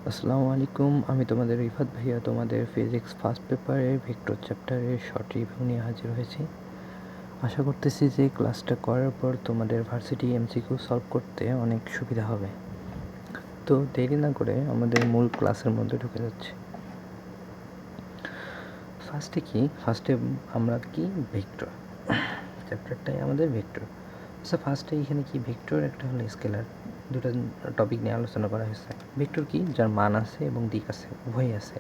আসসালামু আলাইকুম, আমি তোমাদের রিফাত ভাইয়া তোমাদের ফিজিক্স ফার্স্ট পেপারের ভেক্টর চ্যাপ্টারের শর্ট রিভিউ নিয়ে হাজির হয়েছি। আশা করতেছি যে ক্লাসটা করার পর তোমাদের ভার্সিটি এমসিকিউ সলভ করতে অনেক সুবিধা হবে। তো দেরি না করে আমাদের মূল ক্লাসের মধ্যে ঢুকে যাচ্ছে। ফার্স্টে আমরা কি ভেক্টর চ্যাপ্টারটাই আমাদের ভেক্টর। আচ্ছা, ফার্স্টে এখানে কি ভেক্টর একটা হলো স্কেলার, দুটো টপিক নিয়ে আলোচনা করা হয়েছে। ভেক্টর কি? যার মান আছে এবং দিক আছে, উভয়ই আছে।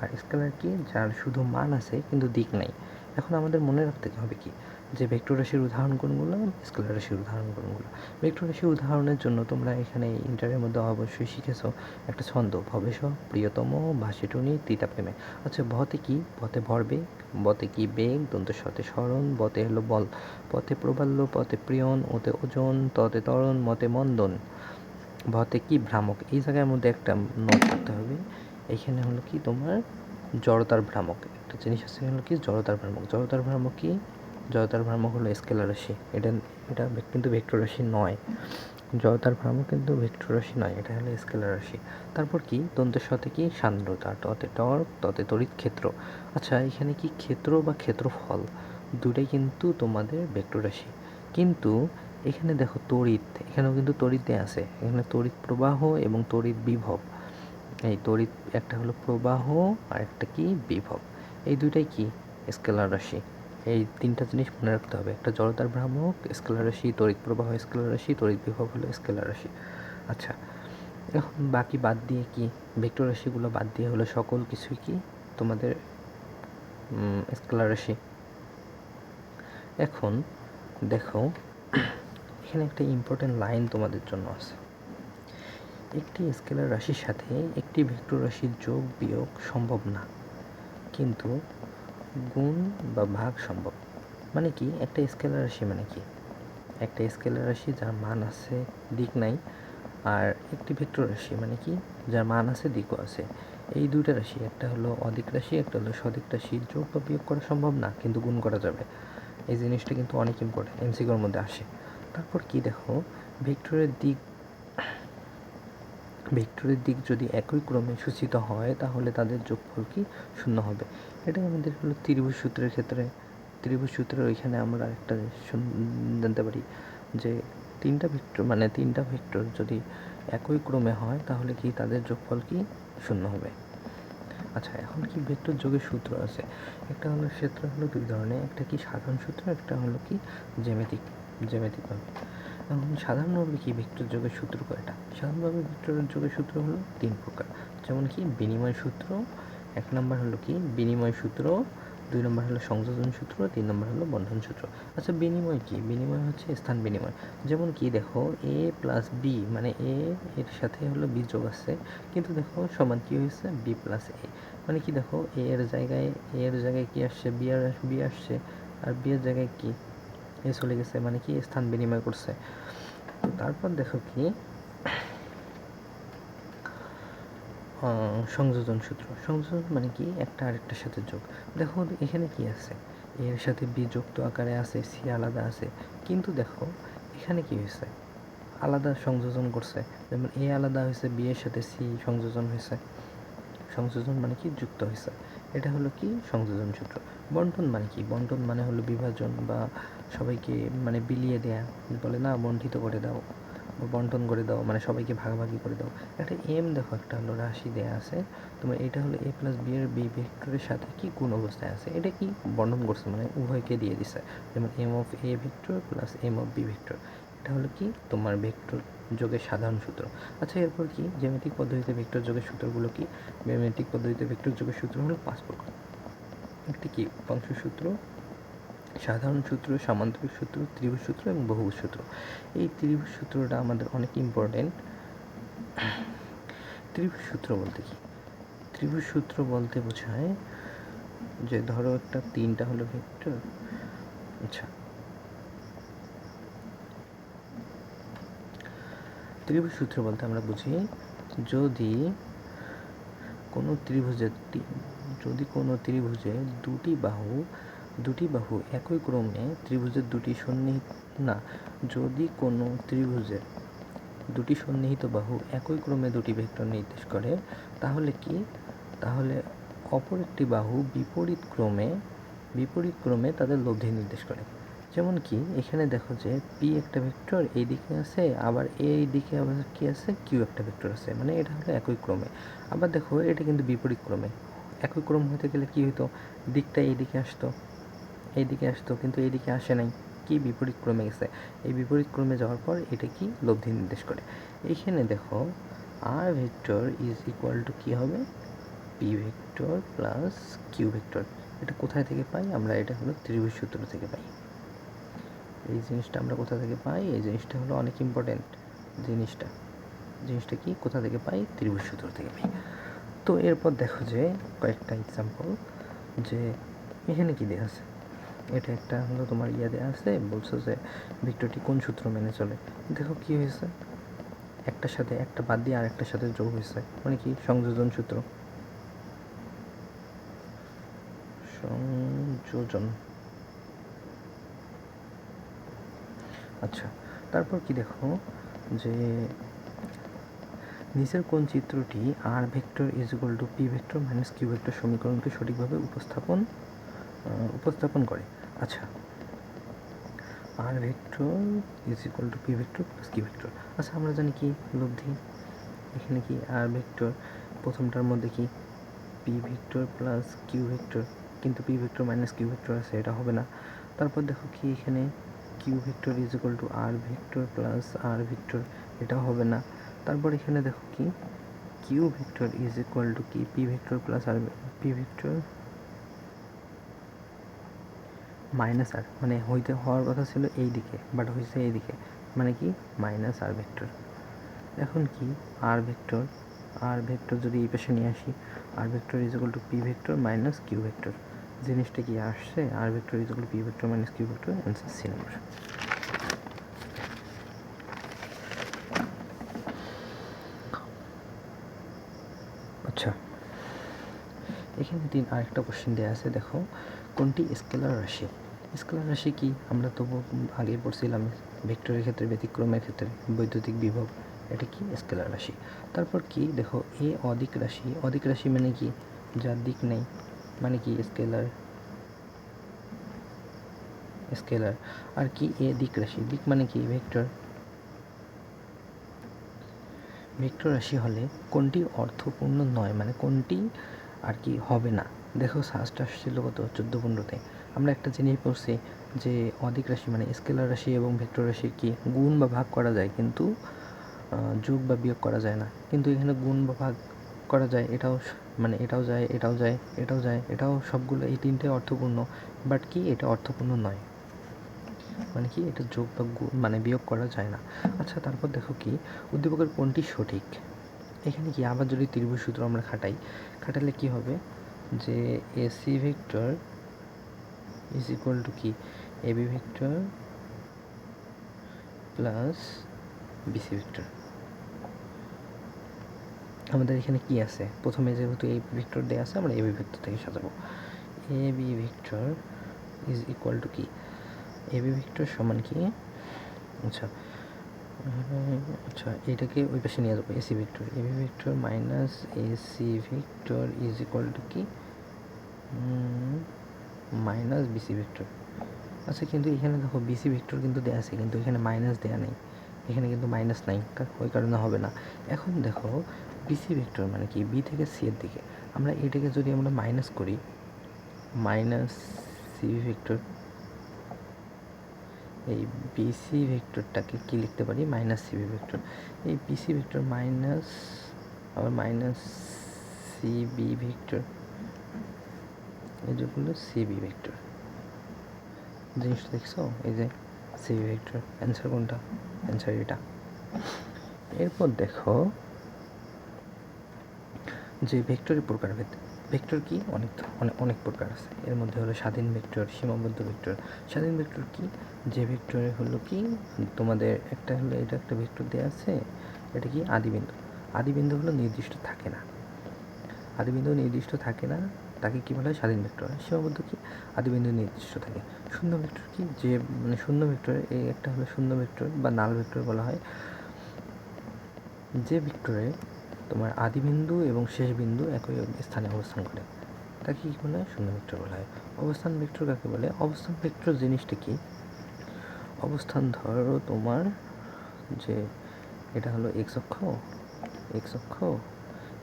আর স্কেলার কি? যার শুধু মান আছে কিন্তু দিক নাই। এখন আমাদের মনে রাখতে হবে কি যে ভেক্টর রাশির উদাহরণ কোনগুলো, স্কেলার রাশির উদাহরণ কোনগুলো। ভেক্টর রাশির উদাহরণের জন্য তোমরা এখানে ইন্টারের মধ্যে অবশ্যই শিখেছো একটা ছন্দ, ভবেশ প্রিয়তম ভাসিটুনি তিতা প্রেমে। আচ্ছা, ভতে কি? ভতে ভরবেগ, বতে কি? বেগ, দন্তের সাথে স্মরণ, বতে হলো বল, পথে প্রবাল্য, পথে প্রিয়ন, ওতে ওজন, ততে ত্বরণ, মতে মন্দন। ভতে কি? ভ্রামক। এই জায়গার মধ্যে একটা নোট করতে হবে। এইখানে হলো কি তোমার জড়তার ভ্রামক, একটা জিনিস আছে হলো কি জড়তার ভ্রামক। জড়তার ভ্রামক কি? জড়তার ভ্রামক হলো স্কেলার রাশি। এটা এটা কিন্তু ভেক্টর রাশি নয়। জড়তার ভ্রামক কিন্তু ভেক্টর রাশি নয়, এটা হলো স্কেলার রাশি। তারপর কি? দন্তের সাথে কি? সান্দ্রতা, ততে টর্ক, ততে তড়িৎ ক্ষেত্র। আচ্ছা, এখানে কি ক্ষেত্র বা ক্ষেত্রফল দুটাই কিন্তু তোমাদের ভেক্টর রাশি। কিন্তু এখানে দেখো তড়িৎ, এখানেও কিন্তু তড়িৎ দেয়া আছে। এখানে তড়িৎ প্রবাহ এবং তড়িৎ বিভব। এই তড়িৎ একটা হলো প্রবাহ আর একটা কি? বিভব। এই দুইটাই কি? স্কেলার রাশি। এই তিনটা জিনিস মনে রাখতে হবে। একটা জড়তার ভ্রামক স্কেলার রাশি, তড়িৎ প্রবাহ স্কেলার রাশি, তড়িৎ বিভব হলো স্কেলার রাশি। আচ্ছা, এখন বাকি বাদ দিয়ে কি? ভেক্টর রাশিগুলো বাদ দিয়ে হলো সকল কিছুই কি তোমাদের স্কেলার রাশি। এখন দেখো, এখানে একটা ইম্পর্টেন্ট লাইন তোমাদের জন্য আছে। একটি স্কেলার রাশির সাথে একটি ভেক্টর রাশির যোগ বিয়োগ সম্ভব না, কিন্তু গুণ বা ভাগ সম্ভব। মানে কি? একটা স্কেলার রাশি মানে কি? একটা স্কেলার রাশি যার মান আছে, দিক নাই। আর একটি ভেক্টর রাশি মানে কি? যার মান আছে, দিকও আছে। এই দুইটা রাশি, একটা হলো অদিক রাশি, একটা হলো সদিক রাশি, যোগ বা বিয়োগ করা সম্ভব না, কিন্তু গুণ করা যাবে। এই জিনিসটা কিন্তু অনেক ইম্পর্টেন্ট, এমসিকিউর মধ্যে আসে। তারপর কি দেখো, ভেক্টরের দিক যদি একই ক্রমে সূচিত হয় তাহলে তাদের যোগফল কি? শূন্য হবে। এটা আমাদের হলো ত্রিভুজ সূত্রের ক্ষেত্রে। ত্রিভুজ সূত্রের ওইখানে আমরা একটা জানতে পারি যে তিনটা ভেক্টর যদি একই ক্রমে হয় তাহলে কি তাদের যোগফল কি? শূন্য হবে। আচ্ছা, এখন কি ভেক্টর যোগের সূত্র আছে। একটা হলো সূত্র হলো দুই ধরনের, একটা কি সাধারণ সূত্র, একটা হলো কি জ্যামিতিকভাবে। এখন সাধারণভাবে কি ভেক্টর যোগের সূত্র কয়টা? সাধারণভাবে ভেক্টর যোগের সূত্র হলো 3 প্রকার। যেমন কি বিনিময় সূত্র, 1 নম্বর হলো কি বিনিময় সূত্র, 2 নম্বর হলো সংযোজন সূত্র, 3 নম্বর হলো বন্ধন সূত্র। আচ্ছা, বিনিময় কি? বিনিময় হচ্ছে স্থান বিনিময়। যেমন কি দেখো, এ প্লাস বি মানে এ এর সাথে হলো বি যোগ আছে, কিন্তু দেখো সমান কি হয়েছে? বি প্লাস এ। মানে কি দেখো, এ এর জায়গায় কি আসছে? বি আসছে, আর বি এর জায়গায় কি? এ চলে গেছে, মানে কি স্থান বিনিময় করছে। তো তারপর দেখো কি সংযোজন সূত্র। সংযোজন মানে কি? একটা আরেকটার সাথে যোগ। দেখো এখানে কি আছে? এর সাথে বি যুক্ত আকারে আছে, সি আলাদা আছে, কিন্তু দেখো এখানে কি হয়েছে? আলাদা সংযোজন করছে। যেমন এ আলাদা হয়েছে, বি এর সাথে সি সংযোজন হয়েছে। সংযোজন মানে কি? যুক্ত হয়েছে। এটা হলো কি? সংযোজন সূত্র। বন্টন মানে কি? বন্টন মানে হলো বিভাজন বা সবাইকে মানে বিলিয়ে দেয়া, বলে না বন্টিত করে দাও বা বন্টন করে দাও, মানে সবাইকে ভাগাভাগি করে দাও। একটা দেখো, একটা হলো রাশি দেয়া আছে তোমার, এটা হলো এ প্লাস বি এর বি ভেক্টরের সাথে কি কোন অবস্থায় আছে, এটা কি বন্টন করছে, মানে উভয়কে দিয়ে দিছে। যেমন M of A vector plus M of B vector, এটা হলো কি তোমার ভেক্টর যোগের সাধারণ সূত্র। আচ্ছা, এরপর কি জ্যামিতিক পদ্ধতিতে ভেক্টর যোগের সূত্রগুলো কি? জ্যামিতিক পদ্ধতিতে ভেক্টর যোগের সূত্র হলো 5 প্রকার। একটি কি? উপাংশ সূত্র, সাধারণ সূত্র, সামান্তরিক সূত্র, ত্রিভুজ সূত্র এবং বহুভুজ সূত্র। এই ত্রিভুজ সূত্রটা আমাদের অনেক ইম্পর্টেন্ট। ত্রিভুজ সূত্র বলতে কি? ত্রিভুজ সূত্র বলতে বোঝায় যে ধরো একটা 3টা হলো ভেক্টর। আচ্ছা, ত্রিভুজ সূত্র বলতে আমরা বুঝি যদি কোনো ত্রিভুজে দুটি বাহু একই ক্রমে ত্রিভুজের দুটি সন্নিহিত না, যদি কোনো ত্রিভুজের দুটি সন্নিহিত বাহু একই ক্রমে দুটি ভেক্টর নির্দেশ করে, তাহলে কি, তাহলে অপর একটি বাহু বিপরীত ক্রমে তাদের লব্ধি নির্দেশ করে। যেমন কি এখানে দেখো যে পি একটা ভেক্টর এই দিকে আছে, আবার এই দিকে আবার কি আছে, কিউ একটা ভেক্টর আছে, মানে এটা হলো একই ক্রমে। আবার দেখো এটা কিন্তু বিপরীত ক্রমে। একই ক্রম হতে গেলে কি হতো, দিকটা এইদিকে আসতো, কিন্তু এইদিকে আসে নাই, কি বিপরীত ক্রমে গেছে। এই বিপরীত ক্রমে যাওয়ার পর এটা কি লব্ধি নির্দেশ করে। এইখানে দেখো আর ভেক্টর ইজ ইকুয়াল টু কী হবে, P vector plus Q vector. এটা কোথায় থেকে পাই আমরা, এটা হলো ত্রিভুজ সূত্র থেকে পাই। এই জিনিসটা আমরা কোথা থেকে পাই, এই জিনিসটা হলো অনেক ইম্পর্টেন্ট জিনিসটা কি কোথা থেকে পাই, ত্রিভুজ সূত্র থেকে পাই। তো এরপর দেখো যে কয়েকটা এক্সাম্পল, যে এখানে কি দেওয়া আছে, এটা একটা হলো তোমার দেওয়া আছে, বলছো যে ভেক্টরটি কোন সূত্র মেনে চলে। দেখো কি হয়েছে, একটার সাথে একটা বাদ দিয়ে আরেকটার সাথে যোগ হয়েছে, মানে কি সংযোজন সূত্র, আচ্ছা তারপর কি দেখো যে নিচের কোন চিত্রটি R vector is equal to P vector minus Q vector সমীকরণকে সঠিকভাবে উপস্থাপন করে। আচ্ছা, R vector is equal to P vector plus Q vector. আচ্ছা আমরা জানি কি লব্ধি, এখানে কি আর ভেক্টর, প্রথমটার মধ্যে কি P vector plus Q vector, কিন্তু P vector minus Q vector আছে, এটা হবে না। তারপর দেখো কি এখানে Q vector is equal to R vector plus R vector, এটাও হবে না। তারপর এখানে দেখো কি Q vector is equal to কি P vector plus R P vector minus R, মানে হওয়ার কথা ছিল এই দিকে, বাট হয়েছে এই দিকে, মানে কি মাইনাস আর ভেক্টর। এখন কি আর ভেক্টর যদি এই পাশে নিয়ে আসি, R vector is equal to P vector minus Q vector, জিনিসটা কি আসছে, R vector is equal to P vector minus Q vector, answer C number. আচ্ছা এখানে আরেকটা কোশ্চেন দেওয়া আছে, দেখো কোনটি স্কেলার রাশি। স্কেলার রাশি কি আমরা তো আগে পড়ছিলাম, ভেক্টরের ক্ষেত্রে ব্যতিক্রমের ক্ষেত্রে বৈদ্যুতিক বিভব, এটা কি স্কেলার রাশি। তারপর কি দেখো এ অদিক রাশি মানে কি যার দিক নেই, মানে কি স্কেলার। আর কি এ দিক মানে কি ভেক্টর রাশি হলে কোনটি অর্থপূর্ণ নয়, মানে কোনটি আর কি হবে না। দেখো ফার্স্ট আসছিল কত 14-15-তে আমরা একটা জিনিস পড়ছি যে অদিক রাশি মানে স্কেলার রাশি এবং ভেক্টর রাশি কি গুণ বা ভাগ করা যায়, কিন্তু যোগ বা বিয়োগ করা যায় না। কিন্তু এখানে গুণ বা ভাগ করা যায়, এটাও যায়, এটাও সবগুলো, এই তিনটে অর্থপূর্ণ, বাট কি এটা অর্থপূর্ণ নয়, মানে কি এটা যোগ বা মানে বিয়োগ করা যায় না। আচ্ছা তারপর দেখো কি উদ্দীপকের কোনটি সঠিক। এখানে কি আবার যদি ত্রিভুজ সূত্র আমরা খাটালে কি হবে, যে AC vector is equal to কি AB vector plus BC vector. আমাদের এখানে কি আছে, প্রথমে যেহেতু এই ভেক্টর দেওয়া আছে, আমরা এবি ভেক্টর থেকে সাজাবো। AB vector is equal to কি এবি ভেক্টর সমান কি, আচ্ছা এটাকে ওই পাশে নিয়ে যাবো, AC vector AB vector minus AC vector is equal to কি মাইনাস বিসি ভেক্টর। আচ্ছা কিন্তু এখানে দেখো বিসি ভেক্টর কিন্তু দেওয়া আছে, কিন্তু এখানে মাইনাস দেওয়া নেই, এখানে কিন্তু মাইনাস নাই, ওই কারণে হবে না। এখন দেখো বিসি ভেক্টর মানে কি বি থেকে সি এর দিকে, আমরা এটাকে যদি আমরা মাইনাস করি, মাইনাস সি ভেক্টর, এই বিসি ভেক্টরটাকে কি লিখতে পারি মাইনাস সিবি ভেক্টর, এই বিসি ভেক্টর মাইনাস আবার মাইনাস সিবি ভেক্টর, এই যে বললো সিবি ভেক্টর, জিনিসটা দেখছো এই যে সিবি ভেক্টর, অ্যান্সার কোনটা, অ্যান্সার এটা। এরপর দেখো যে ভেক্টরের প্রকারভেদ, ভেক্টর কি অনেক প্রকার আছে, এর মধ্যে হলো স্বাধীন ভেক্টর, সীমাবদ্ধ ভেক্টর। স্বাধীন ভেক্টর কি, যে ভেক্টরে হলো কি তোমাদের একটা হলো এটা একটা ভেক্টর দেওয়া আছে, এটা কি আদিবিন্দু হলো নির্দিষ্ট থাকে না, তাকে কি বলা হয় স্বাধীন ভেক্টর। সীমাবদ্ধ কি আদিবিন্দু নির্দিষ্ট থাকে। শূন্য ভেক্টর কি, যে মানে শূন্য ভেক্টর, এই একটা হলো শূন্য ভেক্টর বা নাল ভেক্টর বলা হয়, যে ভেক্টরে তোমার আদি বিন্দু এবং শেষ বিন্দু একই স্থানে অবস্থান করে তাকে কী বলে হয়? শূন্য ভেক্টর বলা হয়। অবস্থান ভেক্টর কাকে বলে? অবস্থান ভেক্টর জিনিসটা কি? অবস্থান ধরো তোমার যে এটা হলো এক্স অক্ষ, এক্স অক্ষ,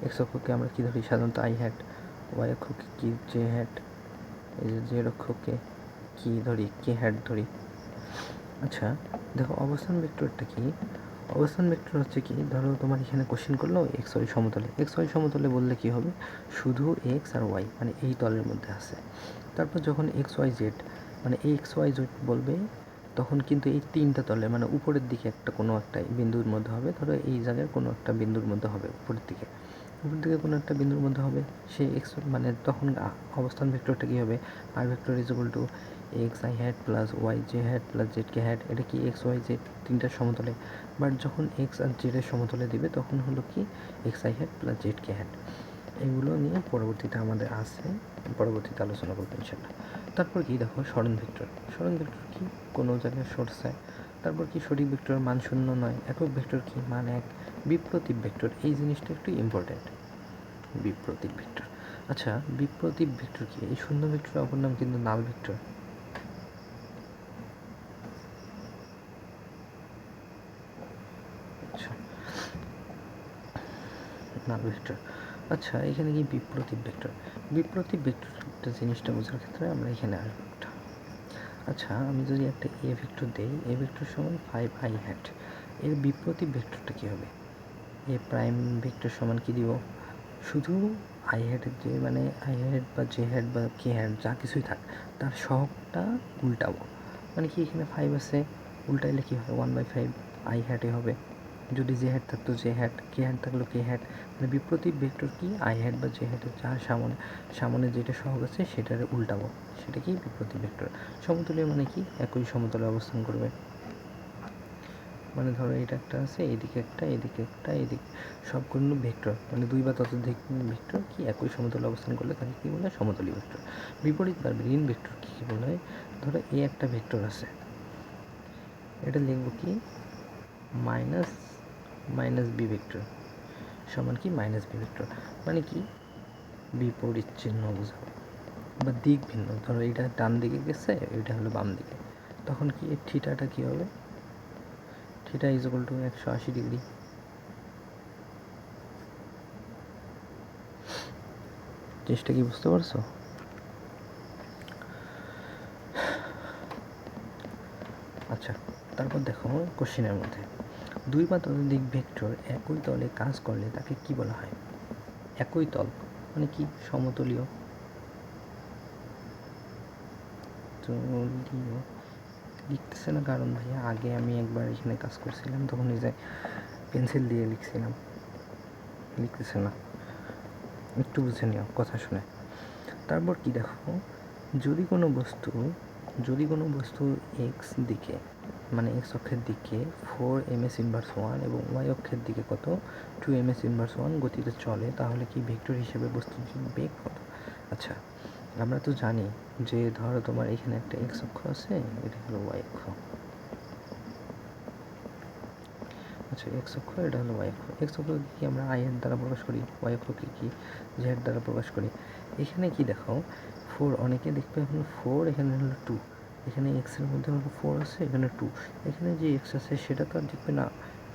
এক্স অক্ষকে আমরা কী ধরি সাধারণত আই হ্যাট, ওয়াই অক্ষকে কি জে হ্যাট, এই যে জেড অক্ষকে কি ধরি কে হ্যাট ধরি। আচ্ছা দেখো অবস্থান ভেক্টরটা কি? অবস্থান ভেক্টর হচ্ছে কি, ধরো তোমার এখানে কোশ্চেন করলো এক্স ওয়াই সমতলে, এক্স ওয়াই সমতলে বললে কি হবে, শুধু এক্স আর ওয়াই মানে এই তলের মধ্যে আছে। তারপর যখন এক্স ওয়াই জেড মানে এক্স ওয়াই জেড বলবে তখন কিন্তু এই তিনটা তলে মানে উপরের দিকে একটা কোনো একটা বিন্দুর মধ্যে হবে, ধরো এই জায়গার কোনো একটা বিন্দুর মধ্যে হবে, উপরের দিকে কোনো একটা বিন্দুর মধ্যে হবে, সেই এক্স মানে তখন অবস্থান ভেক্টরটা কী হবে, R vector is equal to X I hat plus Y J hat plus Z K hat. এটা কি এক্স ওয়াই জেড তিনটার সমতলে, বাট যখন এক্স আর জেডের সমতলে দিবে তখন হলো কি X I hat plus Z K hat. এগুলো নিয়ে পরবর্তীতে আমাদের আছে, পরবর্তীতে আলোচনা করবো ইনশাল্লাহ। তারপর কি দেখো সরণ ভেক্টর, সরণ ভেক্টর কি কোনো জায়গায় সরছে। তারপর কি সঠিক ভেক্টর মান শূন্য নয়, একক ভেক্টর কি মান এক। বিপ্রতীপ ভেক্টর এই জিনিসটা একটু ইম্পর্টেন্ট, বিপ্রতীপ ভেক্টর। আচ্ছা বিপ্রতীপ ভেক্টর কি? এই শূন্য ভেক্টর অপর নাম কিন্তু নাল ভেক্টর। আচ্ছা নাল ভেক্টর। আচ্ছা এখানে কি বিপ্রতীপ ভেক্টর, বিপ্রতীপ ভেক্টরটা জিনিসটা বোঝার ক্ষেত্রে আমরা এখানে আসবো একটা। আচ্ছা আমি যদি একটা এ ভেক্টর দেই, এ ভেক্টর সমান 5i হ্যাট, এর বিপ্রতীপ ভেক্টরটা কী হবে? এ প্রাইম ভেক্টর সমান কী দিব, শুধু আই হ্যাটের যে মানে আই হ্যাট বা জে হ্যাট বা কে হ্যাট যা কিছুই থাক তার সহগটা উল্টাবো। মানে কি এখানে 5 আছে, উল্টাইলে কী হয় 1/5 আই হ্যাটে হবে, যদি জে হ্যাট থাকতো জে হ্যাট, কে হ্যাট থাকলো কে হ্যাট। মানে বিপ্রতীপ ভেক্টর কি আই হ্যাট বা জে হ্যাটের যার সামনে যেটা সহগ আছে সেটার উল্টাবো, সেটা কি বিপ্রতীপ ভেক্টর। সমতলীয় মানে কি একই সমতলে অবস্থান করবে, মানে ধরো এটা একটা আছে এদিকে একটা এদিকে একটা এদিকে সবগুলো ভেক্টর মানে দুই বা ততোধিক ভেক্টর কি একই সমতলে অবস্থান করলে তাকে কী বলে সমতলী ভেক্টর। বিপরীত বা ঋণ ভেক্টর কী বলে, ধরো এ একটা ভেক্টর আছে, এটা লিখব কি মাইনাস মাইনাস বি ভেক্টর সমান কি মাইনাস বি ভেক্টর, মানে কি বিপরীত চিহ্ন বোঝাবে বা দিক ভিন্ন। ধরো এটা ডান দিকে গেছে এটা হলো বাম দিকে, তখন কি এর থিটাটা কী হবে, theta is equal to 180 degree. জিনিসটা কি বুঝতে পারছো? আচ্ছা তারপর দেখো কোশ্চেনের মধ্যে দুই বা ততোধিক ভেক্টর একই তলে কাজ করলে তাকে কি বলা হয়? একই তল মানে কি সমতলীয়, তলীয় লিখতেছে না কারণ ভাইয়া আগে আমি একবার এখানে কাজ করছিলাম তখন এই যে পেন্সিল দিয়ে লিখতেছে না, একটু বুঝে নিও কথা শুনে। তারপর কি দেখো যদি কোনো বস্তু এক্স দিকে মানে এক্স অক্ষের দিকে 4 ms ইনভার্স 1 এবং ওয়াই অক্ষের দিকে কত 2 ms ইনভার্স 1 গতিতে চলে তাহলে কি ভেক্টর হিসেবে বস্তুর বেগ কত? আচ্ছা আমরা তো জানি যে ধরো তোমার এখানে একটা এক্স অক্ষ আছে, এটা হলো ওয়াই অক্ষ। আচ্ছা এক্স অক্ষ এটা হলো ওয়াই অক্ষ, এক্স অক্ষকে কি আমরা আই এর দ্বারা প্রকাশ করি, ওয়াই অক্ষকে কি জেড দ্বারা প্রকাশ করি। এখানে কি দেখো 4 অনেকে দেখবে এখন 4 এখানে হলো 2, এখানে এক্সের মধ্যে হলো 4 আছে এখানে 2, এখানে যে এক্স আছে সেটা তো আর দেখবে না,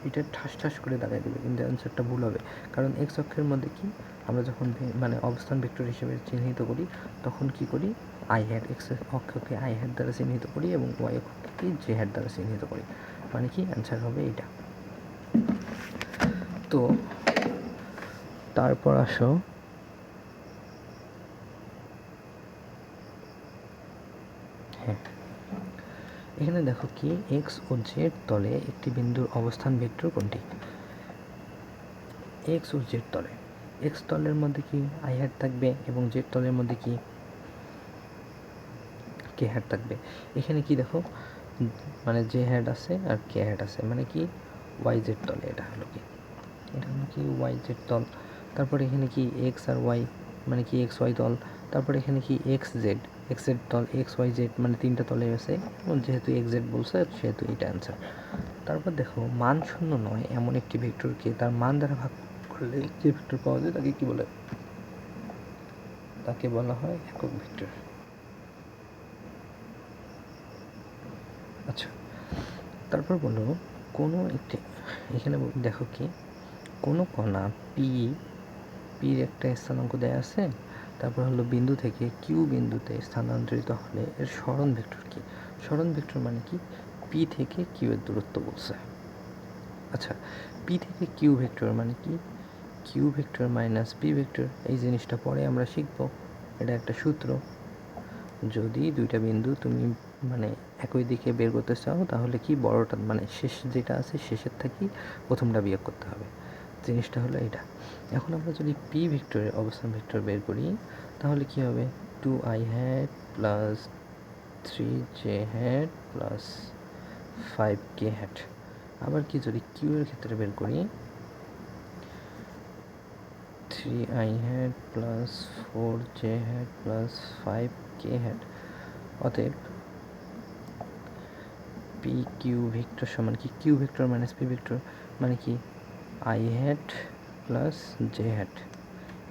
এটা ঠাস করে দাগাই দেবে কিন্তু অ্যান্সারটা ভুল হবে। কারণ এক্স অক্ষের মধ্যে কি আমরা যখন মানে অবস্থান ভেক্টর হিসেবে চিহ্নিত করি তখন কি করি আই হ্যাট, এক্স অক্ষকে আই হ্যাট দ্বারা চিহ্নিত করি এবং ওয়াই অক্ষকে কি জে হ্যাট দ্বারা চিহ্নিত করি, মানে কি অ্যান্সার হবে এটা। তো তারপর আসো হ্যাঁ এখানে দেখো কি এক্স ও জেড তলে একটি বিন্দুর অবস্থান ভেক্টর কোনটি? এক্স ও জেড তলে, এক্স তলের মধ্যে কি আই হ্যাট থাকবে এবং জেড তলের মধ্যে কি কে হ্যাট থাকবে। এখানে কি দেখো মানে জে হ্যাট আছে আর কে হ্যাট আছে, মানে কি ওয়াই জেড তলে, এটা হলো কি ওয়াই জেড তল। তারপরে এখানে কি এক্স আর ওয়াই মানে কি এক্স ওয়াই তল। তারপরে এখানে কি এক্স জেড তল, এক্স ওয়াই জেড মানে তিনটা তলে আছে এবং যেহেতু এক্স জেড বলছে সেহেতু এটা অ্যান্সার। তারপর দেখো মান শূন্য নয় এমন একটি ভেক্টরকে তার মান দ্বারা ভাগ করলে যে ভেক্টর পাওয়া যায় তাকে কি বলে? তাকে বলা হয় একক ভেক্টর। আচ্ছা, তারপর বলো কোনো একটি, এখানে দেখো কি কোনো কণা পির একটা স্থানাঙ্ক দেয়া আছে, তারপর হলো বিন্দু থেকে কিউ বিন্দুতে স্থানান্তরিত হলে এর সরণ ভেক্টর কি? সরণ ভেক্টর মানে কি? পি থেকে কিউ এর দূরত্ব বলছে। আচ্ছা, পি থেকে কিউ ভেক্টর মানে কি? Q vector minus P vector. এই জিনিসটা পরে আমরা শিখবো, এটা একটা সূত্র। যদি দুইটা বিন্দু তুমি মানে একই দিকে বের করতে চাও তাহলে কি বড়টা মানে শেষ যেটা আছে শেষের থেকে প্রথমটা বিয়োগ করতে হবে। জিনিসটা হলো এটা। এখন আমরা যদি পি ভেক্টরের অবস্থান ভেক্টর বের করি তাহলে কি হবে? 2i hat plus 3j hat plus 5k hat. আবার কি যদি কিউ এর ক্ষেত্রে বের করি 3i hat plus 4j hat plus 5k hat. অতএব পি কিউ ভেক্টর সমান কি? Q vector minus P vector মানে কি? I hat plus J hat.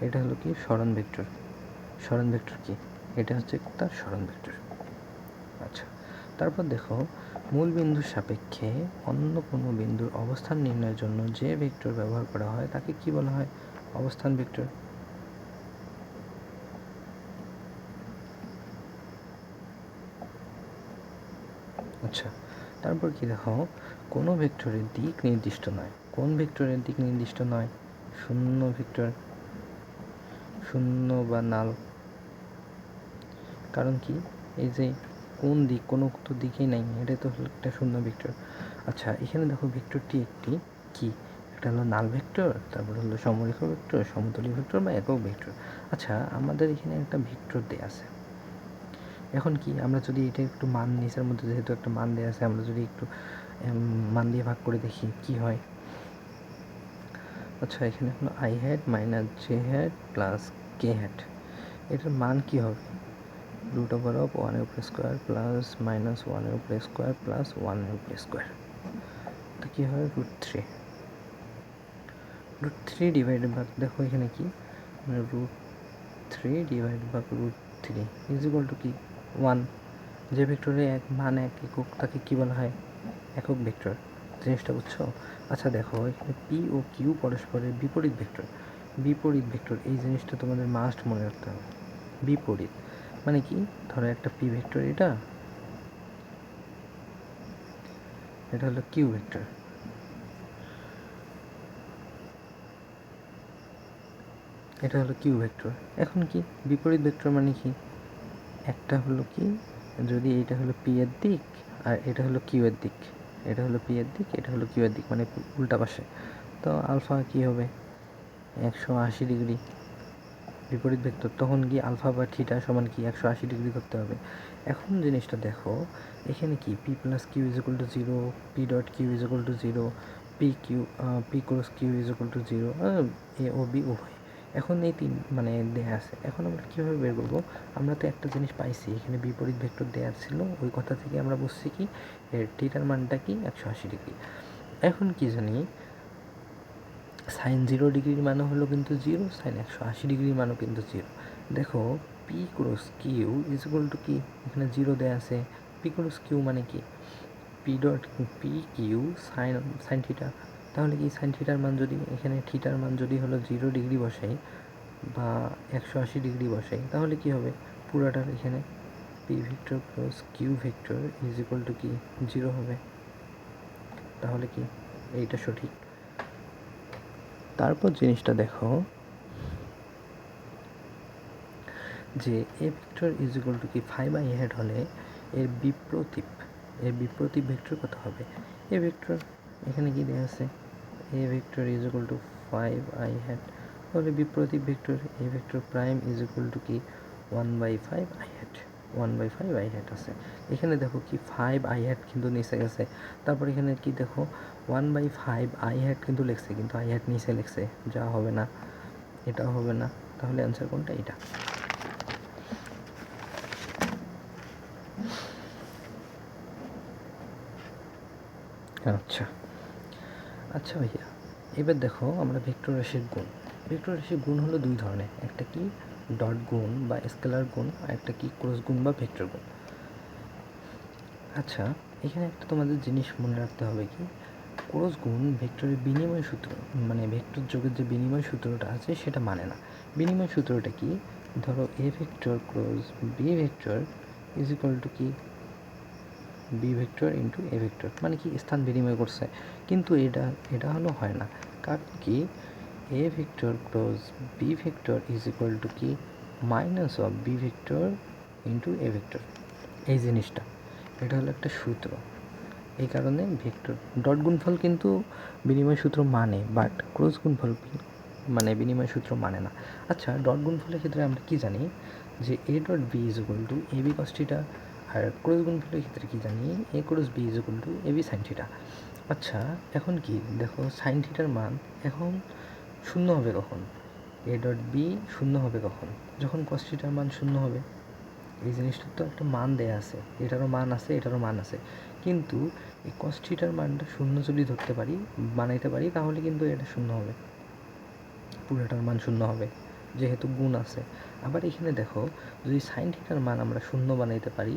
এটা হলো কি সরণ ভেক্টর। সরণ ভেক্টর কি? এটা হচ্ছে তার সরণ ভেক্টর। আচ্ছা, তারপর দেখো মূল বিন্দুর সাপেক্ষে অন্য কোনো বিন্দুর অবস্থান নির্ণয়ের জন্য যে ভেক্টর ব্যবহার করা হয় তাকে কি বলা হয়? অবস্থান ভেক্টর। আচ্ছা, তারপর কি দেখো কোনো ভেক্টরের দিক নির্দিষ্ট নয়। কোন ভেক্টরের দিক নির্দিষ্ট নয়? শূন্য ভেক্টর, শূন্য বা নাল। কারণ কি? এই যে কোন দিক, কোনো তো দিকেই নাই, এটা তো হলো একটা শূন্য ভেক্টর। আচ্ছা, এখানে দেখো ভেক্টরটি একটি কি? একটা হলো নাল ভেক্টর, তারপর হলো সমরেখা ভেক্টর, সমতলীয় ভেক্টর বা একক ভেক্টর। আচ্ছা, আমাদের এখানে একটা ভেক্টর দেয়া আছে। এখন কি আমরা যদি এটা একটু মান নিচের মধ্যে যেহেতু একটা মান দেওয়া আছে, আমরা যদি একটু মান দিয়ে ভাগ করে দেখি কি হয়। আচ্ছা, এখানে হলো I hat minus J hat plus K hat. এটার মান কি হবে? রুট ওভার অফ 1 উপর স্কোয়ার প্লাস মাইনাস 1 উপর স্কোয়ার প্লাস 1 উপর স্কোয়ার। তো কী হয়? √3। √3 ডিভাইডেড বাই দেখো এখানে কি মানে √3 divided by √3 is equal to কি? 1। যে ভেক্টরে এক মান এক একক তাকে কী বলা হয়? একক ভেক্টর। জিনিসটা বুঝছো? আচ্ছা দেখো এখানে পি ও কিউ পরস্পরের বিপরীত ভেক্টর। বিপরীত ভেক্টর এই জিনিসটা তোমাদের মাস্ট মনে রাখতে হবে। বিপরীত মানে কি? ধরো একটা পি ভেক্টর, এটা হলো কিউ ভেক্টর, এটা হলো কিউ ভেক্টর। এখন কি বিপরীত ভেক্টর মানে কি? একটা হলো কি, যদি এটা হলো পি এর দিক আর এটা হলো কিউ এর দিক, এটা হলো পি এর দিক, এটা হলো কিউ এর দিক, মানে উল্টা পাশে, তো আলফা কি হবে? 180 ডিগ্রি। বিপরীত ভেক্টর তখন কি আলফা বা থিটা সমান কি 180 ডিগ্রি করতে হবে। এখন জিনিসটা দেখো এখানে কি P plus Q is equal to 0, P dot Q is equal to 0, P cross Q is equal to 0, A ও বি উভয়। এখন এই তিন মানে দেয়া আছে। এখন আমরা কীভাবে বের করবো? আমরা তো একটা জিনিস পাইছি, এখানে বিপরীত ভেক্টর দেওয়া ছিল, ওই কথা থেকে আমরা বুঝছি কি এর থিটার মানটা কি 180 ডিগ্রি। এখন কি জানি সাইন 0 ডিগ্রির মানও হলো কিন্তু 0, সাইন 180 ডিগ্রির মানও কিন্তু 0। দেখো P cross Q is equal to কি? এখানে 0 দেওয়া আছে। পি ক্রস কিউ মানে কি? P dot P Q sine theta. তাহলে কি সাইন থিটার মান যদি এখানে থিটার মান যদি হলো 0 ডিগ্রি বসাই বা 180 ডিগ্রি বসাই তাহলে কি হবে? পুরাটার এখানে P vector plus Q vector is equal to কি 0 হবে। তাহলে কি এইটা সঠিক? তারপর জিনিসটা দেখো যে এ ভেক্টর ইজ ইকুয়াল টু কি 5i হ্যাট হলে এর বিপ্রতীপ ভেক্টর কত হবে? এ ভেক্টর এখানে কি দেওয়া আছে? A vector is equal to 5i hat, তাহলে বিপ্রতীপ vector A vector prime is equal to কি 1/5i হ্যাট। 1/5i হ্যাট আছে। এখানে দেখো কি 5i হ্যাট কিন্তু নিচে গেছে, তারপর এখানে কি দেখো 1/5i হ্যাট কিন্তু লিখছে, কিন্তু i হ্যাট নিচে লিখছে, যা হবে না, এটাও হবে না। তাহলে অ্যান্সার কোনটা? এটা। আচ্ছা আচ্ছা ভাইয়া, এবার দেখো আমরা ভেক্টর রাশির গুণ। ভেক্টর রাশির গুণ হলো দুই ধরনের, একটা কি ডট গুণ বা স্কেলার গুণ, আর একটা কি ক্রস গুণ বা ভেক্টর গুণ। আচ্ছা, এখানে একটা তোমাদের জিনিস মনে রাখতে হবে কি, ক্রস গুণ ভেক্টরের বিনিময় সূত্র, মানে ভেক্টর যোগের যে বিনিময় সূত্রটা আছে সেটা মানে না। বিনিময় সূত্রটা কি, ধরো A vector cross B vector is equal to কি B vector into A vector, মানে কি স্থান বিনিময় করছে, কিন্তু এটা হলো হয় না। কারণ কি, A vector cross B vector is equal to কি minus of B vector into A vector, এই জিনিসটা, এটা হলো একটা সূত্র। এই কারণে ভেক্টর ডট গুণফল কিন্তু বিনিময় সূত্র মানে, বাট ক্রস গুণফল মানে বিনিময় সূত্র মানে না। আচ্ছা, ডট গুণফলের ক্ষেত্রে আমরা কি জানি যে A dot B is equal to A B cos theta, আর ক্রস গুণফলের ক্ষেত্রে কি জানি A cross B is equal to A B sine theta. আচ্ছা, এখন কি দেখো, সাইন থিটার মান এখন শূন্য হবে কখন, এ ডট বি শূন্য হবে কখন, যখন কস থিটার মান শূন্য হবে। এই জিনিসটার তো একটা মান দেয়া আছে, এটারও মান আছে, এটারও মান আছে, কিন্তু এই কস থিটার মানটা শূন্য যদি ধরতে পারি, বানাইতে পারি, তাহলে কিন্তু এটা শূন্য হবে, পুরোটার মান শূন্য হবে, যেহেতু গুণ আছে। আবার এখানে দেখো, যদি সাইন থিটার মান আমরা শূন্য বানাইতে পারি,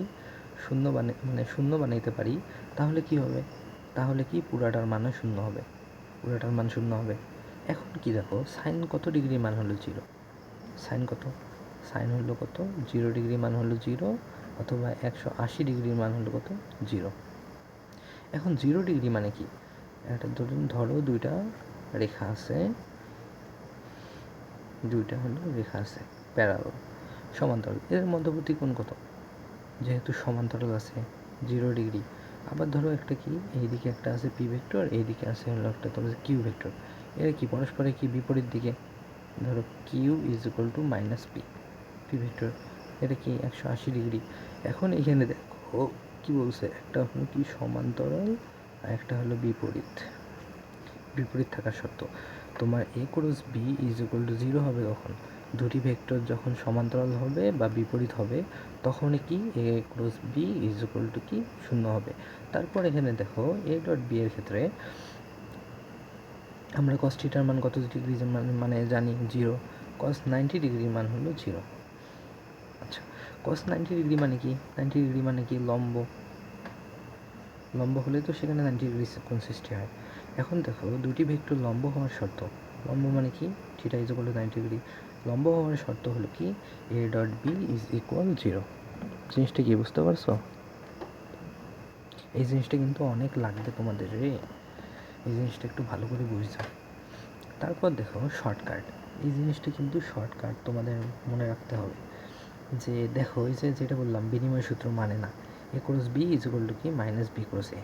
শূন্য বানাইতে পারি, তাহলে কি হবে, তাহলে কি পুরাটার মানও শূন্য হবে, পুরাটার মান শূন্য হবে। এখন কি দেখো, সাইন কত ডিগ্রি মান হলো জিরো, সাইন কত, সাইন হলো কত 0 ডিগ্রি মান হলো 0, অথবা 180 ডিগ্রির মান হলো কত 0। এখন 0 ডিগ্রি মানে কি, একটা ধরো দুইটা রেখা আছে, দুইটা হলো রেখা আছে প্যারালাল, সমান্তরাল, এর মধ্যবর্তী কোণ কত, যেহেতু সমান্তরাল আছে 0 ডিগ্রি। আবার ধরো একটা কি, এইদিকে একটা আছে পি ভেক্টর, এইদিকে আছে হলো একটা তোমার কিউ ভেক্টর, এর কি পরস্পরের কি বিপরীত দিকে, ধরো Q is equal to minus P, P vector, এটা কি 180 ডিগ্রি। এখন এখানে দেখো কি বলছে, একটা হলো কি সমান্তরাল, আর একটা হলো বিপরীত, বিপরীত থাকার শর্ত। তোমার A cross B is equal to 0 হবে কখন, দুটি ভেক্টর যখন সমান্তরাল হবে বা বিপরীত হবে, তখনই কি A cross B is equal to কি শূন্য হবে। তারপর এখানে দেখো এ ডট বি এর ক্ষেত্রে আমরা কস থিটার মান কত ডিগ্রি মানে জানি 0, কস 90 ডিগ্রির মান হলো 0। আচ্ছা, কস 90 ডিগ্রি মানে কি, 90 ডিগ্রি মানে কি লম্ব, লম্ব হলে তো সেখানে 90 ডিগ্রি কোণ সৃষ্টি হয়। এখন দেখো দুটি ভেক্টর লম্ব হওয়ার শর্ত, লম্ব মানে কি theta is equal to 90 degree, লম্ব হওয়ার শর্ত হলো কি A dot B is equal 0। জিনিসটা কি বুঝতে পারছো, এই জিনিসটা কিন্তু অনেক লাগবে তোমাদের রে, এই জিনিসটা একটু ভালো করে বুঝছো। তারপর দেখো শর্টকাট, এই জিনিসটা কিন্তু শর্টকাট তোমাদের মনে রাখতে হবে, যে দেখো এই যে যেটা বললাম বিনিময় সূত্র মানে না, A cross B is equal to কি মাইনাস বি ক্রস এ।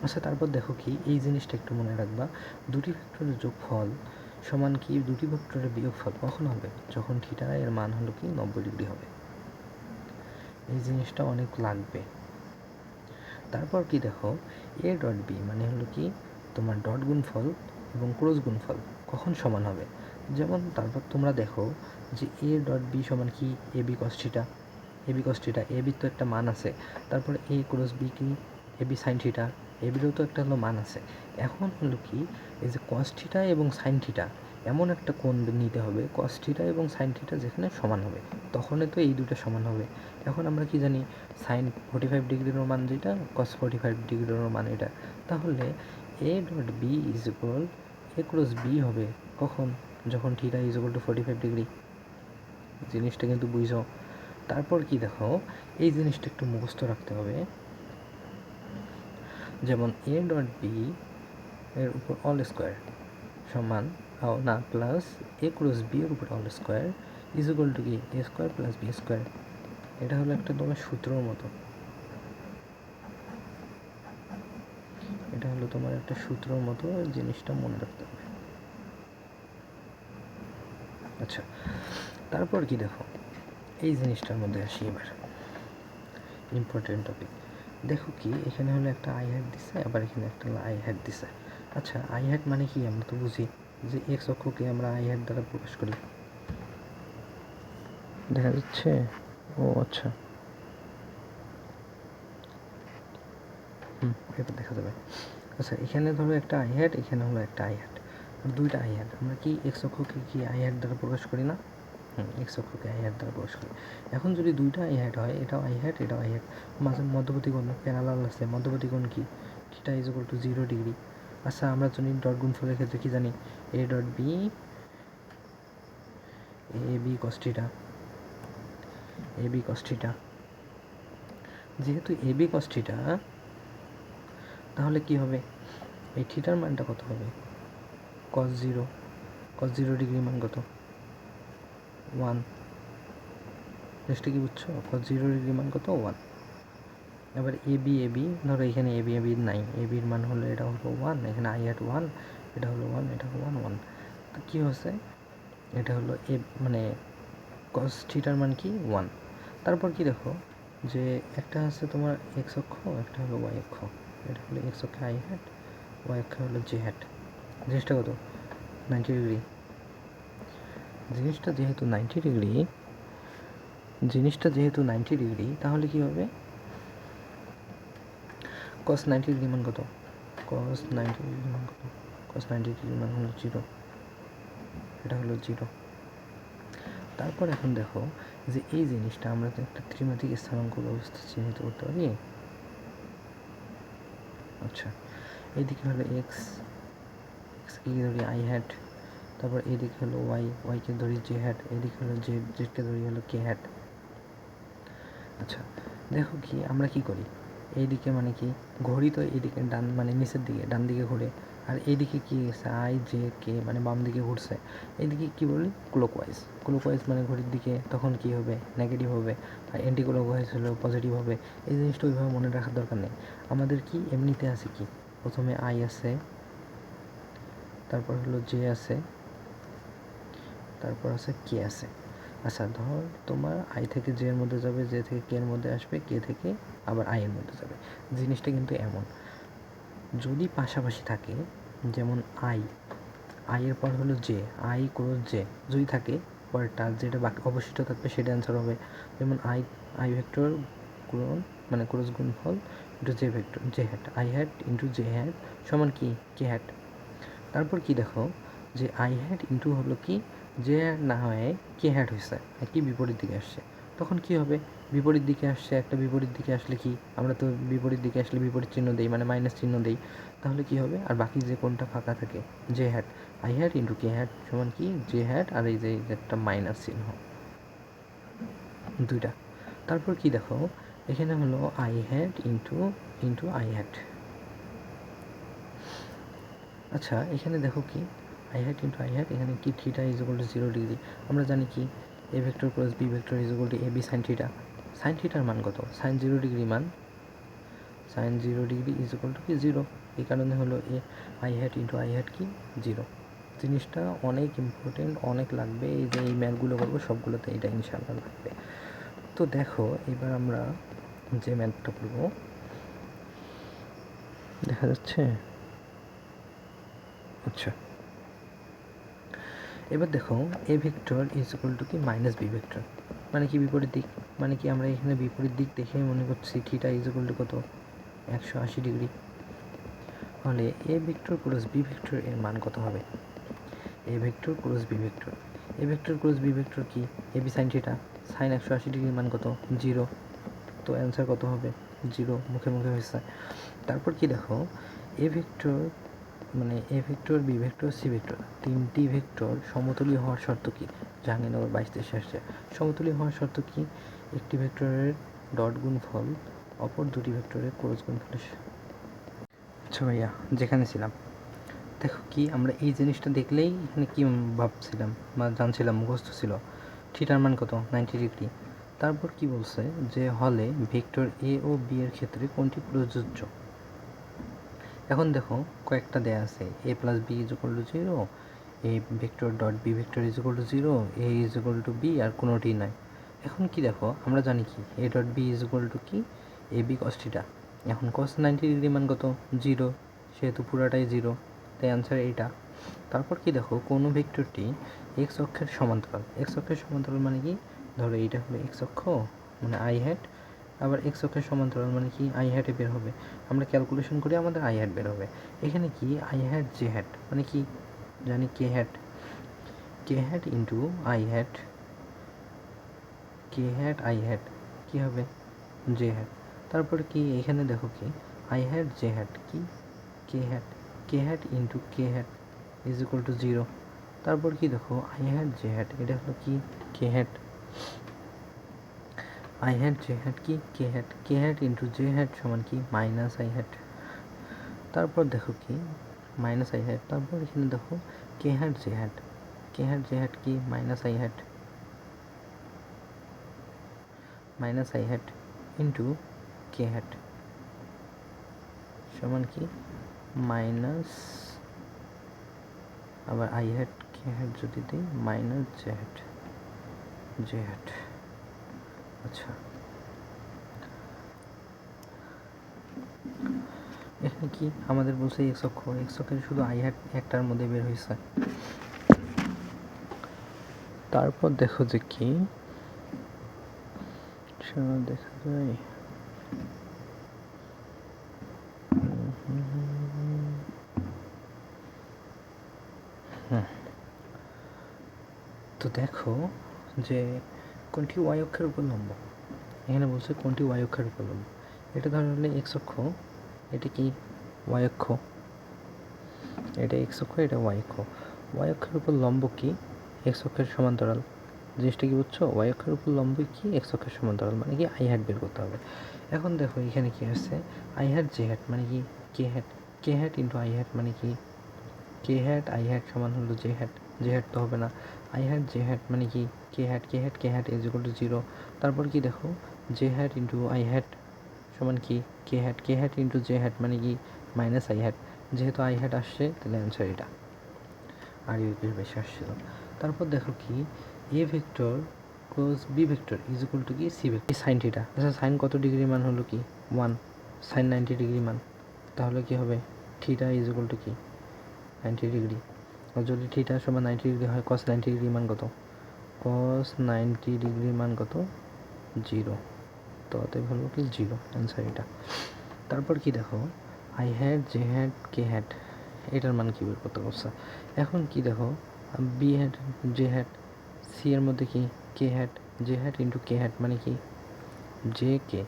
আচ্ছা, তারপর দেখো কি এই জিনিসটা একটু মনে রাখবা, দুটি ভেক্টরের যোগফল সমান কি দুটি ভেক্টরের বিয়োগফল কখন হবে, যখন থিটা এর মান হলো কি 90 ডিগ্রি হবে। এই জিনিসটা অনেক লাগবে। তারপর কি দেখো, এ ডট বি মানে হলো কি তোমার ডট গুণফল এবং ক্রস গুণফল কখন সমান হবে, যেমন তারপর তোমরা দেখো যে এ ডট বি সমান কি এ B cos theta, A B cos theta, এ বির তো একটা মান আছে, তারপরে এ ক্রস বি কি এ বি সাইন থিটা, এ বিরও তো একটা হলো মান আছে। এখন হলো কি এই যে কস থিটা এবং সাইন থিটা, এমন একটা কোণ নিতে হবে কস থিটা এবং সাইন থিটা যেখানে সমান হবে, তখনই তো এই দুটো সমান হবে। এখন আমরা কি জানি সাইন 45 ডিগ্রিরও মান যেটা, কস 45 ডিগ্রিরও মান এটা, তাহলে A dot B is equal A cross B হবে কখন, যখন theta is equal to 45 degree. জিনিসটা কিন্তু বুঝো। তারপর কি দেখো, এই জিনিসটা একটু মুখস্থ রাখতে হবে, যেমন এ ডট বি এর উপর অল স্কোয়ার সমান না প্লাস এ ক্রস বি এর উপর all square is equal to কি এ স্কোয়ার প্লাস বি স্কোয়ার। এটা হলো একটা তোমার সূত্রর মতো, এটা হলো তোমার একটা সূত্রর মতো, জিনিসটা মনে রাখতে হবে। আচ্ছা, তারপর কি দেখো, এই জিনিসটার মধ্যে আসি এবার, ইম্পর্টেন্ট টপিক। দেখো কি এখানে হলো একটা আই হ্যাট দিছে, আবার এখানে একটা আই হ্যাট দিছে। আচ্ছা, আই হ্যাট মানে কি, আমরা তো বুঝি যে এক্স অক্ষকে আমরা আই হ্যাট দ্বারা প্রকাশ করি, দেখা যাচ্ছে। ও আচ্ছা, এবার দেখা যাবে। আচ্ছা এখানে ধরো একটা আই হ্যাট, এখানে হলো একটা আই হ্যাট, আর দুইটা আই হ্যাট। আমরা কি এক্স অক্ষকে কি আই হ্যাট দ্বারা প্রকাশ করি না? এক্স অক্ষকে আই হ্যাট দ্বারা প্রকাশ করি। এখন যদি দুইটা আই হ্যাট হয়, এটাও আই হ্যাট এটাও আই হ্যাট, মাঝে মধ্যবর্তী কোণ প্যারালাল আছে, মধ্যবর্তী কোণ কি theta is equal to 0 degree. আচ্ছা আমরা জানি ডট গুণফলের ক্ষেত্রে কি জানি, A dot B A B cos theta, A B cos theta. যেহেতু এ বি কস থিটা, তাহলে কি হবে, এই থিটার মানটা কত হবে, কস 0, কস 0 ডিগ্রি মান কত 1। জিনিসটা কি বুঝছো, কস 0 ডিগ্রি মান কত 1। এবার এ বি ধরো এখানে এ বি নাই, এ বির মান হলো এটা হলো 1, এখানে আই হ্যাট 1, এটা হলো 1, এটা হলো 1 1। তো কী হচ্ছে, এটা হলো এ মানে কস থিটার মান কি 1। তারপর কি দেখো যে একটা আছে তোমার এক্স অক্ষ, একটা হলো ওয়াই অক্ষ। এটা হলো এক্স অক্ষে আই হ্যাট, ওয়াই অক্ষে হলো জে হ্যাট। জিনিসটা কত 90 ডিগ্রি। জিনিসটা যেহেতু 90 ডিগ্রি, তাহলে কি হবে, কস 90 ডিগ্রি মান কত, কস 90 ডিগ্রি মান কত, কস 90 ডিগ্রি মান হলো 0, এটা হলো 0। তারপর এখন দেখো যে এই জিনিসটা আমরা তো একটা ত্রিমাত্রিক স্থানাঙ্ক ব্যবস্থা চিহ্নিত করতে পারি। আচ্ছা এইদিকে হলো এক্স, এক্সকে ধরি আই হ্যাট, তারপর এদিকে হলো ওয়াই, ওয়াইকে ধরি জে হ্যাট, এদিকে হলো জেড, জেডকে ধরি হলো কে হ্যাট। আচ্ছা দেখো কি আমরা কি করি, এইদিকে মানে কি ঘড়ি তো এইদিকে ডান মানে নিচের দিকে ডান দিকে ঘুরে, আর এইদিকে কি আছে আই জে কে মানে বাম দিকে ঘুরছে, এইদিকে কি বলি ক্লকওয়াইজ। ক্লকওয়াইজ মানে ঘড়ির দিকে, তখন কি হবে নেগেটিভ হবে, আর অ্যান্টি ক্লকওয়াইজ হলেও পজিটিভ হবে। এই জিনিসটা ওইভাবে মনে রাখার দরকার নেই। আমাদের কি এমনিতে আছে কি, প্রথমে আই আছে, তারপর হলো জে আছে, তারপর আছে কে আছে। আচ্ছা ধর তোমার আই থেকে জে এর মধ্যে যাবে, জে থেকে কে এর মধ্যে আসবে, কে থেকে আবার আই এর মধ্যে যাবে। জিনিসটা কিন্তু এমন, যদি পাশাপাশি থাকে, যেমন আই, আই এর পর হলো জে, আই ক্রস জে যদি থাকে, পরেরটা যেটা বাকি অবশিষ্ট থাকবে সেটা অ্যান্সার হবে। যেমন আই ভেক্টর গুণ মানে ক্রস গুণফল into J vector, J hat, I hat into J hat সমান কি কে হ্যাট। তারপর কি দেখো যে আই হ্যাট ইন্টু হলো কি জে হ্যাট না হয়ে কে হ্যাট হয়েছে, কি বিপরীত দিকে আসছে, তখন কি হবে, বিপরীত দিকে আসছে একটা, বিপরীত দিকে আসলে কি আমরা তো বিপরীত দিকে আসলে বিপরীত চিহ্ন দিই মানে মাইনাস চিহ্ন দিই, তাহলে কি হবে, আর বাকি যে কোনটা ফাঁকা থাকে J hat, I hat into K hat সমান কি জে হ্যাট, আর এই যে একটা মাইনাস চিহ্ন দুইটা। তারপর কি দেখো এখানে হলো I hat into I hat. আচ্ছা এখানে দেখো কি I hat into I hat, এখানে কি theta is equal to 0 degree. আমরা জানি কি A vector plus B vector is equal to A B sine theta. Sine থিটার মান কত, সাইন 0 ডিগ্রি মান, sine 0 degree is equal to কি 0। এই কারণে হলো A I hat into I hat কি 0। জিনিসটা অনেক ইম্পর্টেন্ট, অনেক লাগবে, এই যে এই ম্যাথগুলো করবো সবগুলোতে এটা ইনশাআল্লাহ লাগবে। তো দেখো এবার আমরা যে ম্যাথটা করবো, দেখা যাচ্ছে। আচ্ছা এবার দেখো A vector is equal to কি মাইনাস বি ভেক্টর, মানে কি বিপরীত দিক, মানে কি আমরা এখানে বিপরীত দিক দেখে মনে করছি থিটা ইজ ইকুয়াল টু কত 180 ডিগ্রি। তাহলে A vector cross B vector এর মান কত হবে, A vector cross B vector, A vector cross B vector কি এ বি সাইন থিটা, সাইন 180 ডিগ্রির মান কত 0, তো অ্যান্সার কত হবে 0, মুখে মুখে হয়েছে। তারপর কি দেখো এ ভেক্টর মানে A vector B vector C vector তিনটি ভেক্টর সমতলী হওয়ার শর্ত কি, জাহাঙ্গীরনগর 22-23 আসছে। সমতলী হওয়ার শর্ত কি, একটি ভেক্টরের ডট গুণফল অপর দুটি ভেক্টরের ক্রস গুণফলের। আচ্ছা ভাইয়া যেখানে ছিলাম দেখো কি আমরা এই জিনিসটা দেখলেই এখানে কি ভাবছিলাম বা জানছিলাম মুখস্থ ছিল, থিটার মান কত 90 ডিগ্রি। তারপর কি বলছে যে হলে ভেক্টর এ ও বি এর ক্ষেত্রে কোনটি প্রযোজ্য। এখন দেখো কয়েকটা দেয়া আছে, A plus B is equal to 0, A vector dot B vector is equal to 0, A is equal to B, আর কোনোটি নয়। এখন কি দেখো আমরা জানি কি A dot B is equal to কি এ বি কস থিটা। এখন কস 90 ডিগ্রি মান কত 0, সেহেতু পুরাটাই 0, তাই অ্যান্সার এইটা। তারপর কি দেখো কোনো ভেক্টরটি এক্স অক্ষের সমান্তরাল, এক্স অক্ষের সমান্তরাল মানে কি, ধরো এইটা হলো এক্স অক্ষ মানে আই হ্যাট, আবার এক্স অক্ষের সমান্তরাল মানে কি আই হ্যাটে বের হবে, আমরা ক্যালকুলেশন করে আমাদের আই হ্যাট বের হবে। এখানে কি আই হ্যাট জে হ্যাট মানে কি জানি K hat into I hat, K hat I hat কী হবে জে হ্যাট। তারপর কি এখানে দেখো কি আই হ্যাট জে হ্যাট কি K hat into K hat is equal to 0। তারপর কি দেখো আই হ্যাট জে হ্যাট, এটা হলো কি K hat, I hat J hat কি K hat into J hat সমান কি মাইনাস আই হ্যাট। তারপর দেখো কি মাইনাস আই হ্যাট, তারপর এখানে দেখো কে হ্যাট জে হ্যাট কি minus I hat into K hat সমান কি মাইনাস, আবার আই হ্যাট কে হ্যাট যদি দিই মাইনাস জে হ্যাট। আচ্ছা এখানে কি আমাদের বলছে এক্স অক্ষের শুধু আই হ্যাট একটার মধ্যে বের হয়েছে। তারপর দেখো যে কি দেখা যায় তো দেখো যে কোনটি ওয়াই অক্ষের উপর লম্ব, এখানে বলছে কোনটি ওয়াই অক্ষের উপর লম্ব। এটা ধরো হলে এক্স অক্ষ, এটা কি ওয়াই অক্ষ, এটা এক্স অক্ষ, এটা ওয়াই অক্ষ। ওয়াই অক্ষের উপর লম্ব কি এক্স অক্ষের সমান্তরাল, জিনিসটা কি বুঝছো? ওয়াই অক্ষের উপর লম্ব কি এক্স অক্ষের সমান্তরাল মানে কি আই হ্যাট বের করতে হবে। এখন দেখো এখানে কি আসছে আই হ্যাট জে হ্যাট মানে কি K hat into I hat মানে কি কে হ্যাট আই হ্যাট সমান হলো জে হ্যাট তো হবে না, আই হ্যাট জে হ্যাট মানে কি K hat is equal to 0। তারপর কি দেখো J hat into I hat সমান কি K hat into J hat মানে কি মাইনাস আই হ্যাট, যেহেতু আই হ্যাট আসছে তাহলে অ্যান্সার এটা, আর ইউকের বেশি আসছিল। তারপর দেখো কি A vector cross B vector is equal to কি সি ভেক্টর সাইন থিটা। আচ্ছা সাইন কত ডিগ্রি মান হলো কি 1, সাইন 90 ডিগ্রি মান, তাহলে কি হবে থিটা ইজ ইকুয়াল টু কি 90 ডিগ্রি। আর যদি থিটা সমান 90 ডিগ্রি হয় কস 90 ডিগ্রি মান কত, কস 90 ডিগ্রি মান কত 0, তো অতএব হলো কি 0 অ্যান্সার এটা। তারপর কি দেখো I hat J hat K hat এটার মান কী বের করতে বলছে। এখন কি দেখো B hat J hat C এর মধ্যে কি K hat J hat into K hat মানে কি জে কে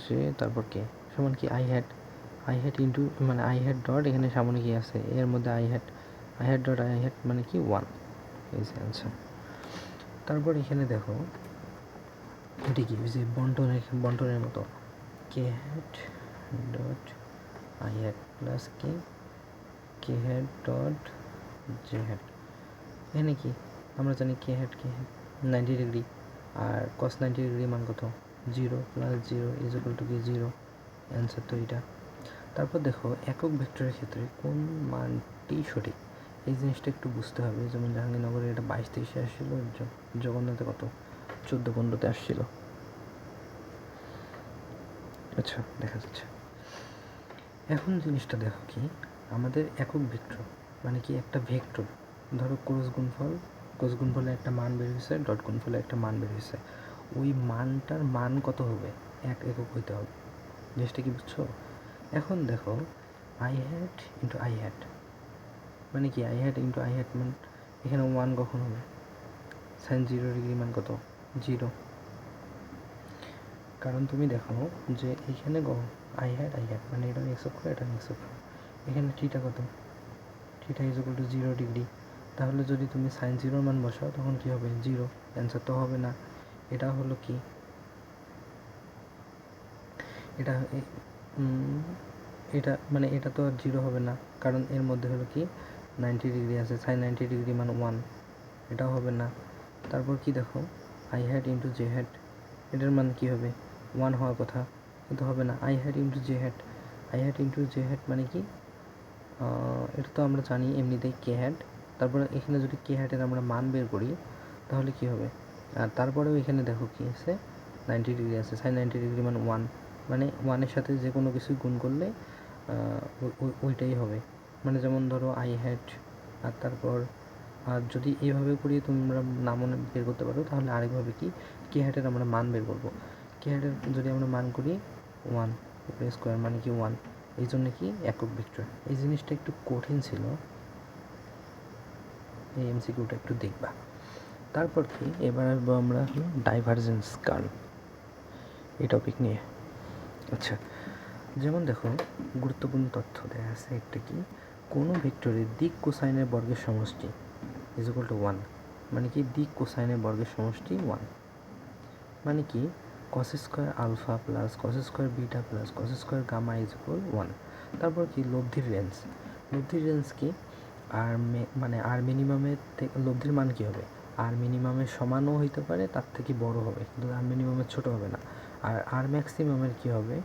জে তারপর কে সমান কি আই হ্যাট ইন্টু মানে আই হ্যাট ডট এখানে সামনে কি আছে এর মধ্যে I hat dot I hat মানে কি 1 এই অ্যান্সার। তারপর এখানে দেখো এটি কি যে বন্টনের মতো K hat dot I hat plus K hat dot J hat, এখানে কি আমরা জানি কে হ্যাট 90 ডিগ্রি আর কস 90 ডিগ্রি মান কত 0 প্লাস 0 ইজ ইকুয়াল টু কি 0, অ্যান্সার তো এটা। তারপর দেখো একক ভেক্টরের ক্ষেত্রে কোন মানটি সঠিক, এই জিনিসটা একটু বুঝতে হবে। যেমন জাহাঙ্গীরনগরে এটা 22-23 আসছিল, জগন্নাথে কত 14-15 আসছিল। আচ্ছা দেখা যাচ্ছে। এখন জিনিসটা দেখো কি আমাদের একক ভেক্টর মানে কি একটা ভেক্টর ধরো ক্রস গুণফলে একটা মান বের হয়েছে, ডট গুণফলে একটা মান বের হয়েছে, ওই মানটার মান কত হবে এক একক হইতে হবে, জিনিসটা কি বুঝছো? এখন দেখো I hat into I hat মানে কি I hat into I hat মানে এখানে 1 কখন হবে, সাইন 0 ডিগ্রি মান কত 0, কারণ তুমি দেখো যে এখানে আই হ্যাট মানে এটা এক্স অক্ষ এটা এক্স অক্ষ, এখানে থিটা কত theta is equal to 0 degree, তাহলে যদি তুমি সাইন 0 মান বসাও তখন কি হবে 0, অ্যান্সার তো হবে না। এটা হলো কি এটা মানে এটা তো আর 0 হবে না, কারণ এর মধ্যে হলো কি 90 ডিগ্রি আছে, সাইন 90 ডিগ্রি মান 1, এটাও হবে না। তারপর কি দেখো I hat into J hat এটার মান কী হবে 1 হওয়ার কথা কিন্তু হবে না, i hat into J hat মানে কি এটা তো আমরা জানি এমনিতেই কে হ্যাট, তারপরে এখানে যদি কে হ্যাটের আমরা মান বের করি তাহলে কি হবে, আর তারপরেও এখানে দেখো কি আছে 90 ডিগ্রি আছে, সাইন 90 ডিগ্রি মানে 1, মানে 1-এর সাথে যে কোনো কিছু গুণ করলে ওইটাই হবে। মানে যেমন ধরো আই হ্যাট আর তারপর আর যদি এইভাবে করি তোমরা না মনে বের করতে পারো, তাহলে আরেকভাবে কি কে হ্যাটের আমরা মান বের করবো। কে হ্যাটের যদি আমরা মান করি 1 উপরে স্কোয়ার মানে কি 1, এই জন্য কি একক ভেক্টর। এই জিনিসটা একটু কঠিন ছিল, এই এমসিকিউটা একটু দেখবা। তারপর কি এবার আসবো আমরা হলো ডাইভারজেন্স কার্ভ, এই টপিক নিয়ে। আচ্ছা, যেমন দেখো গুরুত্বপূর্ণ তথ্য দেওয়া আছে একটা, কি কোনো ভেক্টরের দিক কোসাইনের বর্গের সমষ্টি ইজ ইকুয়াল টু 1, মানে কি দিক কোসাইনের বর্গের সমষ্টি 1, মানে কি cos square alpha plus cos square beta plus cos square gamma is equal 1। তারপর কি লব্ধির রেঞ্জ, লব্ধির রেঞ্জ কি আর মানে আর মিনিমামের থেকে লব্ধির মান কী হবে, আর মিনিমামের সমানও হইতে পারে, তার থেকে বড় হবে, কিন্তু আর মিনিমামের ছোট হবে না। আর আর ম্যাক্সিমামের কী হবে,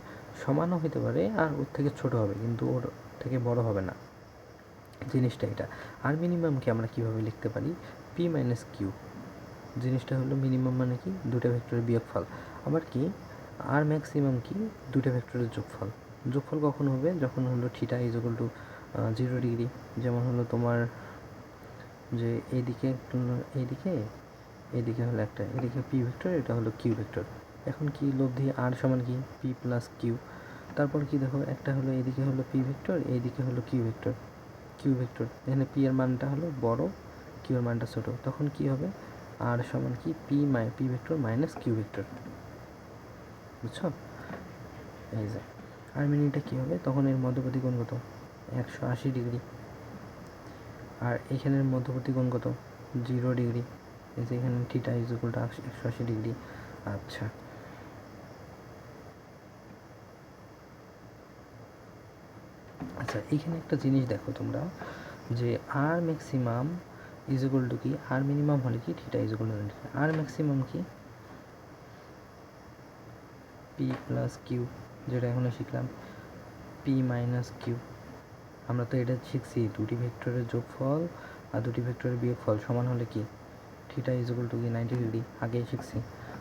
সমানও হইতে পারে আর ওর থেকে ছোট হবে, কিন্তু ওর থেকে বড় হবে না। জিনিসটা এটা। আর মিনিমামকে আমরা কীভাবে লিখতে পারি, পি মাইনাস কিউ। জিনিসটা হলো মিনিমাম মানে কি দুটো ভেক্টরের বিয়োগফল। আবার কি আর ম্যাক্সিমাম কি দুটো ভেক্টরের যোগফল। যোগফল কখন হবে, যখন হলো theta is equal to 0 degree. যেমন হলো তোমার যে এইদিকে এইদিকে এইদিকে হলো একটা, এদিকে পি ভেক্টর, এটা হলো কিউ ভেক্টর। এখন কি লব্ধি আর সমান কি পি প্লাস কিউ। তারপর কি দেখো একটা হলো এইদিকে হলো পি ভেক্টর, এইদিকে হলো কিউ ভেক্টর। কিউ ভেক্টর এখানে পি এর মানটা হলো বড়, কিউ এর মানটা ছোট, তখন কি হবে আর সমান কি P vector minus Q vector. বুঝছো, এই যে আর মিনিটটা কী হবে, তখন এর মধ্যবর্তী কোণ কত 180 ডিগ্রি, আর এখানের মধ্যবর্তী কোণ কত 0 ডিগ্রি। এই যে এখানে theta is equal to 180 degree. আচ্ছা, আচ্ছা এইখানে একটা জিনিস দেখো তোমরা, যে R maximum is equal to কি আর মিনিমাম হলে কি theta is equal to R maximum কি পি প্লাস কিউ, যেটা এখনো শিখলাম পি মাইনাস কিউ। আমরা তো এটা শিখছি দুটি ভেক্টরের যোগফল আর দুটি ভেক্টরের বিয়োগফল সমান হলে কি থিটা ইজ ইকুয়াল টু কি 90 ডিগ্রি, আগেই শিখছি।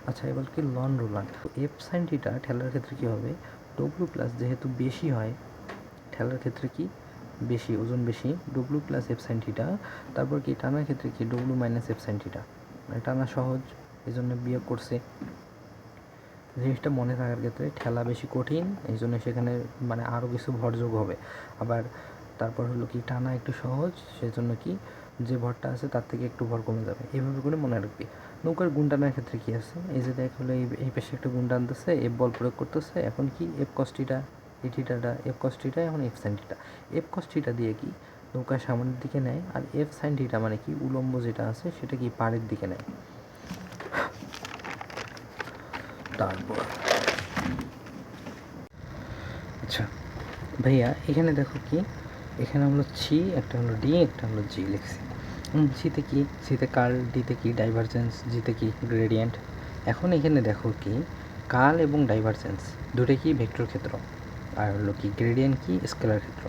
আচ্ছা, এবার কি lawn roller, F sine theta ঠেলার ক্ষেত্রে কী হবে, ডব্লিউ প্লাস যেহেতু বেশি হয় ঠেলার ক্ষেত্রে কি বেশি ওজন বেশি, W plus F sine theta. তারপর কি টানার ক্ষেত্রে কি W minus F sine theta, মানে টানা সহজ এই জন্য বিয়োগ করছে। জিনিসটা মনে থাকার ক্ষেত্রে ঠেলা বেশি কঠিন, এই জন্য সেখানে মানে আরও কিছু ভরযোগ হবে। আবার তারপর হলো কি টানা একটু সহজ, সেই জন্য কি যে ভরটা আছে তার থেকে একটু ভর কমে যাবে, এইভাবে করে মনে রাখবি। নৌকার গুণ টানার ক্ষেত্রে কী আছে, এই যে দেখ হলো এই পাশে একটা গুণ টানতেছে, এফ বল প্রয়োগ করতেছে, এখন কি এফ কস্টিটা এই থিটাটা এফ কস্টিটা, এখন এফ সাইন থিটা। এফ কস্টিটা দিয়ে কি নৌকা সামনের দিকে নেয়, আর এফ সাইন থিটা মানে কি উলম্ব যেটা আছে সেটা কি পাড়ের দিকে নেয়। তারপর আচ্ছা ভাইয়া এখানে দেখো কি এখানে হলো সি, একটা হলো ডি, একটা হলো জি লিখছি। সিতে কি, সিতে কার্ল, ডিতে কি ডাইভারজেন্স, জিতে কি গ্রেডিয়েন্ট। এখন এখানে দেখো কি কার্ল এবং ডাইভারজেন্স দুটোই কি ভেক্টর ক্ষেত্র, আর হলো কি গ্রেডিয়েন্ট কি স্কেলার ক্ষেত্র।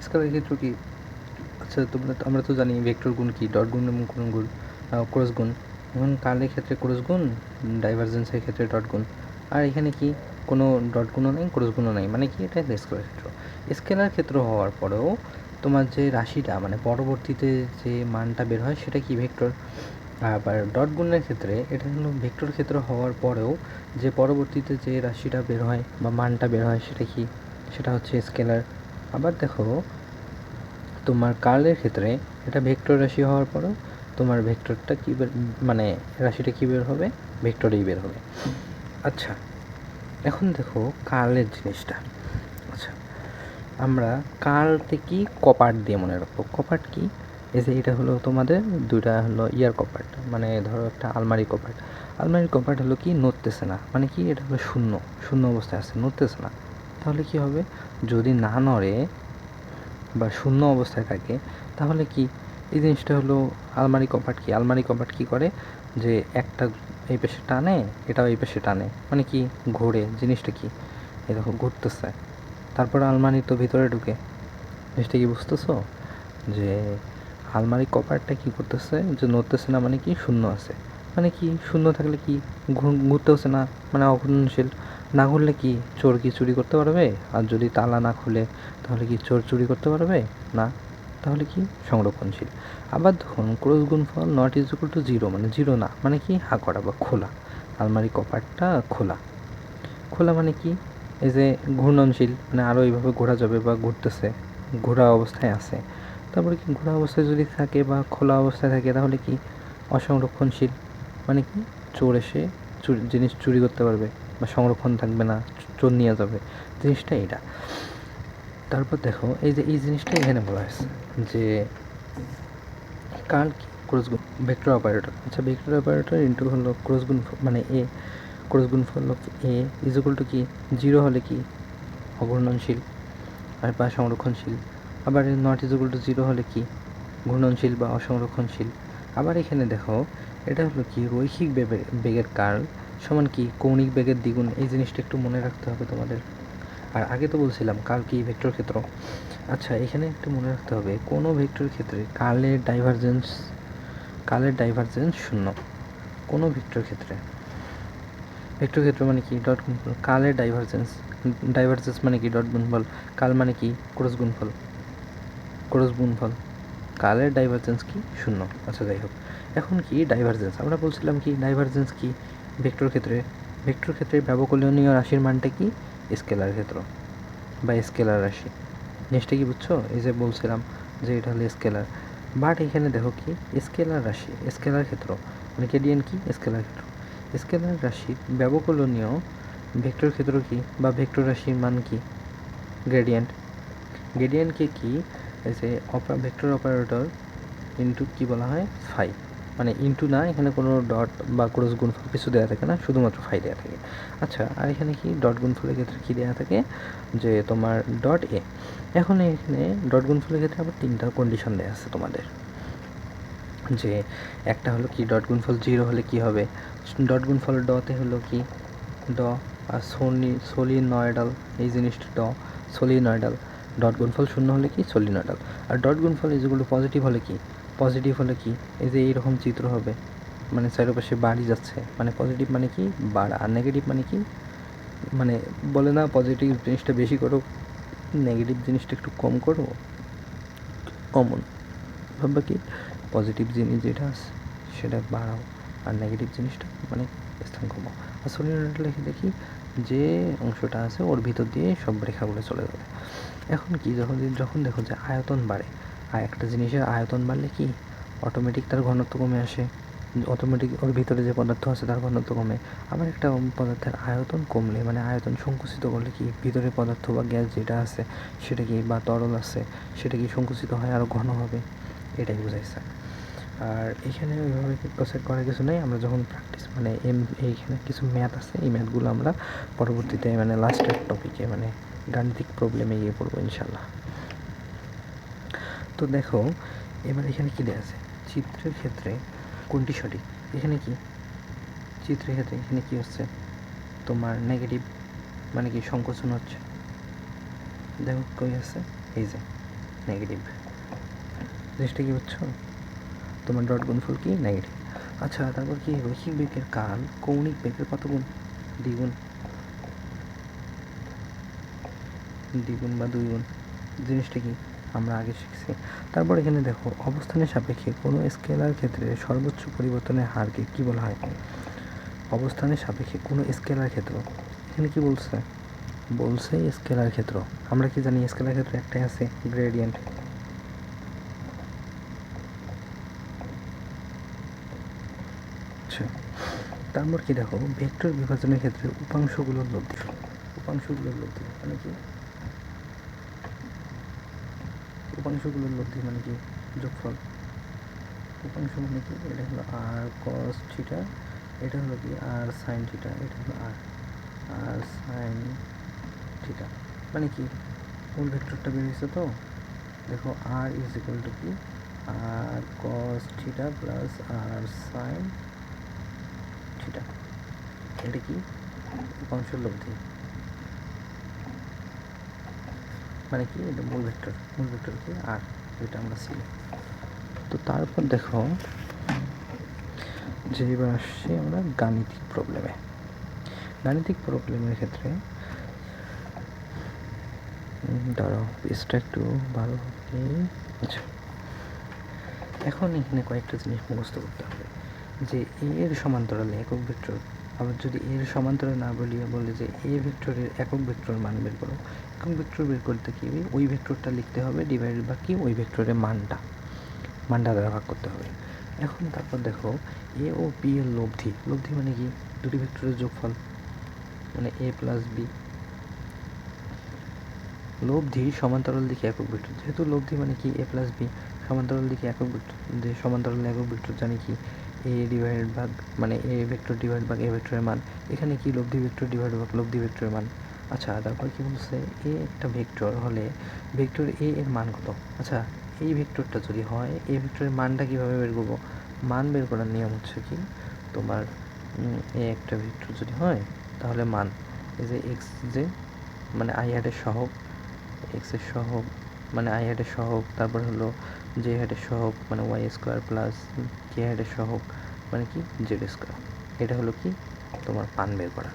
স্কেলার ক্ষেত্র কি, আচ্ছা আমরা তো জানি ভেক্টর গুণ কি ডট গুণ এবং কোন গুণ ক্রস গুণ। এখন কার্লের ক্ষেত্রে ক্রস গুণ, ডাইভারজেন্সের ক্ষেত্রে ডট গুণ। আর এখানে কি কোনো ডট গুণও নেই, ক্রস গুণও নেই, মানে কি এটা স্কেলার ক্ষেত্র। স্কেলার ক্ষেত্র হওয়ার পরেও তোমার যে রাশিটা মানে পরবর্তীতে যে মানটা বের হয় সেটা কি ভেক্টর। আবার ডট গুণের ক্ষেত্রে এটা হলো ভেক্টর ক্ষেত্র হওয়ার পরেও যে পরবর্তীতে যে রাশিটা বের হয় বা মানটা বের হয় সেটা কি, সেটা হচ্ছে স্কেলার। আবার দেখো তোমার কার্লের ক্ষেত্রে এটা ভেক্টর রাশি হওয়ার পরেও তোমার ভেক্টরটা কী মানে রাশিটা কী বের হবে, ভেক্টরেই বের হবে। আচ্ছা, এখন দেখো কার্লের জিনিসটা। আচ্ছা, আমরা কার্লতে কি কপাট দিয়ে মনে রাখবো। কপাট কি, এই যে এটা হলো তোমাদের দুইটা হলো ইয়ার কপাট, মানে ধরো একটা আলমারি কপাট। আলমারির কপাট হলো কি নড়তেছে না, মানে কি এটা হলো শূন্য শূন্য অবস্থায় আছে, নড়তেছে না। তাহলে কি হবে, যদি না নড়ে বা শূন্য অবস্থায় থাকে তাহলে কি এই জিনিসটা হলো আলমারি কপাট। কি আলমারি কপাট কি করে, যে একটা এই পাশে টানে এটাও এই পাশে টানে, মানে কি ঘোরে। জিনিসটা কি এই দেখো ঘুরতেছে, তারপর আলমারি তো ভিতরে ঢুকে। জিনিসটা কি বুঝতেছো, যে আলমারি কপারটা কি করতেছে, যে নড়তেছে না, মানে কি শূন্য আছে। মানে কি শূন্য থাকলে কি ঘুরতেছে না, মানে অঘূর্ণনশীল। না ঘুরলে কি চোর কি চুরি করতে পারবে, আর যদি তালা না খুলে তাহলে কি চোর চুরি করতে পারবে না। তাহলে কি সংরক্ষণশীল। আবার ধরুন ক্রস গুণফল not is equal two zero, মানে জিরো না, মানে কি হা করা বা খোলা, আলমারি কপাটটা খোলা। খোলা মানে কি, এই যে ঘূর্ণনশীল, মানে আরও এইভাবে ঘোরা যাবে বা ঘুরতেছে, ঘোরা অবস্থায় আছে। তারপরে কি ঘোরা অবস্থায় যদি থাকে বা খোলা অবস্থায় থাকে তাহলে কি অসংরক্ষণশীল, মানে কি চোর এসে জিনিস চুরি করতে পারবে বা সংরক্ষণ থাকবে না, চোর নিয়ে যাবে, জিনিসটা এটা। তারপর দেখো এই যে এই জিনিসটা এখানে বলা হয়েছে যে কার্ল কি ক্রস গুণ ভেক্টর অপারেটর। আচ্ছা ভেক্টর অপারেটর ইন্টু হলো ক্রস গুণ, মানে এ ক্রস গুণফল of A is equal to কি জিরো হলে কি অঘূর্ণনশীল আর বা সংরক্ষণশীল। আবার not is equal two zero হলে কি ঘূর্ণনশীল বা অসংরক্ষণশীল। আবার এখানে দেখো এটা হলো কি রৈখিক বেগের কার্ল সমান কি কৌণিক বেগের দ্বিগুণ। এই জিনিসটা একটু মনে রাখতে হবে তোমাদের। আর আগে তো বলছিলাম কার্ল কি ভেক্টর ক্ষেত্র। আচ্ছা এখানে একটু মনে রাখতে হবে কোনো ভেক্টর ক্ষেত্রে কার্লের ডাইভারজেন্স শূন্য। কোনো ভেক্টর ক্ষেত্রে, ভেক্টর ক্ষেত্র মানে কি ডট গুণফল, কার্লের ডাইভারজেন্স মানে কি ডট গুণফল, কার্ল মানে কি ক্রস গুণফল, কার্লের ডাইভারজেন্স কি শূন্য। আচ্ছা যাই হোক, এখন কি ডাইভারজেন্স, আমরা বলছিলাম কি ডাইভারজেন্স কি ভেক্টর ক্ষেত্রে ব্যবকলনীয় রাশির মানটা কি স্কেলার ক্ষেত্র বা স্কেলার রাশি। জিনিসটা কি বুঝছো, এই যে বলছিলাম যে এটা হলো স্কেলার, বাট এখানে দেখো কি স্কেলার রাশি স্কেলার ক্ষেত্র মানে কেডিয়ান কি স্কেলার ক্ষেত্র। স্কেলার রাশির ব্যবকলনীয় ভেক্টর ক্ষেত্র কি বা ভেক্টর রাশির মান কি গ্রেডিয়েন্টকে কি এই যে ভেক্টর অপারেটর ইন্টু কি বলা হয় ফাই, মানে ইন্টু না, এখানে কোনো ডট বা ক্রস গুণফল কিছু দেওয়া থাকে না, শুধুমাত্র ফাই দেওয়া থাকে। আচ্ছা আর এখানে কি ডট গুণফলের ক্ষেত্রে কী দেওয়া থাকে যে তোমার ডট এ। এখন এখানে ডট গুণফলের ক্ষেত্রে আবার তিনটা কন্ডিশন দেওয়া আছে তোমাদের, যে একটা হলো কি ডট গুণফল জিরো হলে কি হবে, ডট গুণফল ডতে হলো কি ড, আর সলিনয়েডাল এই জিনিসটা সলিনয়েডাল। ডট গুণফল শূন্য হলে কি সলিনয়েডাল। আর ডট গুণফল যেগুলো পজিটিভ হলে কি এই যে এইরকম চিত্র হবে, মানে চারপাশে বাড়ি যাচ্ছে, মানে পজিটিভ মানে কি বাড়া, আর নেগেটিভ মানে কি, মানে বলে না পজিটিভ জিনিসটা বেশি করো, নেগেটিভ জিনিসটা একটু কম করো, কমন ভাববা কি পজিটিভ জিনিস যেটা আছে সেটা বাড়াও, আর নেগেটিভ জিনিসটা মানে স্থান কমাও। আর সলিনয়েডাল লিখে দেখি যে অংশটা আছে ওর ভিতর দিয়ে সব রেখাগুলো চলে যাবে। এখন কি যখন দেখো যে আয়তন বাড়ে, আর একটা জিনিসের আয়তন বাড়লে কি অটোমেটিক তার ঘনত্ব কমে আসে, অটোমেটিক ওর ভিতরে যে পদার্থ আছে তার ঘনত্ব কমে। আবার একটা পদার্থের আয়তন কমলে, মানে আয়তন সংকুচিত করলে কি ভিতরে পদার্থ বা গ্যাস যেটা আছে সেটা কি বা তরল আছে সেটা কি সংকুচিত হয় আরও ঘন হবে, এটাই বোঝাইছে। আর এখানে ওইভাবে প্রসেস করার কিছু নেই, আমরা যখন প্র্যাকটিস মানে এইখানে কিছু ম্যাথ আছে, এই ম্যাথগুলো আমরা পরবর্তীতে মানে লাস্টের টপিকে মানে গাণিতিক প্রবলেমে গিয়ে পড়বো ইনশাল্লাহ। তো দেখো এবার এখানে কী দেওয়া আছে, চিত্রের ক্ষেত্রে কোনটি সঠিক। এখানে কি চিত্রের ক্ষেত্রে এখানে কি হচ্ছে তোমার নেগেটিভ, মানে কি সংকোচন হচ্ছে, দেখো কই আছে এই যে নেগেটিভ, জিনিসটা কি বুঝছো, তোমার ডট গুণফল কি নেগেটিভ। আচ্ছা তারপর কি রৈখিক বেগের কাল কৌণিক বেগের কত গুণ, দ্বিগুণ বা দুই গুণ, জিনিসটা কি আমরা আগে শিখছি। তারপর এখানে দেখো অবস্থানের সাপেক্ষে কোনো স্কেলার ক্ষেত্রে সর্বোচ্চ পরিবর্তনের হারকে কি বলা হয়, অবস্থানের সাপেক্ষে কোনো স্কেলার ক্ষেত্র, এখানে কি বলছে স্কেলার ক্ষেত্র। আমরা কি জানি স্কেলার ক্ষেত্র একটাই আছে গ্রেডিয়েন্ট। আচ্ছা তারপর কি দেখো ভেক্টর বিভাজনের ক্ষেত্রে উপাংশগুলোর লব্ধি মানে কি মানে কি যোগফল। উপাংশ মানে কি, এটা হলো আর কস থিটা, এটা হলো কি আর সাইন থিটা, এটা হলো আর সাইন থিটা, মানে কি মূল ভেক্টরটা বেরিয়েছে। তো দেখো আর ইজ ইকুয়াল টু কি আর কস থিটা প্লাস আর সাইন থিটা, এটা কি উপাংশের লব্ধি, মানে কি এটা মূল ভেক্টর কি আর, এটা আমরা ছিল। তো তারপর দেখো যে এবার আসছি আমরা গাণিতিক প্রবলেমের ক্ষেত্রে দাঁড়াও পেজটা একটু ভালো, আচ্ছা এখন এখানে কয়েকটা জিনিস মুখস্থ করতে হবে যে এর সমান্তরালে একক ভেক্টর, আবার যদি এর সমান্তরালে না বলিয়া বলে যে এ ভেক্টরের একক ভেক্টর মান বের করো, একক ভেক্টর বের করতে কি ওই ভেক্টরটা লিখতে হবে ডিভাইডেড বা কি ওই ভেক্টরের মানটা দ্বারা ভাগ করতে হবে। এখন তারপর দেখো এ ও বি এর লব্ধি, লব্ধি মানে কি দুটি ভেক্টরের যোগফল, মানে এ প্লাস বি। লব্ধি সমান্তরাল দিকে একক ভেক্টর, যেহেতু লব্ধি মানে কি এ প্লাস বি, সমান্তরাল দিকে একক ভেক্টর, যে সমান্তরাল একক ভেক্টর জানি কি এ ডিভাইডেড ভাগ মানে এ ভেক্টর ডিভাইড ভাগ এ ভেক্টরের মান, এখানে কি লব্ধি ভেক্টর ডিভাইড ভাগ লব্ধি ভেক্টরের মান। আচ্ছা তারপর কি বলছে এ একটা ভেক্টর হলে ভেক্টর এ এর মান কত। আচ্ছা এই ভেক্টরটা যদি হয় এই ভেক্টরের মানটা কীভাবে বের করবো, মান বের করার নিয়ম হচ্ছে কি তোমার এ একটা ভেক্টর যদি হয় তাহলে মান এই যে এক্স যে মানে আই হ্যাটের সহগ, এক্সের সহগ মানে আই হ্যাটের সহগ, তারপর হলো জে হ্যাটের সহগ মানে ওয়াই স্কোয়ার প্লাস কে হ্যাটের সহগ মানে কি জেড স্কোয়ার, এটা হলো কি তোমার মান বের করা।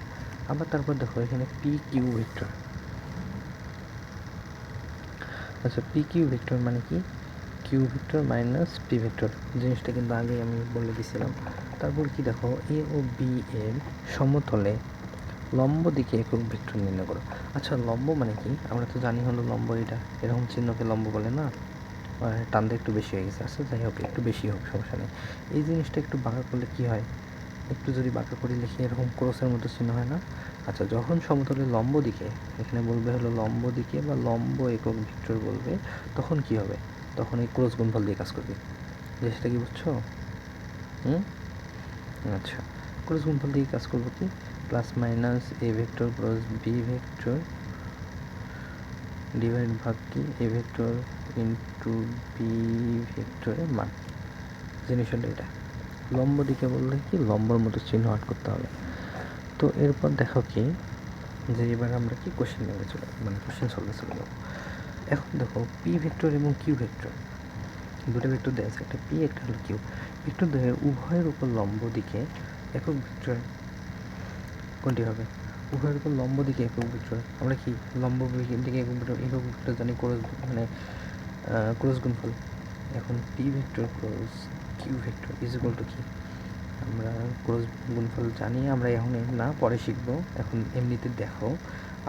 আবার তারপর দেখো এখানে পি কিউ ভেক্টর। আচ্ছা পি কিউ ভেক্টর মানে কি Q vector minus P vector, জিনিসটা কিন্তু আগে আমি বলে দিছিলাম। তারপর কি দেখো এ ও বি এর সমতলে লম্ব দিকে একক ভেক্টর নির্ণয় করো। আচ্ছা লম্ব মানে কি আমরা তো জানি হলো লম্ব এটা, এরকম চিহ্নকে লম্ব বলে না, টানতে একটু বেশি হয়ে গেছে। আচ্ছা যাই হোক একটু বেশি হোক সমস্যা নেই। এই জিনিসটা একটু বাঁকা করলে কি হয়, একটু যদি বাঁকা করে লিখি এরকম ক্রসের মতো চিহ্ন হয় না। আচ্ছা যখন সমতলে লম্ব দিকে, এখানে বলবে হলো লম্ব দিকে বা লম্ব একক ভেক্টর বলবে, তখন কি হবে, তখন এই ক্রস গুণফল দিয়ে কাজ করবে। জিনিসটা কি বুঝছো? আচ্ছা ক্রস গুণফল দিয়ে কাজ করবো কি plus minus a vector cross B vector divide ভাগ কি এ ভেক্টর ইন্টু বি ভেক্টরের মান। জিনিসটা এটা লম্ব দিকে বললে কি লম্বর মতো চিহ্ন আট করতে হবে। তো এরপর দেখো কি যে এবার আমরা কি কোশ্চেন নেমে চলে মানে কোশ্চেন সলভে চলে যাবো। এখন দেখো পি ভেক্টর এবং কিউ ভেক্টর দুটো ভেক্টর দেওয়া আছে, একটা পি একটা হলো কিউ। ভেক্টর দেওয়া উভয়ের উপর লম্ব দিকে একক ভেক্টর কোনটি হবে, উভয়ের উপর লম্ব দিকে একক ভেক্টর আমরা কি লম্ব দিকে একক ভেক্টর জানি ক্রস মানে ক্রস গুণফল। এখন p vector cross q vector is equal to কি, আমরা ক্রস গুণফল জানি আমরা এখন না পরে শিখবো। এখন এমনিতে দেখো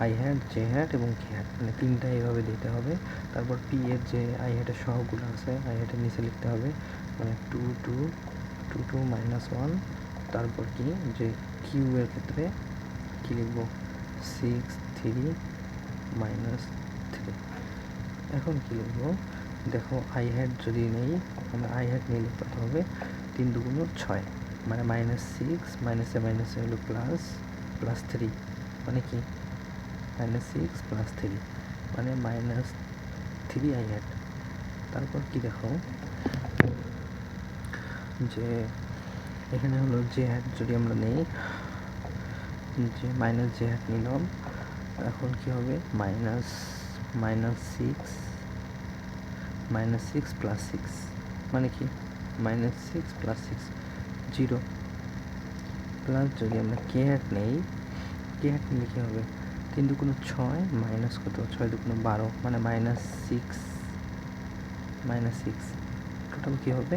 আই হ্যাট জে হ্যাট এবং কে হ্যাট মানে তিনটা এইভাবে দিতে হবে। তারপর পি এর যে আই হ্যাটের সহগুলো আছে আই হ্যাটের নিচে লিখতে হবে মানে two two two two minus one. তারপর কি যে কিউ এর ক্ষেত্রে কী লিখবো 6 3 মাইনাস 3। এখন কী লিখবো দেখো আই হ্যাট যদি নেই আমরা আই হ্যাট নিয়ে লিখতে হবে 3 2 6 মানে -6 মাইনাসে মাইনাসে হলো প্লাস প্লাস 3 মানে কি -6 প্লাস 3 মানে -3 আই হ্যাট। তারপর কি দেখো যে এখানে হলো জে হ্যাট যদি আমরা নেই যে মাইনাস জে হ্যাট নিলাম, এখন কি হবে -6 প্লাস 6 মানে কি -6 প্লাস 6 0 প্লাস যদি আমরা কে হ্যাট নেই, কে হ্যাট নিলে কী হবে 3 2 6 মাইনাস কত 6 2 12 মানে -6 টোটাল কী হবে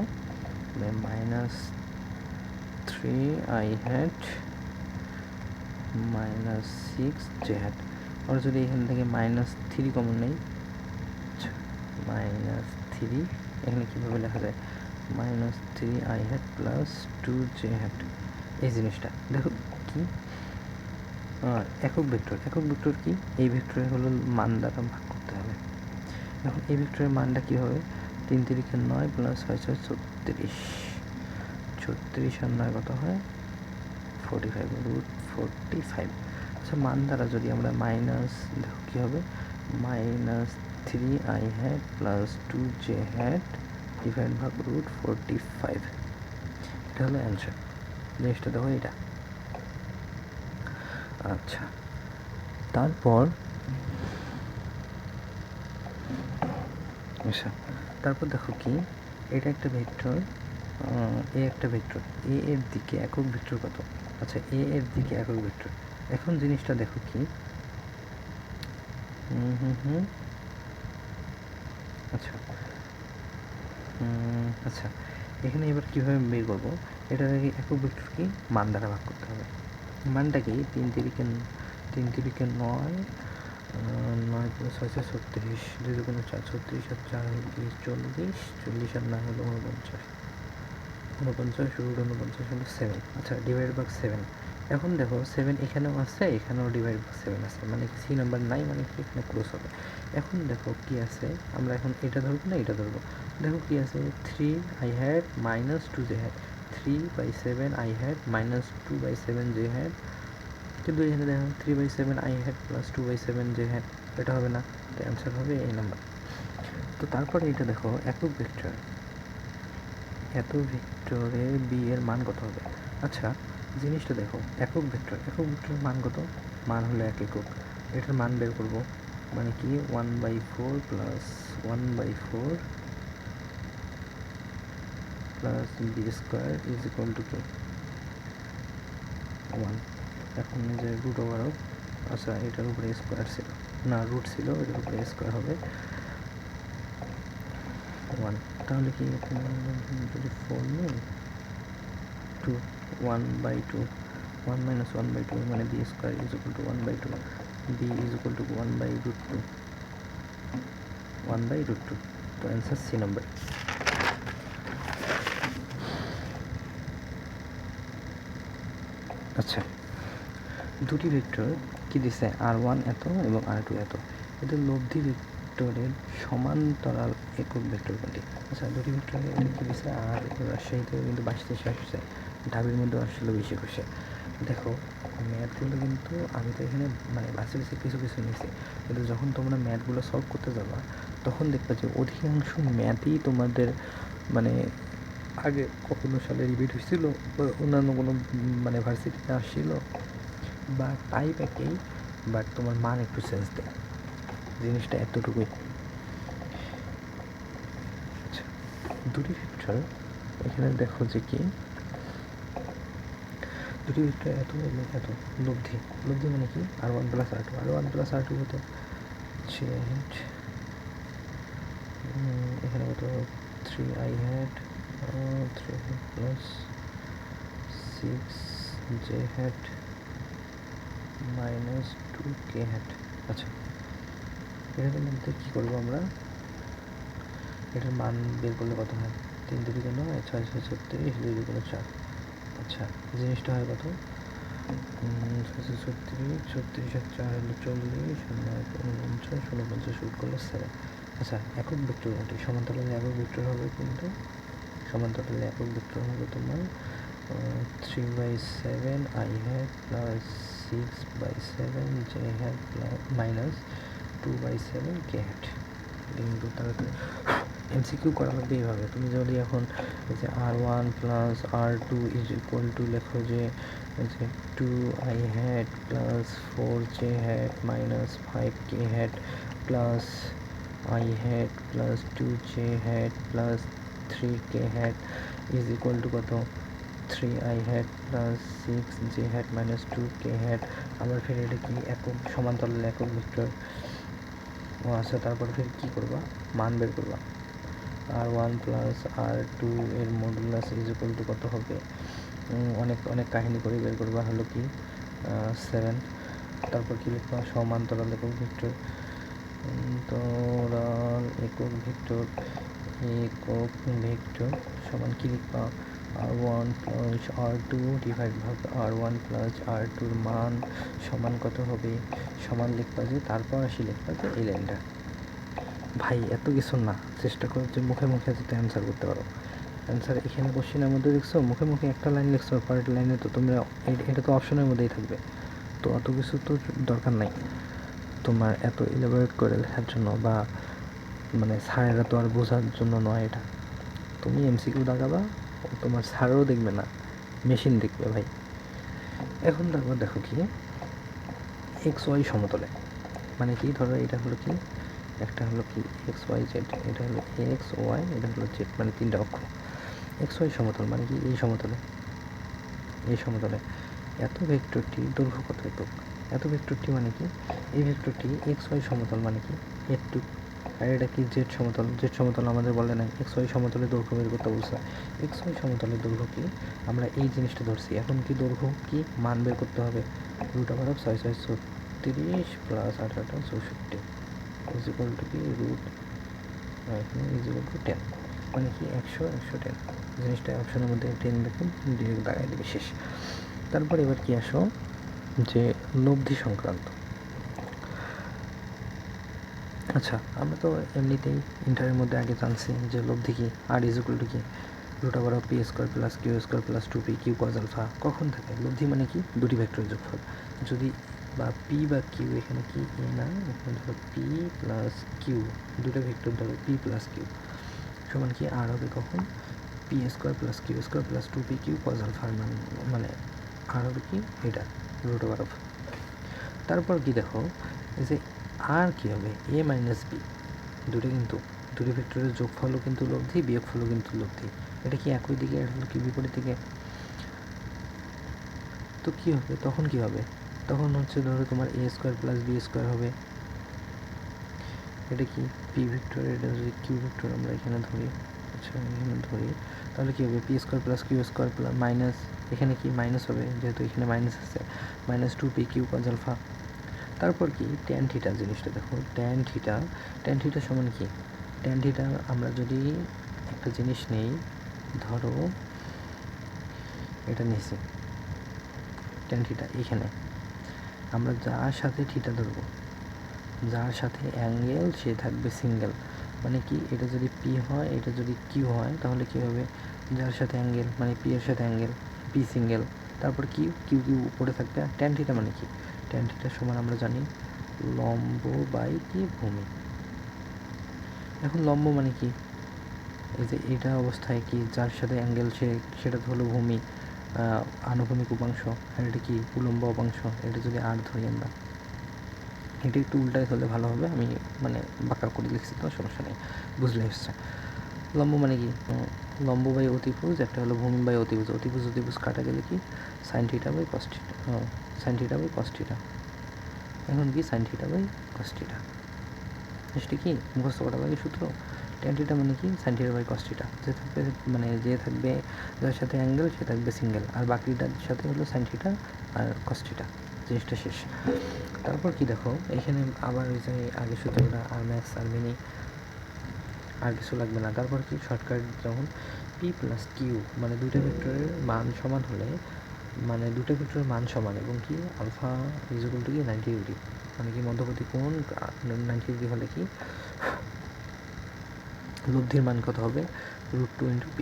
-3 আই হ্যাট -6 জে হ্যাট। আমরা যদি এখান থেকে -3 কমন নেই -3 এখানে কীভাবে লেখা যায় -3 i hat plus 2 j hat. এই জিনিসটা দেখো কি একক ভেক্টর কি এই ভেক্টরের হলো মান দ্বারা ভাগ করতে হবে। এখন এই ভেক্টরের মানটা কী হবে 3 3 9 প্লাস 6 6 36 36 আর 9 কত হয় 45 √45। আচ্ছা মান দ্বারা যদি আমরা মাইনাস দেখো কী হবে -3 i hat plus 2 j hat divide ভাগ √45, এটা হলো অ্যান্সার। জিনিসটা দেখো এটা। আচ্ছা তারপর দেখো কি এটা একটা ভেক্টর এ একটা ভেক্টর এ এর দিকে একক ভেক্টর কত। আচ্ছা এ এর দিকে একক ভেক্টর, এখন জিনিসটা দেখো কি আচ্ছা আচ্ছা, এখানে এবার কীভাবে বের করবো, এটাকে একক ভেক্টর কি মান দ্বারা ভাগ করতে হবে। মানটা কি 3 তিরিকে 9, 9 + 6 = 36, 2 × 4 36 আর 4 হলো 40, 40 আর 9 হলো 49, 49 √49 হলো 7। আচ্ছা, /7। এখন দেখো 7 এখানেও আছে, এখানেও /7 আছে, মানে কি সি নাম্বার নাই, মানে কি এখানে ক্লোজ হবে। এখন দেখো কি আছে, আমরা এখন এটা ধরবো না এটা ধরবো। দেখো কি আছে, 3i had - 2j had, 3/7 i had - 2/7 j had, কিন্তু এখানে দেখো 3/7 i had + 2/7 j had, এটা হবে না, তো অ্যান্সার হবে এই নাম্বার। তো তারপরে এটা দেখো একক ভেক্টর, এত ভেক্টরে বি এর মান কত হবে। আচ্ছা, জিনিসটা দেখো, একক ভেক্টরের মান কত, মান হলো 1 একক। এটার মান বের করব, মানে কি 1/4 + 1/4 + b² = কি 1। এখন যে √/, আচ্ছা এটার উপরে স্কোয়ার ছিল না, রুট ছিল, এটার উপরে স্কোয়ার হবে 1। তাহলে কি যদি 4 নেই 2, 1/2, 1 - 1/2 মানে b² = 1/2, b = 1/√2, 1/√2। তো অ্যান্সার সি নাম্বার। আচ্ছা, দুটি ভেক্টর কি দিছে, r1 এত এবং r2 এত, এদের লব্ধি ভেক্টরের সমান্তরাল একক ভেক্টর কোনটি। আচ্ছা, দুটি ভেক্টরে এটা কি দিছে, আর রাজশাহীতে কিন্তু 22 আসছে, ঢাবির মধ্যেও আসলে বেশি খুশি। দেখো ম্যাথগুলো কিন্তু আমি তো এখানে মানে বাসে কিছু নিয়েছি, কিন্তু যখন তোমরা ম্যাথগুলো সলভ করতে যাবা তখন দেখবা যে অধিকাংশ ম্যাথই তোমাদের মানে আগে কখনো সালে রিপিট হয়েছিল বা অন্যান্য কোনো মানে ভার্সিটিতে আসছিল, বা টাইপ একই, বাট তোমার মান একটু চেঞ্জ দেয়, জিনিসটা এতটুকুই। আচ্ছা, দুটি ভেক্টর এখানে দেখো যে কি দুটি ভেক্টর এত এবং এত লব্ধি মানে কি r1 + r2, কত 3i had, এখানে কত 3i had, 3 + 6j had - 2k had। আচ্ছা, এটার মধ্যে কী করবো আমরা, এটার মান বের করলে কত হয়, 3 × 2 = 9, 6 × 6 = 36, 2 × 4। আচ্ছা, জিনিসটা হয় কত, 6 × 36, 36 আর 4 হলো 40, 49, 49 শুট করলে 7। আচ্ছা, একক ভেক্টর কোনটি, সমান্তরালে একক ভেক্টর হবে, কিন্তু সমান্তরালে একক ভেক্টর হবে তোমার 3/7 i had + 6/7 j had -2/7 k had। কিন্তু তাহলে এমসিকিউ করা লাগবে এইভাবে, তুমি যদি এখন এই যে r1 + r2 = লেখো যে 2i had + 4j had -5k had + i had + 2j had + 3k had কত 3i had + 6j had -2k had। আবার ফের এটা কি একক সমান্তরাল একক ভেক্টর। ও আচ্ছা, তারপর ফের কী করবা, মান বের করবা, r1 + r2 এর মডুলাস কত হবে, অনেক কাহিনী করে বের করবা, হলো কি 7। তারপর কী লিখবা, সমান্তরাল একক ভেক্টর, সমান কী লিখবা, r1 + r2 /r1 + r2 এর মান সমান কত হবে, সমান লিখবা যে, তারপর লিখবা যে এই লাইনটা। ভাই এত কিছু না, চেষ্টা করো যে মুখে যাতে অ্যান্সার করতে পারো। অ্যান্সার এখানে কোশ্চেনের মধ্যে লিখছো, মুখে একটা লাইন লিখছো, পরের লাইনে তো তোমরা এটা তো অপশনের মধ্যেই থাকবে, তো অত কিছু তো দরকার নাই তোমার এত ইলাবোরেট করে লেখার জন্য, বা মানে স্যারেরা তো আর বোঝার জন্য নয় এটা। তুমি এমসিকিউ দাগাবা, তোমার স্যারও দেখবে না, মেশিন দেখবে ভাই। এখন তারপর দেখো কি XY সমতলে, মানে কি ধরো এটা হলো কি, একটা হলো কি XYZ, এটা হলো XY, এটা হলো Z, মানে 3টা অক্ষ। XY সমতল মানে কি এই সমতলে এত ভেক্টরটি দৈর্ঘ্য কত একক, এত ভেক্টরটি মানে কি এই ভেক্টরটি XY সমতল মানে কি এটুক আর এটা কি জেড সমতল। জেড সমতল আমাদের বলে নাই, এক্স ওয়াই সমতলে দৈর্ঘ্য বের করতে বলছে। এক্স ওয়াই সমতলের দৈর্ঘ্য কি, আমরা এই জিনিসটা ধরছি। এখন কি দৈর্ঘ্য কি মান বের করতে হবে, √6 6 প্লাস 18 64 ইজ ইকুয়াল টু কি ইজ ইকুয়াল টু 10, মানে কি 100 জিনিসটা অপশনের মধ্যে 10 দেখুন, ডিরেক্ট দাগাই দেবে, শেষ। তারপর এবার কি আসো যে লব্ধি সংক্রান্ত। আচ্ছা, আমরা তো এমনিতেই ইন্টারের মধ্যে আগে জানছি যে লব্ধি কি, আর ইজ ইকুয়াল টু কি √p² plus q² plus 2p q cos alpha. কখন থাকে লব্ধি, মানে কি দুটি ভেক্টরের যোগফল। যদি বা পি বা কিউ, এখানে কি এ না, এখানে ধরো পি প্লাস কিউ, দুটো ভেক্টর ধরো পি প্লাস কিউ সমান কি আর হবে কখন, p² plus q² plus 2p q cos আলফার মান, মানে আর হবে কি এটা √। তারপর কি দেখো, এই যে আর কি হবে এ মাইনাস বি, দুটো কিন্তু দুটি ভেক্টরের যোগফলও কিন্তু লব্ধি, বিয়োগফলও কিন্তু লব্ধি। এটা কি একই দিকে, এটা হলো কি বিপরীত দিকে। তো কি হবে তখন, কি হবে তখন হচ্ছে ধরো তোমার a² প্লাস b² হবে। এটা কি পি ভেক্টর, এটা যদি কিউ ভেক্টর আমরা এখানে ধরি, আচ্ছা এখানে ধরি, তাহলে কি হবে p² plus q² plus minus, এখানে কি মাইনাস হবে যেহেতু এখানে মাইনাস আছে, minus 2p q cos alpha. তারপর কি ট্যান থিটা জিনিসটা দেখো, ট্যান থিটা সমান কি, ট্যান থিটা আমরা যদি একটা জিনিস নেই, ধরো এটা নিছি ট্যান থিটা, এখানে আমরা যার সাথে থিটা ধরবো, যার সাথে অ্যাঙ্গেল সে থাকবে সিঙ্গেল, মানে কি এটা যদি পি হয়, এটা যদি কিউ হয়, তাহলে কি হবে যার সাথে অ্যাঙ্গেল, মানে পি এর সাথে অ্যাঙ্গেল, পি সিঙ্গেল, তারপর কিউ কিউ উপরে থাকবে। আর ট্যান থিটা মানে কি, ট্যান থিটার সমান আমরা জানি লম্ব বাই কি ভূমি। এখন লম্ব মানে কি, এই যে এটা অবস্থায় কি যার সাথে অ্যাঙ্গেল সেটা হলো ভূমি, আনুভূমিক উপাংশ, আর এটা কি উলম্ব উপাংশ। এটা যদি আর ধরি আমরা, এটা একটু উল্টায় ধরলে ভালো হবে, আমি মানে বাঁকা করে লিখছি তো সমস্যা নেই, বুঝলে এসছে। লম্ব মানে কি, লম্ব বাই অতিভুজ, একটা হলো ভূমি বাই অতিভুজ, অতিভুজ কাটা গেলে কি sine theta by cos theta, sine theta by cos theta. এখন কি sine theta by cos theta, জিনিসটা কি মুখস্থ করা লাগে সূত্র। ট্যান থিটা মানে কি sine theta by cos theta, যে থাকবে মানে যে থাকবে যার সাথে অ্যাঙ্গেল সে থাকবে সিঙ্গেল, আর বাকিটার সাথে হলো সাইন থিটা আর কস থিটা, জিনিসটা শেষ। তারপর কি দেখো এখানে আবার ওই যে আগে সূত্রটা আর ম্যাক্স আর মিনি, আর কিছু লাগবে না। তারপর কি শর্টকাট, যখন পি প্লাস কিউ মানে দুইটা ভেক্টরের মান সমান হলে, মানে দুটো ভেক্টরের মান সমান এবং কি আলফা ইজ ইকুয়াল টু কি 90 ডিগ্রি, মানে কি মধ্যবর্তী কোণ 90 ডিগ্রি হলে কি লব্ধির মান কত হবে √2 × p।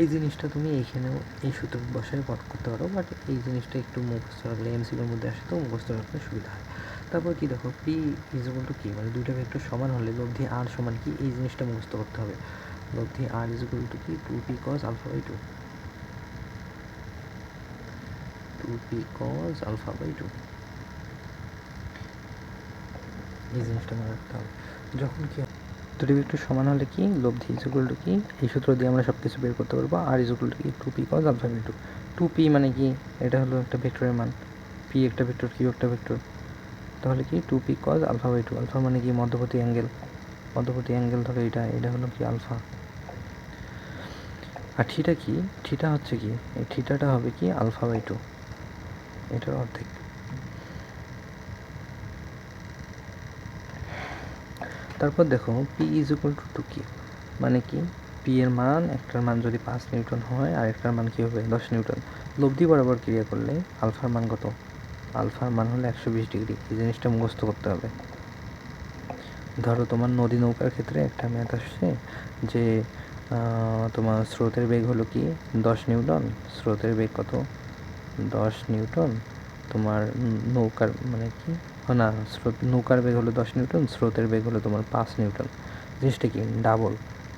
এই জিনিসটা তুমি এইখানেও এই সূত্র বসায় পট করতে পারো, বাট এই জিনিসটা একটু মুখস্থ রাখলে এমসিকিউর মধ্যে আসে তো মুখস্থ রাখলে সুবিধা হয়। তারপর কি দেখো পি ইজ ইকুয়াল টু কি, মানে দুইটা ভেক্টর সমান হলে লব্ধি আর সমান কি, এই জিনিসটা মুখস্থ করতে হবে। লব্ধি আর ইজ ইকুয়াল টু কি 2p cos alpha by 2, 2p cos alpha by 2, এই জিনিসটা মনে রাখতে হবে। যখন কি দুটি ভেক্টর সমান হলে কি লব্ধি ইজ ইকুয়াল টু কি, এই সূত্র দিয়ে আমরা সব কিছু বের করতে পারবো। আর ইজ ইকুয়াল টু কি 2p cos alpha by 2, 2p মানে কি এটা হলো একটা ভেক্টরের মান, p একটা ভেক্টর কিউ একটা ভেক্টর, তাহলে কি 2p cos alpha by 2, alpha মানে কি মধ্যবর্তী অ্যাঙ্গেল ধরো এটা হলো কি আলফা। আর থিটা কি, থিটা হচ্ছে কি, এই থিটাটা হবে কি আলফা বাই 2, এটার অর্ধেক। তারপর দেখো P is equal two 2q, মানে কি পি এর মান, একটার মান যদি 5 নিউটন হয় আর একটার মান কি হবে 10 নিউটন, লব্ধি বরাবর ক্রিয়া করলে আলফার মান কত, আলফার মান হলো 120 ডিগ্রি। এই জিনিসটা মুখস্থ করতে হবে। ধরো তোমার নদী নৌকার ক্ষেত্রে একটা ম্যাথ আসছে যে তোমার স্রোতের বেগ হলো কি 10 নিউটন, স্রোতের বেগ কত 10 নিউটন, তোমার নৌকার মানে কি না নৌকার বেগ হলো 10 নিউটন, স্রোতের বেগ হলো তোমার 5 নিউটন। জিনিসটা কি ডাবল।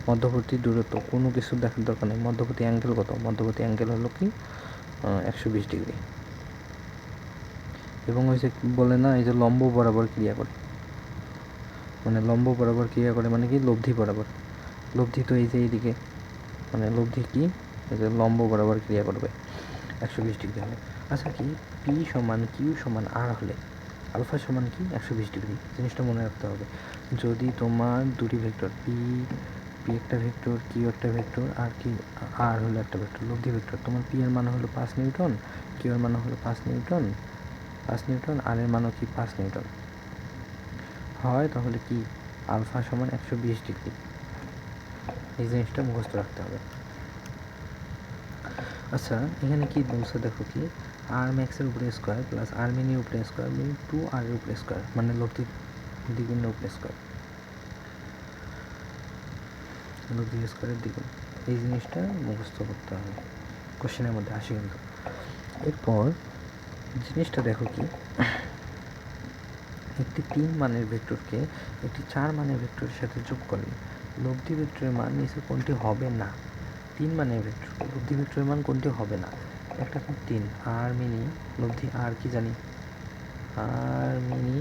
মধ্যবর্তী দূরত্ব কোনো কিছু দেখার দরকার নেই, মধ্যবর্তী অ্যাঙ্গেল কত, মধ্যবর্তী অ্যাঙ্গেল হলো কি 120 ডিগ্রি। এবং ওই যে বলে না এই যে লম্ব বরাবর ক্রিয়া করে, মানে লম্ব বরাবর ক্রিয়া করে মানে কি লব্ধি বরাবর, লব্ধি তো এই যে এইদিকে, মানে লব্ধি কি এই যে লম্ব বরাবর ক্রিয়া করবে 120 ডিগ্রি হলে। আচ্ছা কি পি সমান কিউ সমান আর হলে আলফা সমান কি 120 ডিগ্রি। জিনিসটা মনে রাখতে হবে। যদি তোমার দুটি ভেক্টর পি একটা ভেক্টর, কিউ একটা ভেক্টর, আর কি আর হলো একটা ভেক্টর, লব্ধি ভেক্টর, তোমার পি এর মান হলো 5 নিউটন, কিউ এর মান হলো 5 নিউটন, আর এর মানও কি 5 নিউটন হয়, তাহলে কি আলফা সমান 120 ডিগ্রি। এই জিনিসটা মুখস্থ রাখতে হবে। আচ্ছা, এখানে কি বলছে দেখো, কি আর ম্যাক্সের উপরে স্কোয়ার প্লাস আর মিনির উপরে স্কোয়ার মিন 2r এর উপরে স্কোয়ার, মানে লব্ধি দ্বিগুণের উপরে স্কোয়ার, লব্ধি স্কোয়ারের দ্বিগুণ। এই জিনিসটা মুখস্থ করতে হবে, কোশ্চেনের মধ্যে আসে কিন্তু। এরপর জিনিসটা দেখো, কি একটি 3 মানের ভেক্টরকে একটি 4 মানের ভেক্টরের সাথে যোগ করলে লব্ধি ভেক্টরের মান নিচে কোনটি হবে না। 3 মানের ভেক্টর লব্ধি ভেক্টরের মান কোনটি হবে না। একটা 3 আর মিনি লব্ধি আর কি জানি, আর মিনি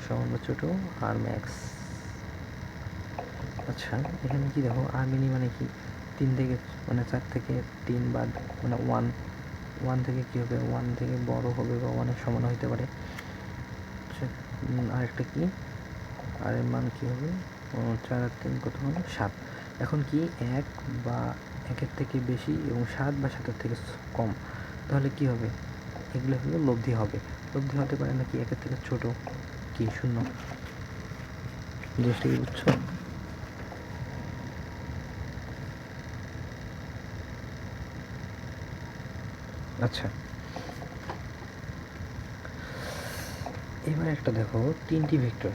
সমান ছোট আর ম্যাক্স। আচ্ছা, এখানে কি দেখো, আর মিনি মানে কি 3 থেকে মানে 4 থেকে 3 বাদ, মানে 1 থেকে কী হবে, 1 থেকে বড় হবে বা 1-এর সমান হইতে পারে। আরেকটা কি, আর এর মান কী হবে, 4 আর 3 কত হলো 7। এখন কি 1 বা 1-এর থেকে বেশি এবং 7 বা 7-এর থেকে কম, তাহলে কি হবে, এগুলো হলো লব্ধি হবে। লব্ধি হতে পারে নাকি 1-এর থেকে ছোট, কি 0। জিনিসটা কি বুঝছো? আচ্ছা, এবার একটা দেখো, তিনটি ভেক্টর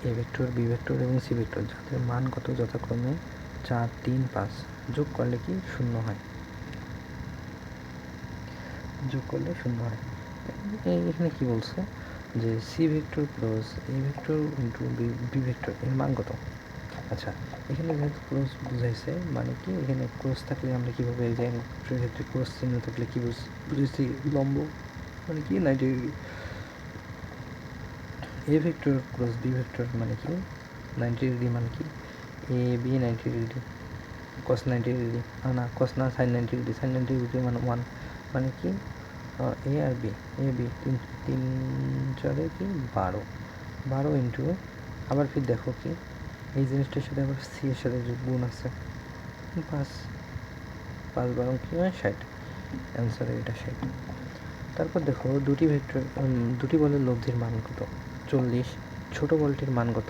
এ ভেক্টর, বি ভেক্টর এবং সি ভেক্টর, যাদের মান কত যথাক্রমে 4, 3, 5, যোগ করলে কি 0 হয়, এখানে কি বলছে যে c vector plus a vector into b vector এর মান কত। আচ্ছা, এখানে যেহেতু ক্রস বুঝাইছে, মানে কি এখানে ক্রস থাকলে আমরা কীভাবে যে ক্ষেত্রে ক্রস চিহ্ন থাকলে কী বুঝেছি, লম্ব মানে কি 90 degree. A vector cross B vector মানে কি 90 ডিগ্রি, মানে কি এ বি 90 ডিগ্রি, কস 90 ডিগ্রি, না কস না সাইন 90 ডিগ্রি, সাইন 90 ডিগ্রি মানে 1, মানে কি এ আর বি, এ বি 3 4 কি 12 ইন্টু, আবার ফির দেখো কি এই জিনিসটার সাথে আবার সি এর সাথে যে গুণ আছে 5 12 কি হয় 60, অ্যান্সার এটা 60। তারপর দেখো দুটি বলের লব্ধির মান কত 40, ছোট বলটির মান কত,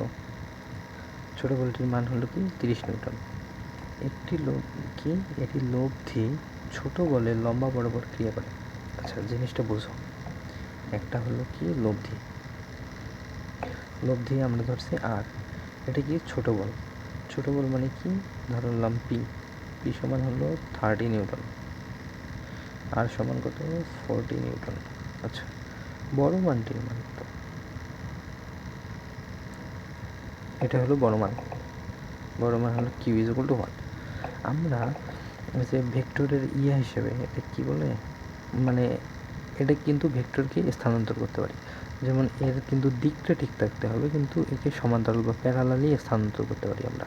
ছোট বলটির মান হলো কি 30 নিউটন। এটি লব্ধি ছোট বলের লম্বা বরাবর ক্রিয়া করে। আচ্ছা, জিনিসটা বুঝো, একটা হলো কি লব্ধি আমরা ধরছি আর, এটা কি ছোট বল মানে কি ধরলাম পি সমান হলো 30 নিউটন, আর সমান কত 40 নিউটন। আচ্ছা, বড় মানটির মান কত, এটা হলো বড় মান হলো কিউ ইজ ইকুয়াল টু 1। আমরা যে ভেক্টরের হিসেবে এটা কি বলে, মানে এটা কিন্তু ভেক্টরকে স্থানান্তর করতে পারি, যেমন এর কিন্তু দিকটা ঠিক থাকতে হবে, কিন্তু একে সমান্তরাল বা প্যারালালি স্থানান্তর করতে পারি আমরা।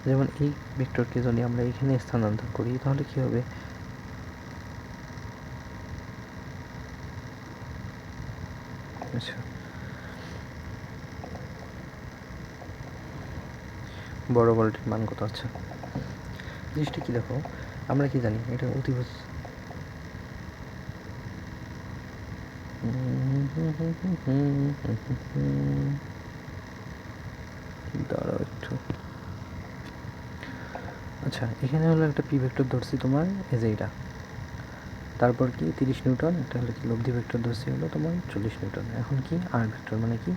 যেমন এই ভেক্টরকে যদি আমরা এখানে স্থানান্তর করি তাহলে কি হবে, আচ্ছা বড় বলটির মান কত। আচ্ছা, জিনিসটা কি দেখো, আমরা কি জানি এটা অতিভুজ, দাঁড়াও একটু। আচ্ছা, এখানে হলো একটা পি ভেক্টর ধরছি তোমার এই যে এটা, তারপর কি 30 নিউটন, এটা হলো কি লব্ধি ভেক্টর ধরছি হলো তোমার 40 নিউটন। এখন কি আর ভেক্টর মানে কি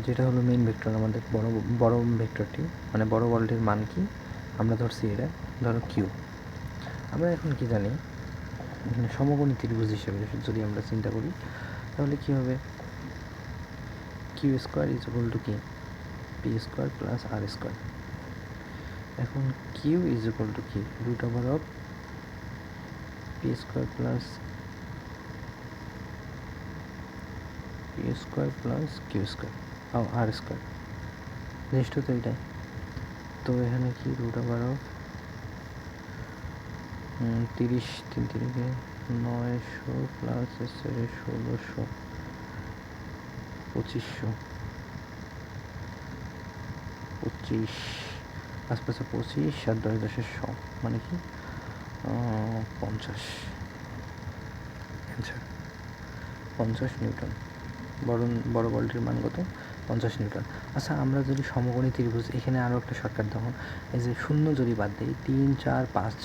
যেটা হলো মেইন ভেক্টর আমাদের বড় ভেক্টরটি, মানে বড় বলটির মান কি আমরা ধরছি এটা ধরো কিউ। আমরা এখন কি জানি, সমকোণী ত্রিভুজ হিসেবে যদি আমরা চিন্তা করি তাহলে কি হবে, q square is equal to কি p square plus R square. এখন কিউ ইজ ইকুয়াল টু কি root over of p square plus q square R square, জিনিসটা তো এটাই। তো এখানে কি রুট ওভার অফ 30 3 3 900 প্লাস 1600 2500, 25 আশপাশে 25 আর 10 মানে কি 50 অ্যান্সার 50 নিউটন। বড় বলটির মান কত? 50 নিউটন। আচ্ছা, আমরা যদি সমকোণী ত্রিভুজ, এখানে আরও একটা শর্টকাট দেখুন, এই যে শূন্য যদি বাদ দিই 3, 4, 5,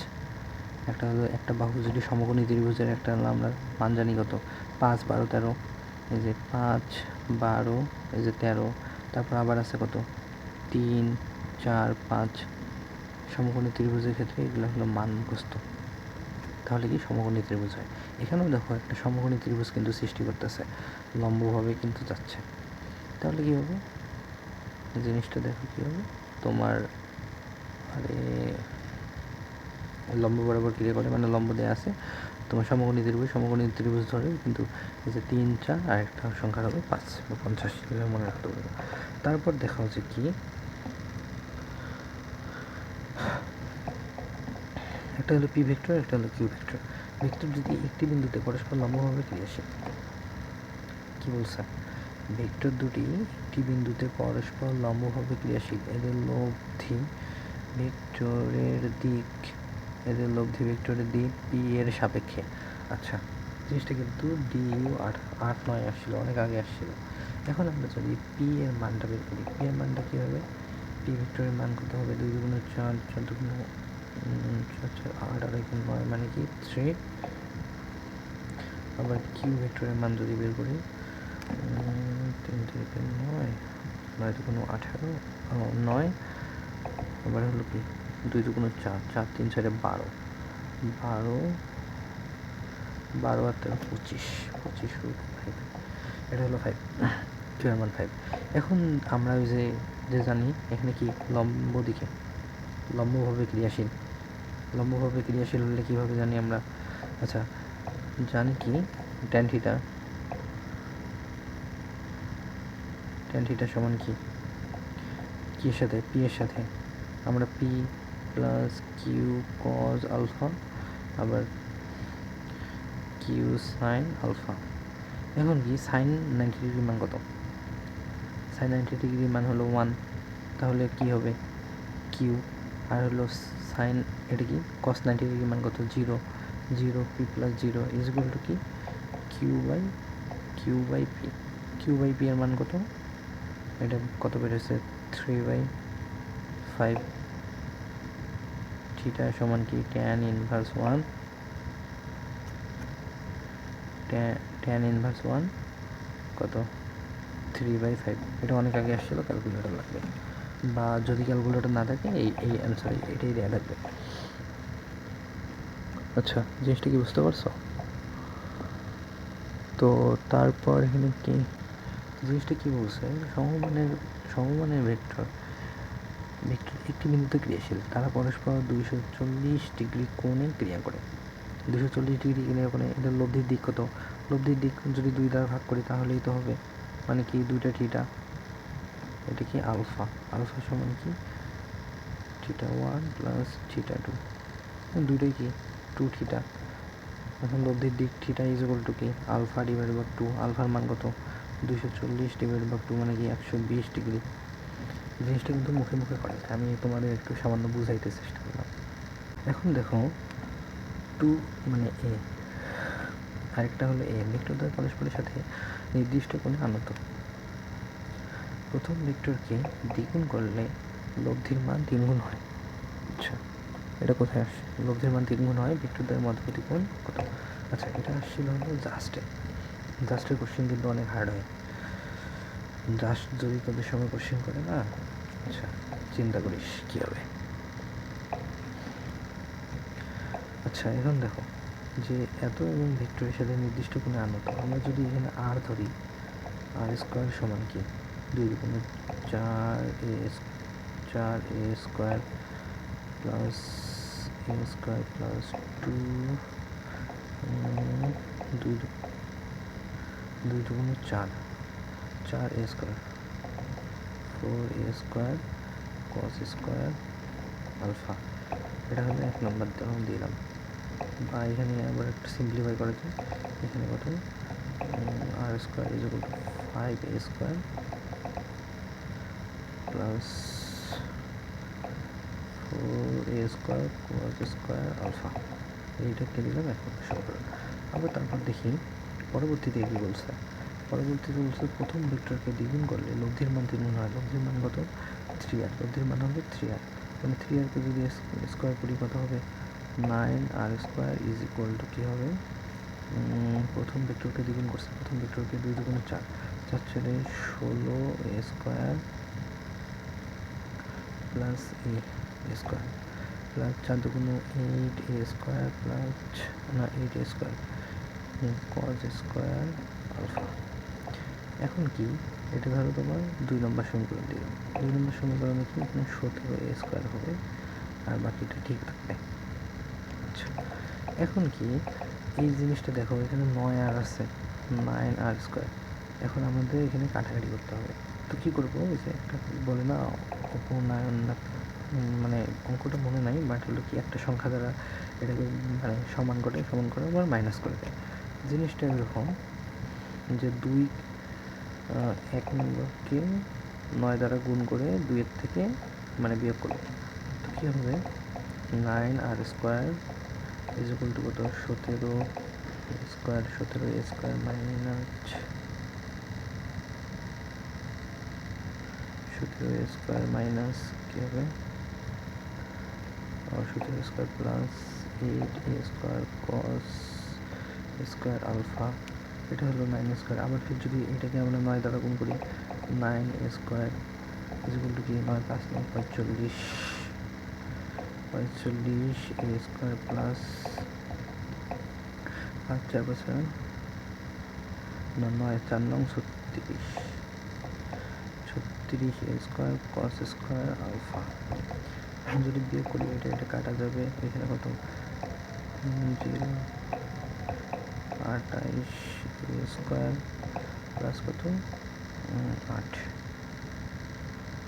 একটা হলো একটা বাহু যদি সমকোণী ত্রিভুজের একটা হলো আমরা মান জানি কত 5, 12, 13, এই যে 5, 12, এই যে 13, তারপর আবার আছে কত 3, 4, 5। সমকোণী ত্রিভুজের ক্ষেত্রে এগুলো হলো মান মুখস্থ, তাহলে কি সমকোণী ত্রিভুজ হয়। এখানেও দেখো একটা সমকোণী ত্রিভুজ কিন্তু সৃষ্টি করতেছে, লম্বভাবে কিন্তু যাচ্ছে, তাহলে কী হবে জিনিসটা দেখো কী হবে তোমার, আরে লম্ব বরাবর ক্রিয়া করে মানে লম্ব দেওয়া আছে তোমার সমকোণী ত্রিভুজ ধরে কিন্তু এই যে 3, 4 আর একটা সংখ্যা হবে 5 বা 50, এগুলো মনে রাখতে পারবে। তারপর দেখা হচ্ছে কি একটা হলো পি ভেক্টর, একটা হলো কিউ ভেক্টর। ভেক্টর যদি একটি বিন্দুতে পরস্পর লম্বভাবে ক্রিয়াশীল, কি বলছে ভেক্টর দুটি একটি বিন্দুতে পরস্পর লম্বভাবে ক্রিয়াশীল, এদের লব্ধি ভেক্টরের দিক পি এর সাপেক্ষে। আচ্ছা, জিনিসটা কিন্তু ডিইউ 8, 9 আসছিল, অনেক আগে আসছিল। এখন আমরা যদি পি এর মানটা বের করি, পি এর মানটা কী হবে, পি ভেক্টরের মান কত হবে 2 × 4, 4 × 4, 8, আর 9 মানে কি 3। আবার কিউ ভেক্টরের মান যদি বের করি 3 × 9, 9 × 18, 9, আবার হলো কি 2 × 4, 4, 3, 4, 12, 12 আর 13, 25, 25/5, এটা হলো 5, কিউ এর মান 5। এখন আমরা ওই যে জানি এখানে কি লম্বভাবে ক্রিয়াশীল হলে কীভাবে জানি আমরা, আচ্ছা জানি কি ট্যান থিটা সমান কি এর সাথে পি এর সাথে আমরা p plus q cos alpha আবার কিউ সাইন আলফা। এখন কি সাইন 90 ডিগ্রির মান কত, সাইন 90 ডিগ্রির মান হলো 1, তাহলে কি হবে কিউ, আর হলো সাইন এটা কি কস 90 ডিগ্রির মান কত 0, P plus 0 is equal to কি কিউ বাই পি এর মান কত, এটা কত বেরোচ্ছে 3/5, থিটা সমান কি ট্যান ইনভার্স 1, কত 3/5। এটা অনেক আগে আসছিল, ক্যালকুলেটর লাগবে, বা যদি ক্যালকুলেটর না থাকে এই অ্যান্সারে এটাই দেওয়া থাকবে। আচ্ছা, জিনিসটা কি বুঝতে পারছো? তো তারপর এখানে কি জিনিসটা কি বলছে, সমমানের ভেক্টর একটি বিন্দুতে ক্রিয়াশীল, তারা পরস্পর 240 ডিগ্রি কোণে ক্রিয়া করে। 240 ডিগ্রি ক্রিয়া করে, এদের লব্ধির দিক কত, লব্ধির দিক যদি 2 দ্বারা ভাগ করি তাহলেই তো হবে, মানে কি 2টা থিটা, এটা কি আলফা সমান কি থিটা 1 প্লাস থিটা 2, দুইটাই কি 2 থিটা। এখন লব্ধির দিক থিটা ইজ ইকুয়াল টু কি আলফা ডিভাইড বাই 2, আলফার মান কত 240 ডিভাইড বাই 2 মানে কি 120 ডিগ্রি। জিনিসটা কিন্তু মুখে করে, আমি তোমাদের একটু সামান্য বুঝাইতে চেষ্টা করলাম। এখন দেখো 2 মানে এ, আরেকটা হলো এ, ভেক্টর দ্বয় পরস্পরের সাথে নির্দিষ্ট কোণে আনত। প্রথম ভেক্টরকে দ্বিগুণ করলে লব্ধির মান 3 গুণ হয়। আচ্ছা, এটা কোথায় আসছে, লব্ধির মান 3 গুণ হয়, ভেক্টর দ্বয়ের মধ্যবর্তী কোণ কত। আচ্ছা, এটা আসছিল হলো জাস্টের কোশ্চেন কিন্তু অনেক হার্ড হয়, জাস্ট যদি তোদের সময় কোশ্চেন করে না, আচ্ছা চিন্তা করিস কী হবে। আচ্ছা, এখন দেখো যে এত এবং ভেক্টরের সাথে নির্দিষ্ট কোণে আনত, আমরা যদি এখানে আর ধরি, আর স্কোয়ার সমান কি 2 × 4a square plus a square plus 2 2 × 4 4a square 4a square cos square alpha, এটা হলো 1 নম্বর দিলাম। বা এখানে আবার একটু সিম্পলিফাই করা যায়, এখানে কত R square is equal to 5a square plus 4a square cos square alpha, এইটাকে দিলাম এক নম্বর সমীকরণ। আবার তারপর দেখি পরবর্তীতে কী বলছে। পরবর্তীতে বলছে প্রথম ভেক্টরকে দ্বিগুণ করলে লব্ধির মান দ্বিগুণ হয়। লব্ধির মান কত? 3r। লব্ধির মান হবে 3r, মানে 3rকে যদি স্কোয়ার করি কত হবে? 9r square is equal to কী হবে? প্রথম ভেক্টরকে দ্বিগুণ করছে, প্রথম ভেক্টরকে 2 দুগুণে 4, 4 ছেড়ে 16a square plus a square plus 4 দুগুণে 8a square plus 8a square cos square alpha. এখন কি এটা ধরো তোমার 2 নম্বর সমীকরণ দিলাম। 2 নম্বর সমীকরণে কি এখানে 17a স্কোয়ার হবে আর বাকিটা ঠিক থাকবে। আচ্ছা, এখন কি এই জিনিসটা দেখো, এখানে 9r আছে, 9r স্কোয়ার। এখন আমাদের এখানে কাটাকাটি করতে হবে। তো কী করবো? ওই যে একটা বলে না অপনয়ন, মানে অঙ্কটা মনে নাই, বাট হলো কি একটা সংখ্যা দ্বারা এটাকে মানে সমান করে আবার মাইনাস করে দেয়। জিনিসটা এরকম যে 1 নম্বরকে 9 দ্বারা গুণ করে 2-এর থেকে মানে বিয়োগ করবে। তো কী হবে? 9r square is equal to কত? 17a square minus 17a square minus কী হবে? 17a square plus 8a square cos square alpha. এটা হলো 9 স্কোয়ার। আবার ফির যদি এটাকে আমরা 9 দ্বারা গুণ করি, 9a square is equal to কি? 9 5 9 45 a স্কোয়ার প্লাস 5 4 বছর 9 4 9 36a square cos square alpha. এখন যদি বিয়োগ করি এটা কাটা যাবে, এখানে কত? 0 28 স্কোয়ার প্লাস কত? 8,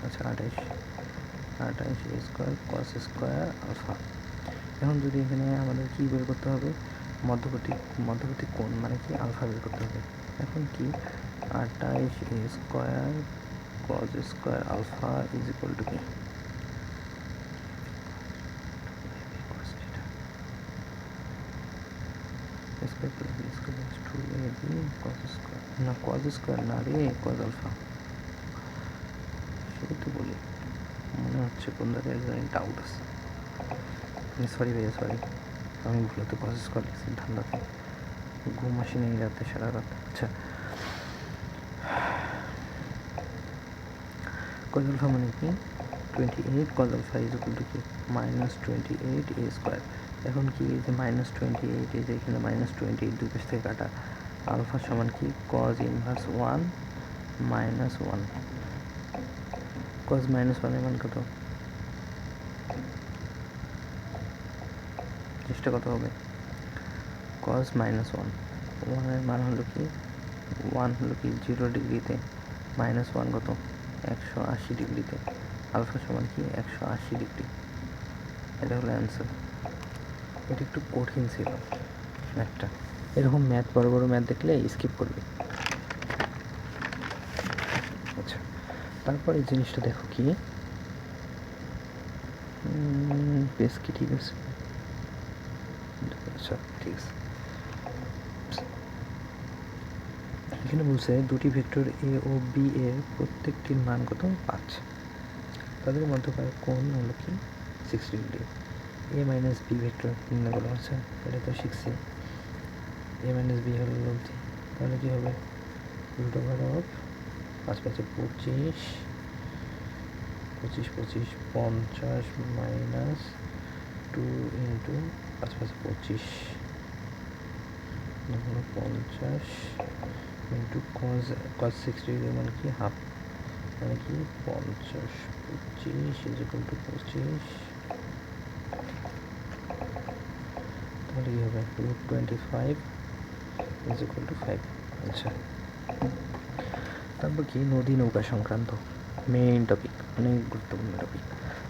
আচ্ছা 28 স্কোয়ার cos স্কোয়ার আলফা। এখন যদি এখানে আমাদের কী বের করতে হবে? মধ্যবর্তী কোণ মানে কি আলফা বের করতে হবে। এখন কি 28 square cos square alpha is equal to কি? না cos স্কোয়ার না রে, cos আলফা। সেটাই তো বলি, মনে হচ্ছে কোন জায়গায় ডাউট আছে। সরি ভাইয়া, সরি, আমি ভুলতে cos স্কোয়ার লিখছি ঠান্ডাতে, ঘুম আসেনি রাতে সারা রাত। আচ্ছা, cos আলফা মানে কি? 28 cos alpha is equal to কি? -28a square. এখন কি এই যে -28, এই যে এখানে -28 দুই পাশ থেকে কাটা, আলফা সমান কি? cos inverse 1 -1। cos -1 এর মান কত? জিনিসটা কত হবে? cos -1 এর মান হলো কি? 1 হলো কি 0 ডিগ্রিতে, -1 কত? 180 ডিগ্রিতে। আলফা সমান কি? 180 ডিগ্রি। এটা হলো অ্যান্সার। এটা একটু কঠিন ছিল ম্যাথটা। এরকম ম্যাথ বড় বড় ম্যাথ দেখলে স্কিপ করবে। আচ্ছা, তারপর এই জিনিসটা দেখো কি, বেশ কি ঠিক আছে। আচ্ছা ঠিক আছে, এখানে বলছে দুটি ভেক্টর এ ও বি এর প্রত্যেকটির মান কত? 5। তাদের মধ্যকার কোণ হলো কি? 60 ডিগ্রি। এ মাইনাস বি ভেক্টর নির্ণয় করা হচ্ছে, এটা তো শিখছি। এ মাইনাস বি হলো লব্ধি, তাহলে কী হবে? Root over of 5 5 25 25 25 50 minus 2 into 5 5 25 50 into cos 60 degree মানে কি? হাফ, মানে কি 50 25 ইজ ইকুয়াল টু 25, তাহলে কী হবে? √25 ইজ ইকুয়াল টু 5। আচ্ছা, তারপর কি? নদী নৌকা সংক্রান্ত মেইন টপিক, অনেক গুরুত্বপূর্ণ টপিক।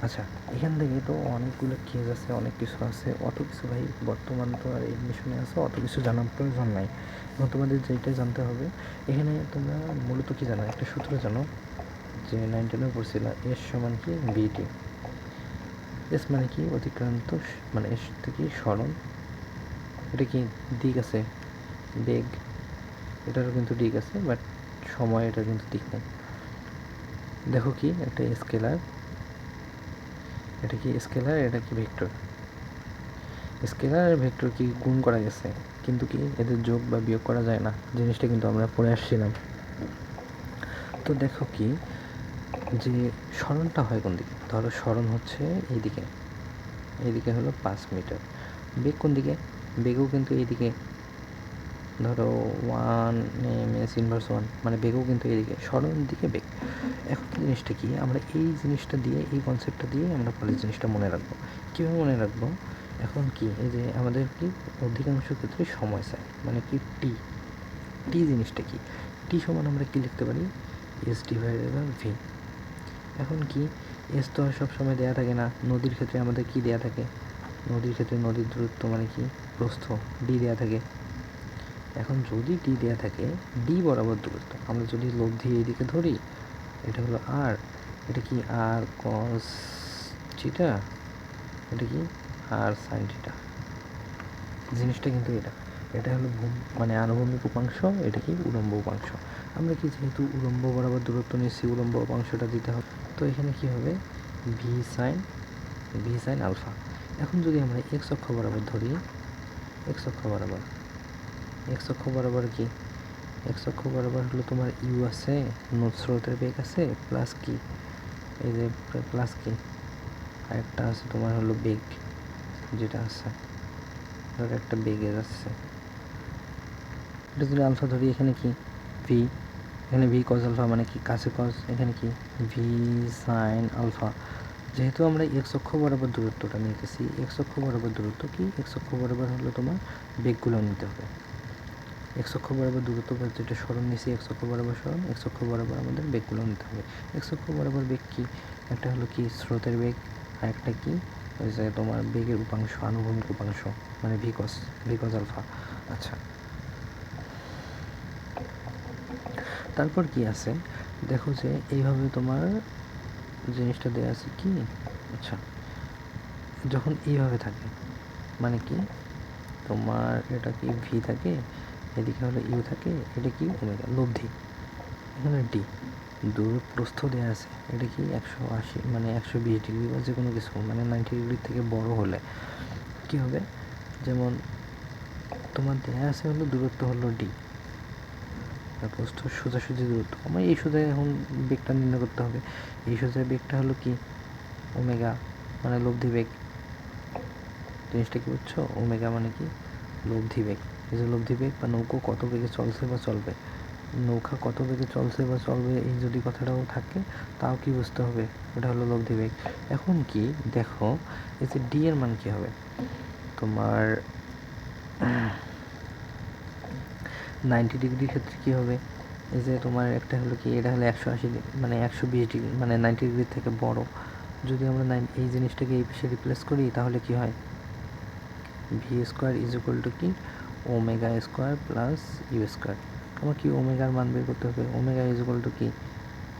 আচ্ছা, এখান থেকে তো অনেকগুলো কেস আছে, অনেক কিছু আছে, অত কিছু ভাই বর্তমান তো আর এডমিশনে আছে, অত কিছু জানার প্রয়োজন নাই। এবং তোমাদের যেটা জানতে হবে, এখানে তোমরা মূলত কী জানো, একটা সূত্র জানো যে 9-10 পড়ছিল, এস সমান কি বিটি। এস মানে কি অতিক্রান্ত, মানে এস থেকে সরণ, এটা কি দিক আছে, বেগ, এটারও কিন্তু দিক আছে, বাট সময় এটা কিন্তু দিক নেই। দেখো কি একটা স্কেলার, এটা কি স্কেলার, এটা কি ভেক্টর। স্কেলার আর ভেক্টর কি গুণ করা গেছে, কিন্তু কি এদের যোগ বা বিয়োগ করা যায় না, জিনিসটা কিন্তু আমরা পড়ে আসছিলাম। তো দেখো কি যে সরণটা হয় কোন দিকে, ধরো সরণ হচ্ছে এইদিকে, এইদিকে হলো 5 মিটার। বেগ কোন দিকে, বেগও কিন্তু এইদিকে, ধরো 1 ms ইনভার্স 1, মানে বেগও কিন্তু এইদিকে, সরণের দিকে বেগ। এখন জিনিসটা কি, আমরা এই জিনিসটা দিয়ে, এই কনসেপ্টটা দিয়ে আমরা পরের জিনিসটা মনে রাখবো। কীভাবে মনে রাখবো, এখন কি এই যে আমাদের কি অধিকাংশ ক্ষেত্রে সময় চাই, মানে কি টি, টি জিনিসটা কি, টি সমান আমরা কি লিখতে পারি, এস ডিভাইডেড বাই ভি। এখন কি এস তো আর সবসময় দেওয়া থাকে না, নদীর ক্ষেত্রে আমাদের কি দেওয়া থাকে, নদীর ক্ষেত্রে নদীর দূরত্ব মানে কি প্রস্থ, ডি দেওয়া থাকে। এখন যদি ডি দেওয়া থাকে, ডি বরাবর দূরত্ব, আমরা যদি লব্ধি এইদিকে ধরি, এটা হলো আর, এটা কি আর কস থিটা, এটা কি আর সাইন থিটা। জিনিসটা কিন্তু এটা, এটা হলো মানে আনুভূমিক উপাংশ, এটা কি উলম্ব উপাংশ। আমরা কি যেহেতু উলম্ব বরাবর দূরত্ব নিচ্ছি, উলম্ব উপাংশটা দিতে হবে, তো এখানে কি হবে ভি সাইন আলফা। এখন যদি আমরা এক্স অক্ষ বরাবর ধরি, এক্স অক্ষ বরাবর কি, এক্স অক্ষ বরাবর হলো তোমার ইউ আছে, স্রোতের বেগ আছে, প্লাস কি এই যে প্লাস কি আরেকটা আছে তোমার হলো বেগ, যেটা আছে ধরো একটা বেগে যাচ্ছে, এটা যদি আলফা ধরি, এখানে কি ভি, এখানে ভি কজ আলফা মানে কি কাছে কজ, এখানে কি ভি সাইন আলফা। যেহেতু আমরা এক্স অক্ষ বরাবর দূরত্বটা নিতেছি, এক্স অক্ষ বরাবর দূরত্ব কি, এক্স অক্ষ বরাবর হলো তোমার বেগগুলো নিতে হবে। এক্স অক্ষ বরাবর দূরত্ব যেটা সরণ নিছি, এক্স অক্ষ বরাবর সরণ, এক্স অক্ষ বরাবর আমাদের বেগগুলো নিতে হবে। এক্স অক্ষ বরাবর বেগ কি, একটা হলো কি স্রোতের বেগ, আর একটা কি ওই যে তোমার বেগের উপাংশ, আনুভূমিক উপাংশ, মানে ভিকস আলফা। আচ্ছা, তারপর কি আছে দেখো, যে এইভাবে তোমার জিনিসটা দেওয়া আছে কি, আচ্ছা যখন এইভাবে থাকে, মানে কি তোমার এটা কি ভি থাকে, এদিকে হলো ইউ থাকে, এটা কি ওমেগা লব্ধি, এখানে ডি দূর প্রস্থ দেওয়া আছে, এটা কি 180 মানে 120 ডিগ্রি বা যে কোনো কিছু, মানে 90 ডিগ্রির থেকে বড় হলে কি হবে, যেমন তোমার দেওয়া আছে হলো দূরত্ব হলো ডি, প্রস্থ সোজাসুজি দূরত্ব, আমার এই সোজায় এখন বেগটা নির্ণয় করতে হবে। এই সোজায় বেগটা হলো কি ওমেগা, মানে লব্ধি বেগ। জিনিসটা কি বুঝছো, ওমেগা মানে কি লব্ধি বেগ। এই যে লব্ধি বেগ বা নৌকো কত বেগে চলছে বা চলবে, নৌকা কত বেগে চলছে বা চলবে, এই যদি কথাটাও থাকে তাও কি বুঝতে হবে, এটা হলো লব্ধি বেগ। এখন কি দেখো, এই যে ডি এর মান কি হবে তোমার 90 ডিগ্রির ক্ষেত্রে কী হবে, এই যে তোমার একটা হলো কি, এটা হলো 180 মানে 120 ডিগ্রি, মানে 90 ডিগ্রির থেকে বড়। যদি আমরা এই জিনিসটাকে এই পাশে রিপ্লেস করি, তাহলে কি হয়, V square is equal to কি omega square plus U square. আমার কি ওমেগার মান বের করতে হবে, ওমেগা ইজ ইকুয়াল টু কি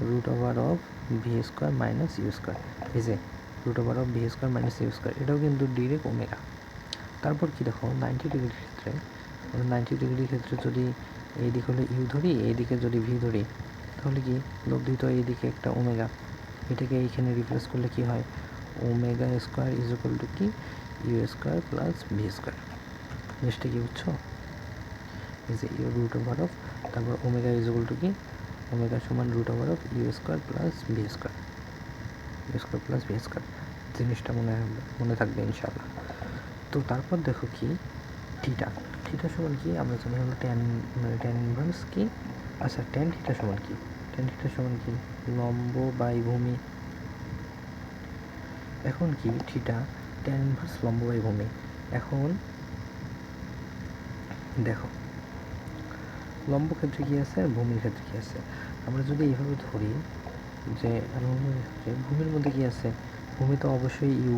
root over of V square minus you square. এই যে root over of V square minus you square, এটাও কিন্তু ডিরেক্ট ওমেগা। তারপর কি দেখো 90 ডিগ্রির ক্ষেত্রে, 90 ডিগ্রির ক্ষেত্রে যদি এই দিক হলে ইউ ধরি, এইদিকে যদি ভি ধরি, তাহলে কি লব্ধিত এইদিকে একটা ওমেগা, এটাকে এইখানে রিপ্লেস করলে কি হয়, omega square is equal to কি U square plus V square. জিনিসটা কি বুঝছো, এই যে ইউ রুট ওভার অফ, তারপর ওমেগা ইজ ইকুয়াল টু কি ওমেগা সমান root over of U square plus V square, U square plus V square. জিনিসটা মনে থাকবে ইনশাআল্লাহ। তো তারপর দেখো কি থিটা, থিটা সমান কি আমরা জানি হলো ট্যান ইনভার্স কি, আচ্ছা ট্যান থিটা সমান কি, ট্যান থিটা সমান কি লম্ব বাই ভূমি। এখন কি থিটা ট্যান ইনভার্স লম্ব বাই ভূমি। এখন দেখো লম্ব ক্ষেত্রে কী আছে আর ভূমির ক্ষেত্রে কী আছে, আমরা যদি এইভাবে ধরি যে ভূমির মধ্যে কী আছে, ভূমি তো অবশ্যই ইউ,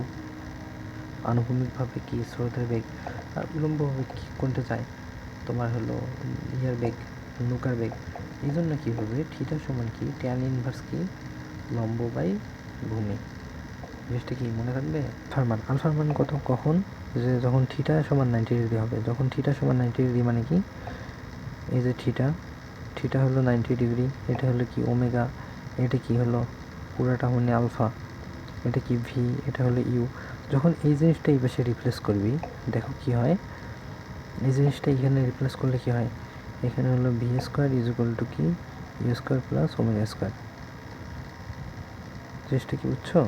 আনুভূমিকভাবে কি স্রোতের বেগ, আর উলম্বভাবে কি কোনটা যায় তোমার হলো ইয়ার বেগ, নৌকার বেগ। এই জন্য কী হবে, থিটা সমান কি ট্যান ইনভার্স কি লম্ব বাই ভূমি। জিনিসটা কি মনে রাখবে? আলফার মান কত কখন, যে যখন থিটা সমান 90 ডিগ্রি হবে। যখন থিটা সমান 90 ডিগ্রি মানে কি, এই যে থিটা হলো 90 ডিগ্রি, এটা হলো কি ওমেগা, এটা কি হলো পুরাটা মানে আলফা, এটা কি ভি, এটা হলো ইউ। যখন এই জিনিসটা এই পাশে রিপ্লেস করবি, দেখো কি হয়, এই জিনিসটা এখানে রিপ্লেস করলে কি হয়, এখানে হলো V square is equal to কি U square plus omega square. জিনিসটা কি বুঝছো?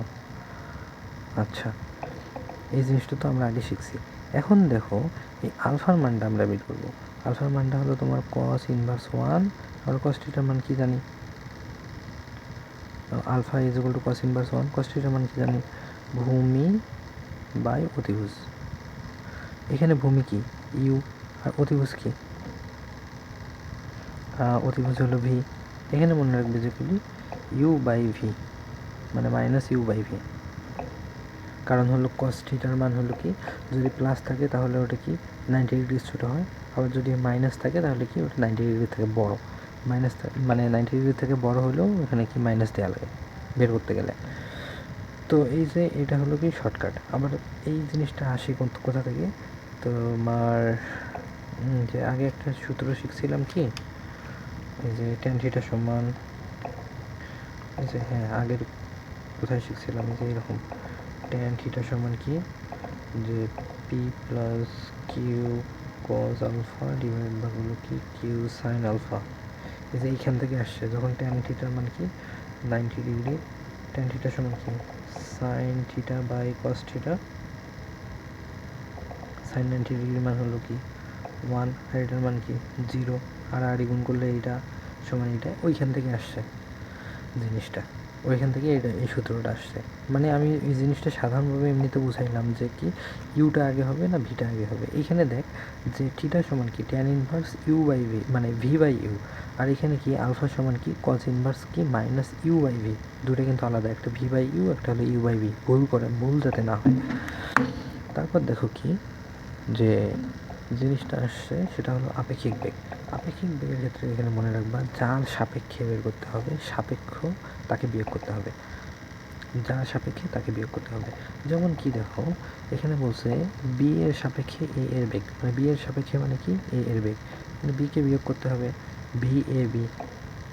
আচ্ছা, এই জিনিসটা তো আমরা আগে শিখছি। এখন দেখো এই আলফার মানটা আমরা বের করবো। আলফার মানটা হলো তোমার কস ইনভার্স 1, আর কস থিটার মান কি জানি, alpha is equal to cos inverse 1, cos থিটার মান কি জানি ভূমি বাই অতিভুজ। এখানে ভূমি কি ইউ, আর অতিভুজ কি অতিভুজ হলো ভি। এখানে মনে রাখবে যে কি ইউ বাই ভি, মানে মাইনাস ইউ বাই ভি। কারণ হলো কস থিটার মান হলো কি, যদি প্লাস থাকে তাহলে ওটা কি 90 ডিগ্রি ছোটো হয়, আবার যদি মাইনাস থাকে তাহলে কি ওটা 90 ডিগ্রি থেকে বড়। মাইনাস মানে 90 ডিগ্রি থেকে বড় হলেও এখানে কি মাইনাস দেওয়া লাগে বের করতে গেলে। তো এই যে এটা হলো কি শর্টকাট। আবার এই জিনিসটা আসে কোথা থেকে, তো আমার যে আগে একটা সূত্র শিখছিলাম কি, এই যে ট্যান থিটা সমান, এই যে হ্যাঁ আগের কোথায় শিখছিলাম, এই যে এরকম ট্যান থিটা সমান কি, যে p plus q cos alpha divide by হলো কি কিউ সাইন আলফা। এই যে এইখান থেকে আসছে, যখন ট্যান থিটার মান কি 90 ডিগ্রি, ট্যান থিটা সমান কি sine theta by cos theta, sine 90 ডিগ্রির মান হলো কি 1, আর এটার মান কি 0, আর গুণ করলে এইটা সমান এইটা, ওইখান থেকে আসছে জিনিসটা, ওইখান থেকে এটা এই সূত্রটা আসছে। মানে আমি এই জিনিসটা সাধারণভাবে এমনিতে বুঝাইলাম যে কি ইউটা আগে হবে না ভিটা আগে হবে। এইখানে দেখ যে থিটা সমান কি tan inverse u by v, মানে ভি বাই ইউ, আর এখানে কি আলফা সমান কি কজ ইনভার্স কি মাইনাস ইউ বাই ভি। দুটো কিন্তু আলাদা, একটা ভি বাই ইউ, একটা হলো ইউ বাই ভি। ভুল যাতে না হয়। তারপর দেখো কি যে জিনিসটা আসছে সেটা হলো আপেক্ষিক বেগ। আপেক্ষিক বেগের ক্ষেত্রে এখানে মনে রাখবা যার সাপেক্ষে বের করতে হবে, সাপেক্ষ তাকে বিয়োগ করতে হবে, যার সাপেক্ষে তাকে বিয়োগ করতে হবে। যেমন কি দেখো এখানে বলছে বি এর সাপেক্ষে এ এর বেগ, মানে বি এর সাপেক্ষে মানে কি এ এর বেগ, মানে বিকে বিয়োগ করতে হবে ভি এ বি।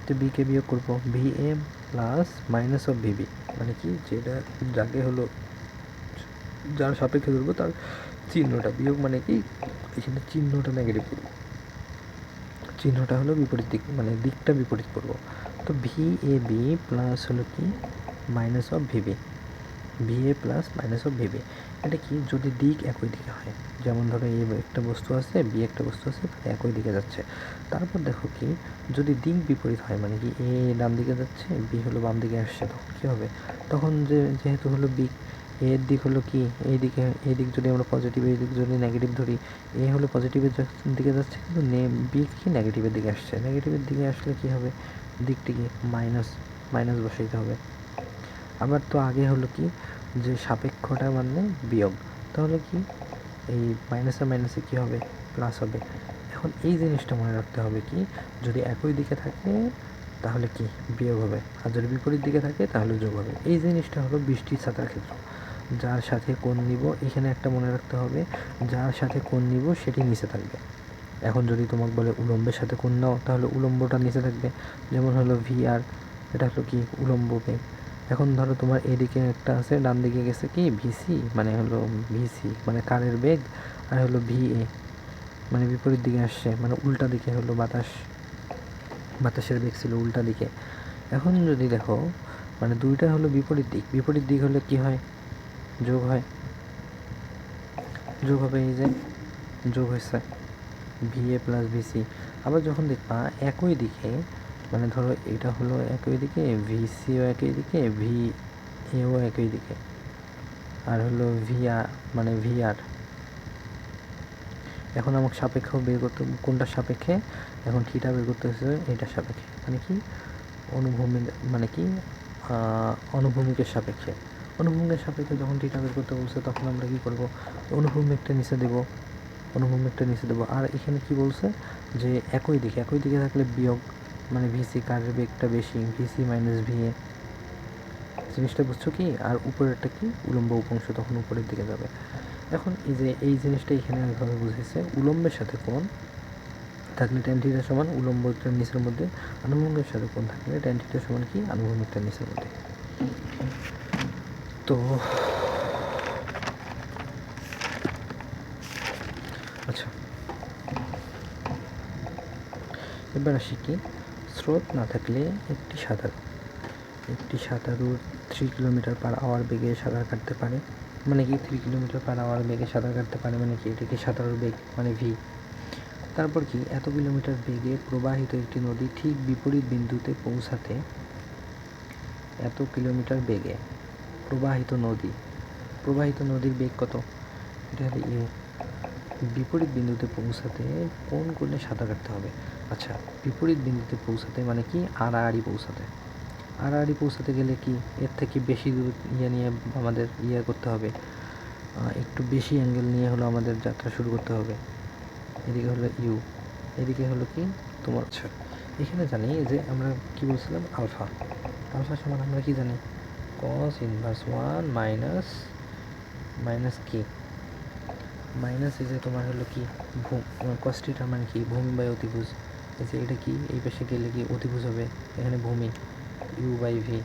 তো বিকে বিয়োগ করবো V A plus minus of VB, মানে কি যেটা যাকে হলো যার সাপেক্ষে ধরবো তার চিহ্নটা বিয়োগ, মানে কি এখানে চিহ্নটা নেগেটিভ করব, চিহ্নটা হলো বিপরীত দিক, মানে দিকটা বিপরীত করব। তো ভি এ বি প্লাস হলো কি minus of VB, V A plus minus of VB. এটা কি যদি দিক একই দিকে হয়, যেমন ধরো এই একটা বস্তু আছে, বি একটা বস্তু আছে, একই দিকে যাচ্ছে। তারপর দেখো কি যদি দিক বিপরীত হয়, মানে কি এ ডান দিকে যাচ্ছে, বি হলো বাম দিকে আসছে, তখন কী হবে, তখন যেহেতু হলো বি এর দিক হলো কি এই দিক যদি আমরা পজিটিভ, এই দিক যদি নেগেটিভ ধরি, এ হলো পজিটিভের দিকে যাচ্ছে, কিন্তু বি কি নেগেটিভের দিকে আসছে। নেগেটিভের দিকে আসলে কি হবে, দিকটি কি মাইনাস বসাইতে হবে। আবার তো আগে হলো কি যে সাপেক্ষটা মানে বিয়োগ, তাহলে কি এই মাইনাসে মাইনাসে কী হবে প্লাস হবে। এখন এই জিনিসটা মনে রাখতে হবে কি যদি একই দিকে থাকে তাহলে কি বিয়োগ হবে, আর যদি বিপরীত দিকে থাকে তাহলে যোগ হবে। এই জিনিসটা হলো বৃষ্টির ছাতার ক্ষেত্র, যার সাথে কোণ নিব এখানে একটা মনে রাখতে হবে, যার সাথে কোণ নিব সেটি নিচে থাকবে। এখন যদি তোমাকে বলে উলম্বের সাথে কোণ নাও, তাহলে উলম্বটা নিচে থাকবে, যেমন হলো ভি আর, এটা হলো কি উলম্ব বেগ। এখন ধরো তোমার এদিকে একটা আছে, ডান দিকে গেছে কি ভিসি, মানে হলো ভিসি মানে কারের বেগ, আর হলো ভি এ মানে বিপরীত দিকে আসছে, মানে উল্টা দিকে হলো বাতাসের বেগ ছিল উল্টা দিকে। এখন যদি দেখো মানে দুইটা হলো বিপরীত দিক হলে কি হয়, যোগ হয়, যোগ হবে, এই যে যোগ হয়েছে ভি এ প্লাস ভিসি। আবার যখন দেখবা একই দিকে, মানে ধরো এটা হলো একই দিকে, ভিসিও একই দিকে, ভি এও একই দিকে, আর হলো ভিআর মানে ভিআর। এখন আমাকে সাপেক্ষ বের করতে, কোনটার সাপেক্ষে, এখন থিটা বের করতে হচ্ছে এইটার সাপেক্ষে, মানে কি অনুভূমিক, মানে কি অনুভূমিকের সাপেক্ষে। অনুভূমিকের সাপেক্ষে যখন থিটা বের করতে বলছে তখন আমরা কী করবো, অনুভূমিকটা নিচে দেবো, অনুভূমিকটা নিচে দেবো। আর এখানে কি বলছে যে একই দিকে থাকলে বিয়োগ, মানে ভিসি কারের বেগটা বেশি, ভিসি মাইনাস ভিএ, জিনিসটা বুঝছো কি? আর উপরেরটা কি, উলম্ব উপাংশ, তখন উপরের দিকে যাবে। এখন এই যে এই জিনিসটা এখানে ওইভাবে বুঝেছে, উলম্বের সাথে কোণ থাকলে ট্যান থিটা সমান উলম্বটার নিচের মধ্যে, আনুভূমিকের সাথে কোণ থাকলে ট্যান থিটা সমান কি, আনুভূমিকটার নিচের মধ্যে। তো আচ্ছা, এবার আসি কি, স্রোত না থাকলে একটি সাঁতারু 3 কিলোমিটার পার আওয়ার বেগে সাঁতার কাটতে পারে। মানে কি 3 কিলোমিটার পার আওয়ার বেগে সাঁতার কাটতে পারে মানে কি, এটা কি সাঁতারুর বেগ, মানে ভি। তারপর কি, এত কিলোমিটার বেগে প্রবাহিত একটি নদী ঠিক বিপরীত বিন্দুতে পৌঁছাতে, এত কিলোমিটার বেগে প্রবাহিত নদীর বেগ কত, এটা হলো ইউ। বিপরীত বিন্দুতে পৌঁছাতে কোন কোণে সাঁতার কাটতে হবে? আচ্ছা, বিপরীত বিন্দুতে পৌঁছাতে মানে কি, আড়াআড়ি পৌঁছাতে গেলে কি, এর থেকে বেশি দূর নিয়ে আমাদের করতে হবে, একটু বেশি অ্যাঙ্গেল নিয়ে হলো আমাদের যাত্রা শুরু করতে হবে। এদিকে হলো ইউ, এদিকে হলো কি তোমার। আচ্ছা, এখানে জানি যে আমরা কি বলছিলাম, আলফা সমান আমরা কি জানি, cos ইনভার্স 1 মাইনাস কি, মাইনাস এই যে তোমার হলো কি, cos থিটা মানে কি, ভূমি বাই অতিভুজ। এই যে এটা কি, এই পাশে গেলে কি অতিভুজ হবে, এখানে ভূমি, ইউ বাই ভি।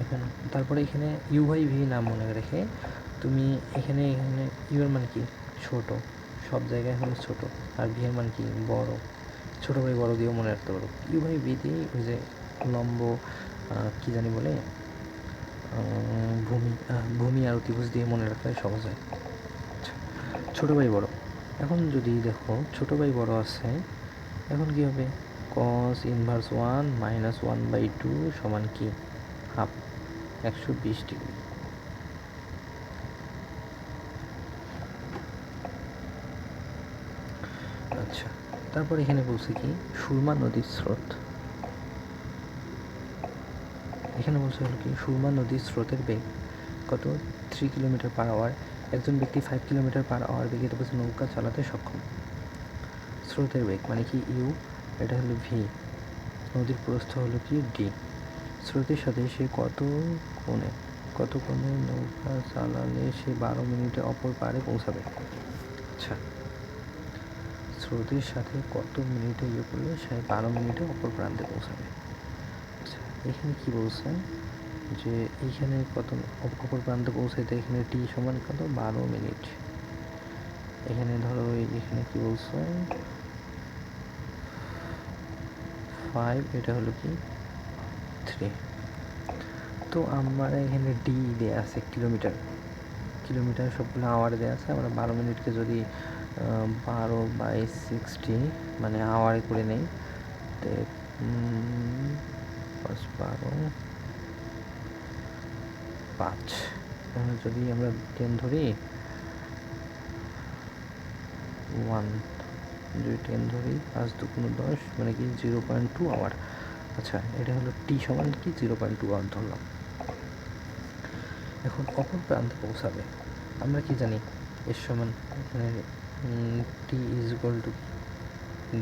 এখন তারপরে এখানে ইউ বাই ভি নাম মনে রেখে তুমি এখানে ইউ এর মান কি, ছোট, সব জায়গায় হলো ছোট, আর ভি এর মান কি, বড়, ছোটো বাই বড় দিয়েও মনে রাখতে পারো। ইউ বাই ভি দিয়ে ওই যে লম্ব কি জানি বলে, ভূমি আর অতিভুজ দিয়ে মনে রাখলে সহজ হয়। ছোটো বাই বড়, এখন যদি দেখো ছোটো বাই বড় আছে, এখন কি হবে, cos ইনভার্স 1 মাইনাস 1/2 সমান কি, হাফ, 120 ডিগ্রি। আচ্ছা, তারপর এখানে বলছে কি, সুরমা নদীর স্রোত, এখানে বলছে হলো কি, সুরমা নদীর স্রোতের বেগ কত, 3 কিলোমিটার পার আওয়ার। একজন ব্যক্তি 5 কিলোমিটার পার আওয়ার বেগে নৌকা চালাতে সক্ষম। স্রোতের বেগ মানে কি ইউ, এটা হলো ভি, নদীর প্রস্থ হলো কি ডি। স্রোতের সাথে সে কত কোণে নৌকা চালালে সে 12 মিনিটে অপর পারে পৌঁছাবে। আচ্ছা, স্রোতের সাথে কত মিনিটে করলে সে 12 মিনিটে অপর প্রান্তে পৌঁছাবে। আচ্ছা, এখানে কি বলছে যে এইখানে কত অপর প্রান্তে পৌঁছাইতে, এখানে টি সমান কত, 12 মিনিট। এখানে ধরো এখানে কি বলছে 5, এটা হলো কি 3। তো আমরা এখানে ডি দেওয়া আছে কিলোমিটার সবগুলো আওয়ারে দেওয়া আছে। আমরা 12 মিনিটকে যদি 12/60 মানে আওয়ারে করে নেই, তো 12 5, যদি আমরা 10 ধরি, 1 যদি 10 ধরি, 5 2 10, মানে কি 0.2 আওয়ার। আচ্ছা, এটা হলো টি সমান কি 0.2 আওয়ার ধরলাম। এখন অপর প্রান্তে পৌঁছাবে, আমরা কি জানি, এর সমান এখানে T is equal to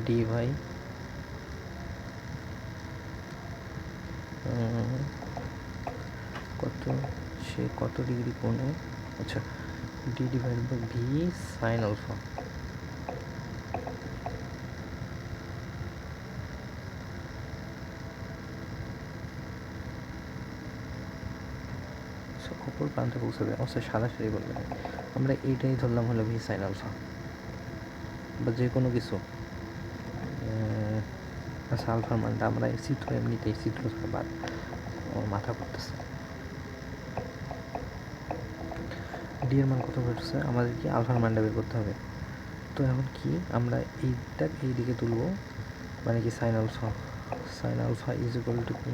D by কত ডিগ্রি কোণে, আচ্ছা D divide by V sine alpha. অপর প্রান্তে পৌঁছাবে, অবশ্যই সারি বলবে, আমরা এইটাই ধরলাম হলো ভি সাইন আলফা, বা যে কোনো কিছু। আচ্ছা, আলফার মানটা আমরা চিত্র এমনিতেই চিত্র বাদ, আমার মাথা করতেছে। ডি এর মান কত বেরোচ্ছে, আমাদের কি আলফার মানটা বের করতে হবে। তো এখন কি আমরা এইটা এই দিকে তুলবো, মানে কি sine alpha is equal to কি,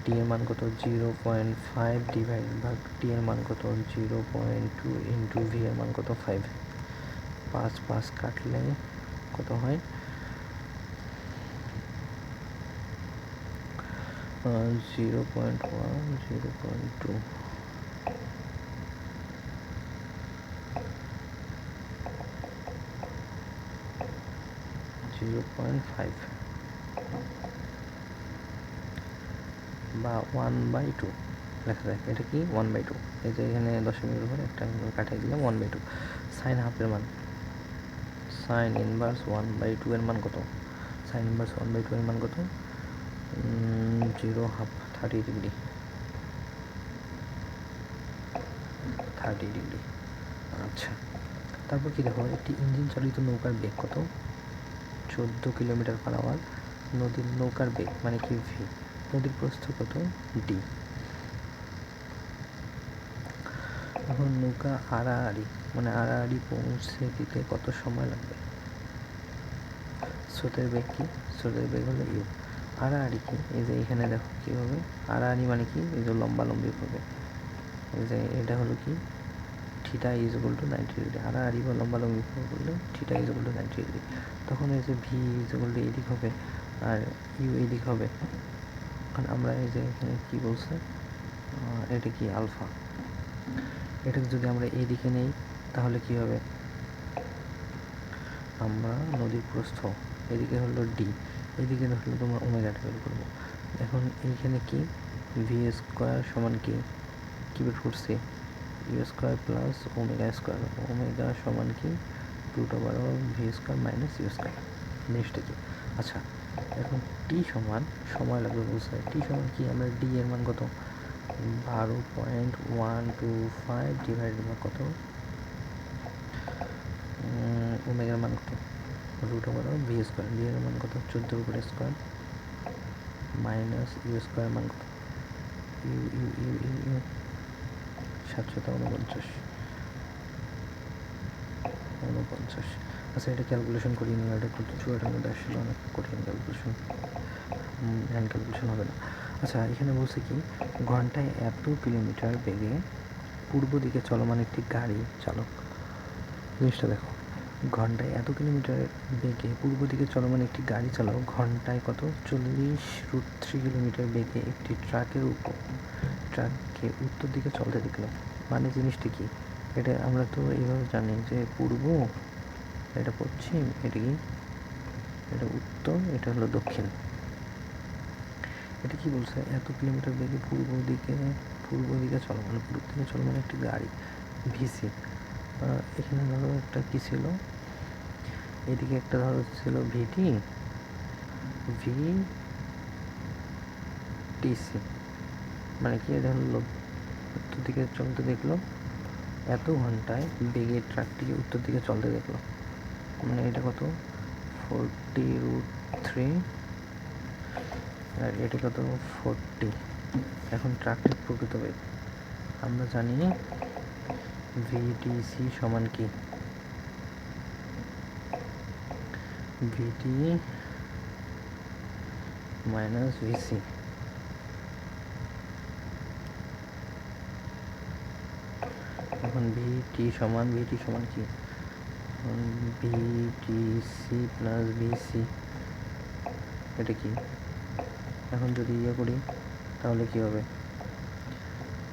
ডি এর মান কত 0.5 ডিভাইড ভাগ টি এর মান কত 0.2 ইন্টু ভি এর মান কত 5, 5 কাটলে কত হয়, 0.1, 0.2, 0.5 বা 1/2 লেখা যায়। এটা কি 1/2, এই যে এখানে দশমিকের উপর একটা কাটিয়ে দিলাম 1/2। সাইন হাফের মান, সাইন ইনভার্স 1/2 এর মান কত? সাইন ইনভার্স 1/2 এর মান কত? 0.5, 30 ডিগ্রি, 30 ডিগ্রি। আচ্ছা, তারপর কি দেখো, একটি ইঞ্জিন চালিত নৌকার বেগ কত? 14 কিলোমিটার/আওয়ার। নদীর নৌকার বেগ মানে কি ভি। নদীর প্রস্থ কত? ডি। এখন নৌকা আড়াআড়ি মানে আড়াআড়ি পৌঁছে দিতে কত সময় লাগবে? স্রোতের বেগ কি? স্রোতের বেগ হলো ইউ। আড়াআড়ি কি? এই যে এখানে দেখো কীভাবে আড়াআড়ি মানে কি, এই যে লম্বালম্বি হবে, এই যে এটা হলো কি theta is equal to 90 degree. আড়াআড়ি বা লম্বালম্বি করলে theta is equal to 90 degree. তখন এই যে ভি ইজ ইকুয়াল টু এদিক হবে আর ইউ এদিক হবে। কারণ আমরা এই যে এখানে কী বলছে, এটা কি আলফা, এটাকে যদি আমরা এইদিকে নেই তাহলে কি হবে, আমরা নদীর প্রস্থ এদিকে হলো ডি, এদিকে হলো তোমার ওমেগাটা বের করবো। এখন এইখানে কি ভি স্কোয়ার সমান কি বের করছি, u square plus omega square, omega সমান কি √ভি স্কোয়ার মাইনাস ইউ স্কোয়ার। জিনিসটা কি? আচ্ছা, এখন টি সমান সময় লাগবে বুঝতে। টি সমান কি, আমরা ডি এর মান কত? 12.125 ডিভাইডেড বাই কত, ওমেগার মান কত? √V square. ভি এর মান কত? 14 মাইনাস ইউ স্কোয়ার মান কত? U u u u u 749। আচ্ছা, এটা ক্যালকুলেশন করি না, এটা কত ছোটোটার মধ্যে আসলে অনেক কঠিন ক্যালকুলেশন, হ্যান্ড ক্যালকুলেশন হবে না। আচ্ছা, এখানে বলছে কি ঘন্টায় এত কিলোমিটার বেগে পূর্ব দিকে চলমান একটি গাড়ি চালক, জিনিসটা দেখো, ঘন্টায় এত কিলোমিটার বেগে পূর্ব দিকে চলমান একটি গাড়ি চালক ঘন্টায় কত 40√3 কিলোমিটার বেগে একটি ট্রাককে উত্তর দিকে চলতে দেখলো। মানে জিনিসটা কি, এটা আমরা তো এইভাবে জানি যে পূর্ব, এটা পশ্চিম, এটা কি, এটা উত্তর, এটা হলো দক্ষিণ। এটা কি বলছে, এত কিলোমিটার বেগে পূর্ব দিকে চলমান একটি গাড়ি ভিসি। এখানে ধরো একটা কি ছিল, এদিকে একটা ধরো ছিল ভিটিসি, মানে কি, এটা হলো উত্তর দিকে চলতে দেখলো, এত ঘন্টায় বেগে ট্রাকটিকে উত্তর দিকে চলতে দেখলো, মানে এটা কত 40√3 আর এটা কত 40। এখন ট্রাকটির প্রকৃত বেগ আমরা জানি ভিটিসি সমান কি, ভিটি মাইনাস ভিসি। এখন ভিটি সমান কি, ভিটিসি প্লাস ভিসি, এটা কি, এখন যদি ইয়ে করি তাহলে কি হবে,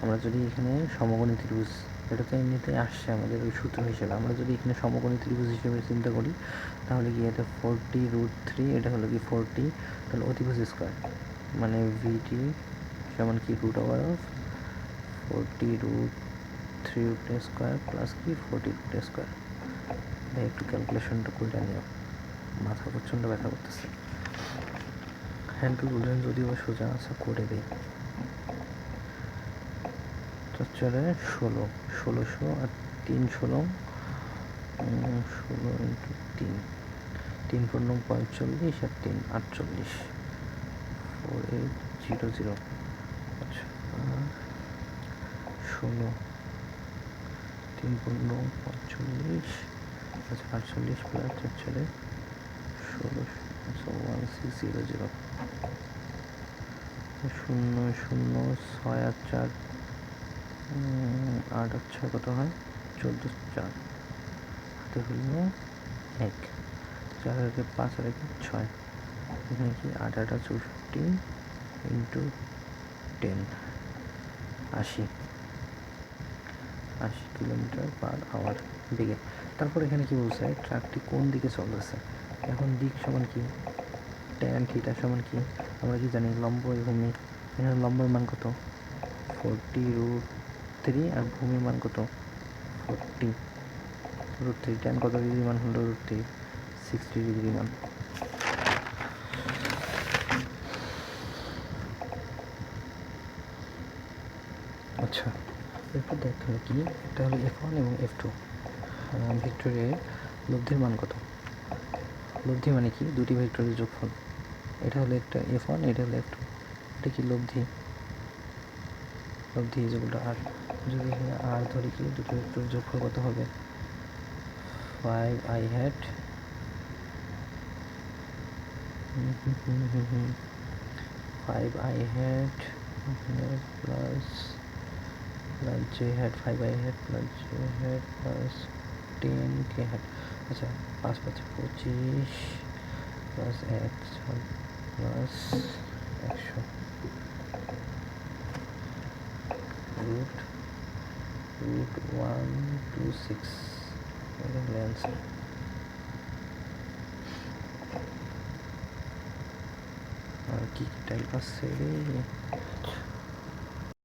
আমরা যদি এখানে সমকোণী ত্রিভুজ, এটা তো এমনিতেই আসছে আমাদের ওই সূত্র হিসেবে, আমরা যদি এখানে সমকোণী ত্রিভুজ হিসেবে চিন্তা করি তাহলে কি, এটা 40√3, এটা হলো কি 40, তাহলে অতিভুজ স্কোয়ার মানে ভিটি সমান কি √40√3 স্কোয়ার প্লাস কি 40 স্কোয়ার। একটু ক্যালকুলেশনটা করে নিও, মাথা প্রচণ্ড ব্যথা করতেছে। হ্যান্ড ক্যালকুলেশন যদিও সোজা আছে, করে দিই। তো চলে 1600 আর 3 16, 16 ইন্টু 3 4 45 আর 3 48, 4800। আচ্ছা, 16 3 4 45, আচ্ছা 48 প্লাস 4 ছেলে 16, 1600, 0 0 6 আর 4 8 আর 6 কত হয় 14, 4 হাতে হলো 1, 4 আর 5 আর 6, এখানে কি 8 8 64, ইন্টু 10, 80 কিলোমিটার পার আওয়ার বেগে। তারপর এখানে কি বলছে, ট্রাকটি কোন দিকে চলতেছে। এখন দিক সমান কি, ট্যান থিটা সমান কি, আমরা কি জানি লম্ব ভূমি। এখানে লম্বের মান কত, 40√3, আর ভূমির মান কত, 40√3। ট্যান কত ডিগ্রি মান হলো √3, 60 ডিগ্রি মান। আচ্ছা, এরপর দেখো কি, একটা হলো F1 এবং F2 ভেক্টরের লব্ধির মান কত। লব্ধি মানে কি, দুটি ভেক্টরের যোগফল। এটা হলো একটা F1, এটা হলো F2, এটা কি লব্ধি। লব্ধি যেগুলো আর, যদি এখানে আর ধরি কি, দুটি ভেক্টরের যোগফল কত হবে, 5i hat 5i hat plus j hat 5i hat plus j hat plus 10k hat। আচ্ছা, 5 5 25 প্লাস 1 প্লাস 100 root 126, এটা হলো অ্যান্সার। আর কি টাইপ আছে রে।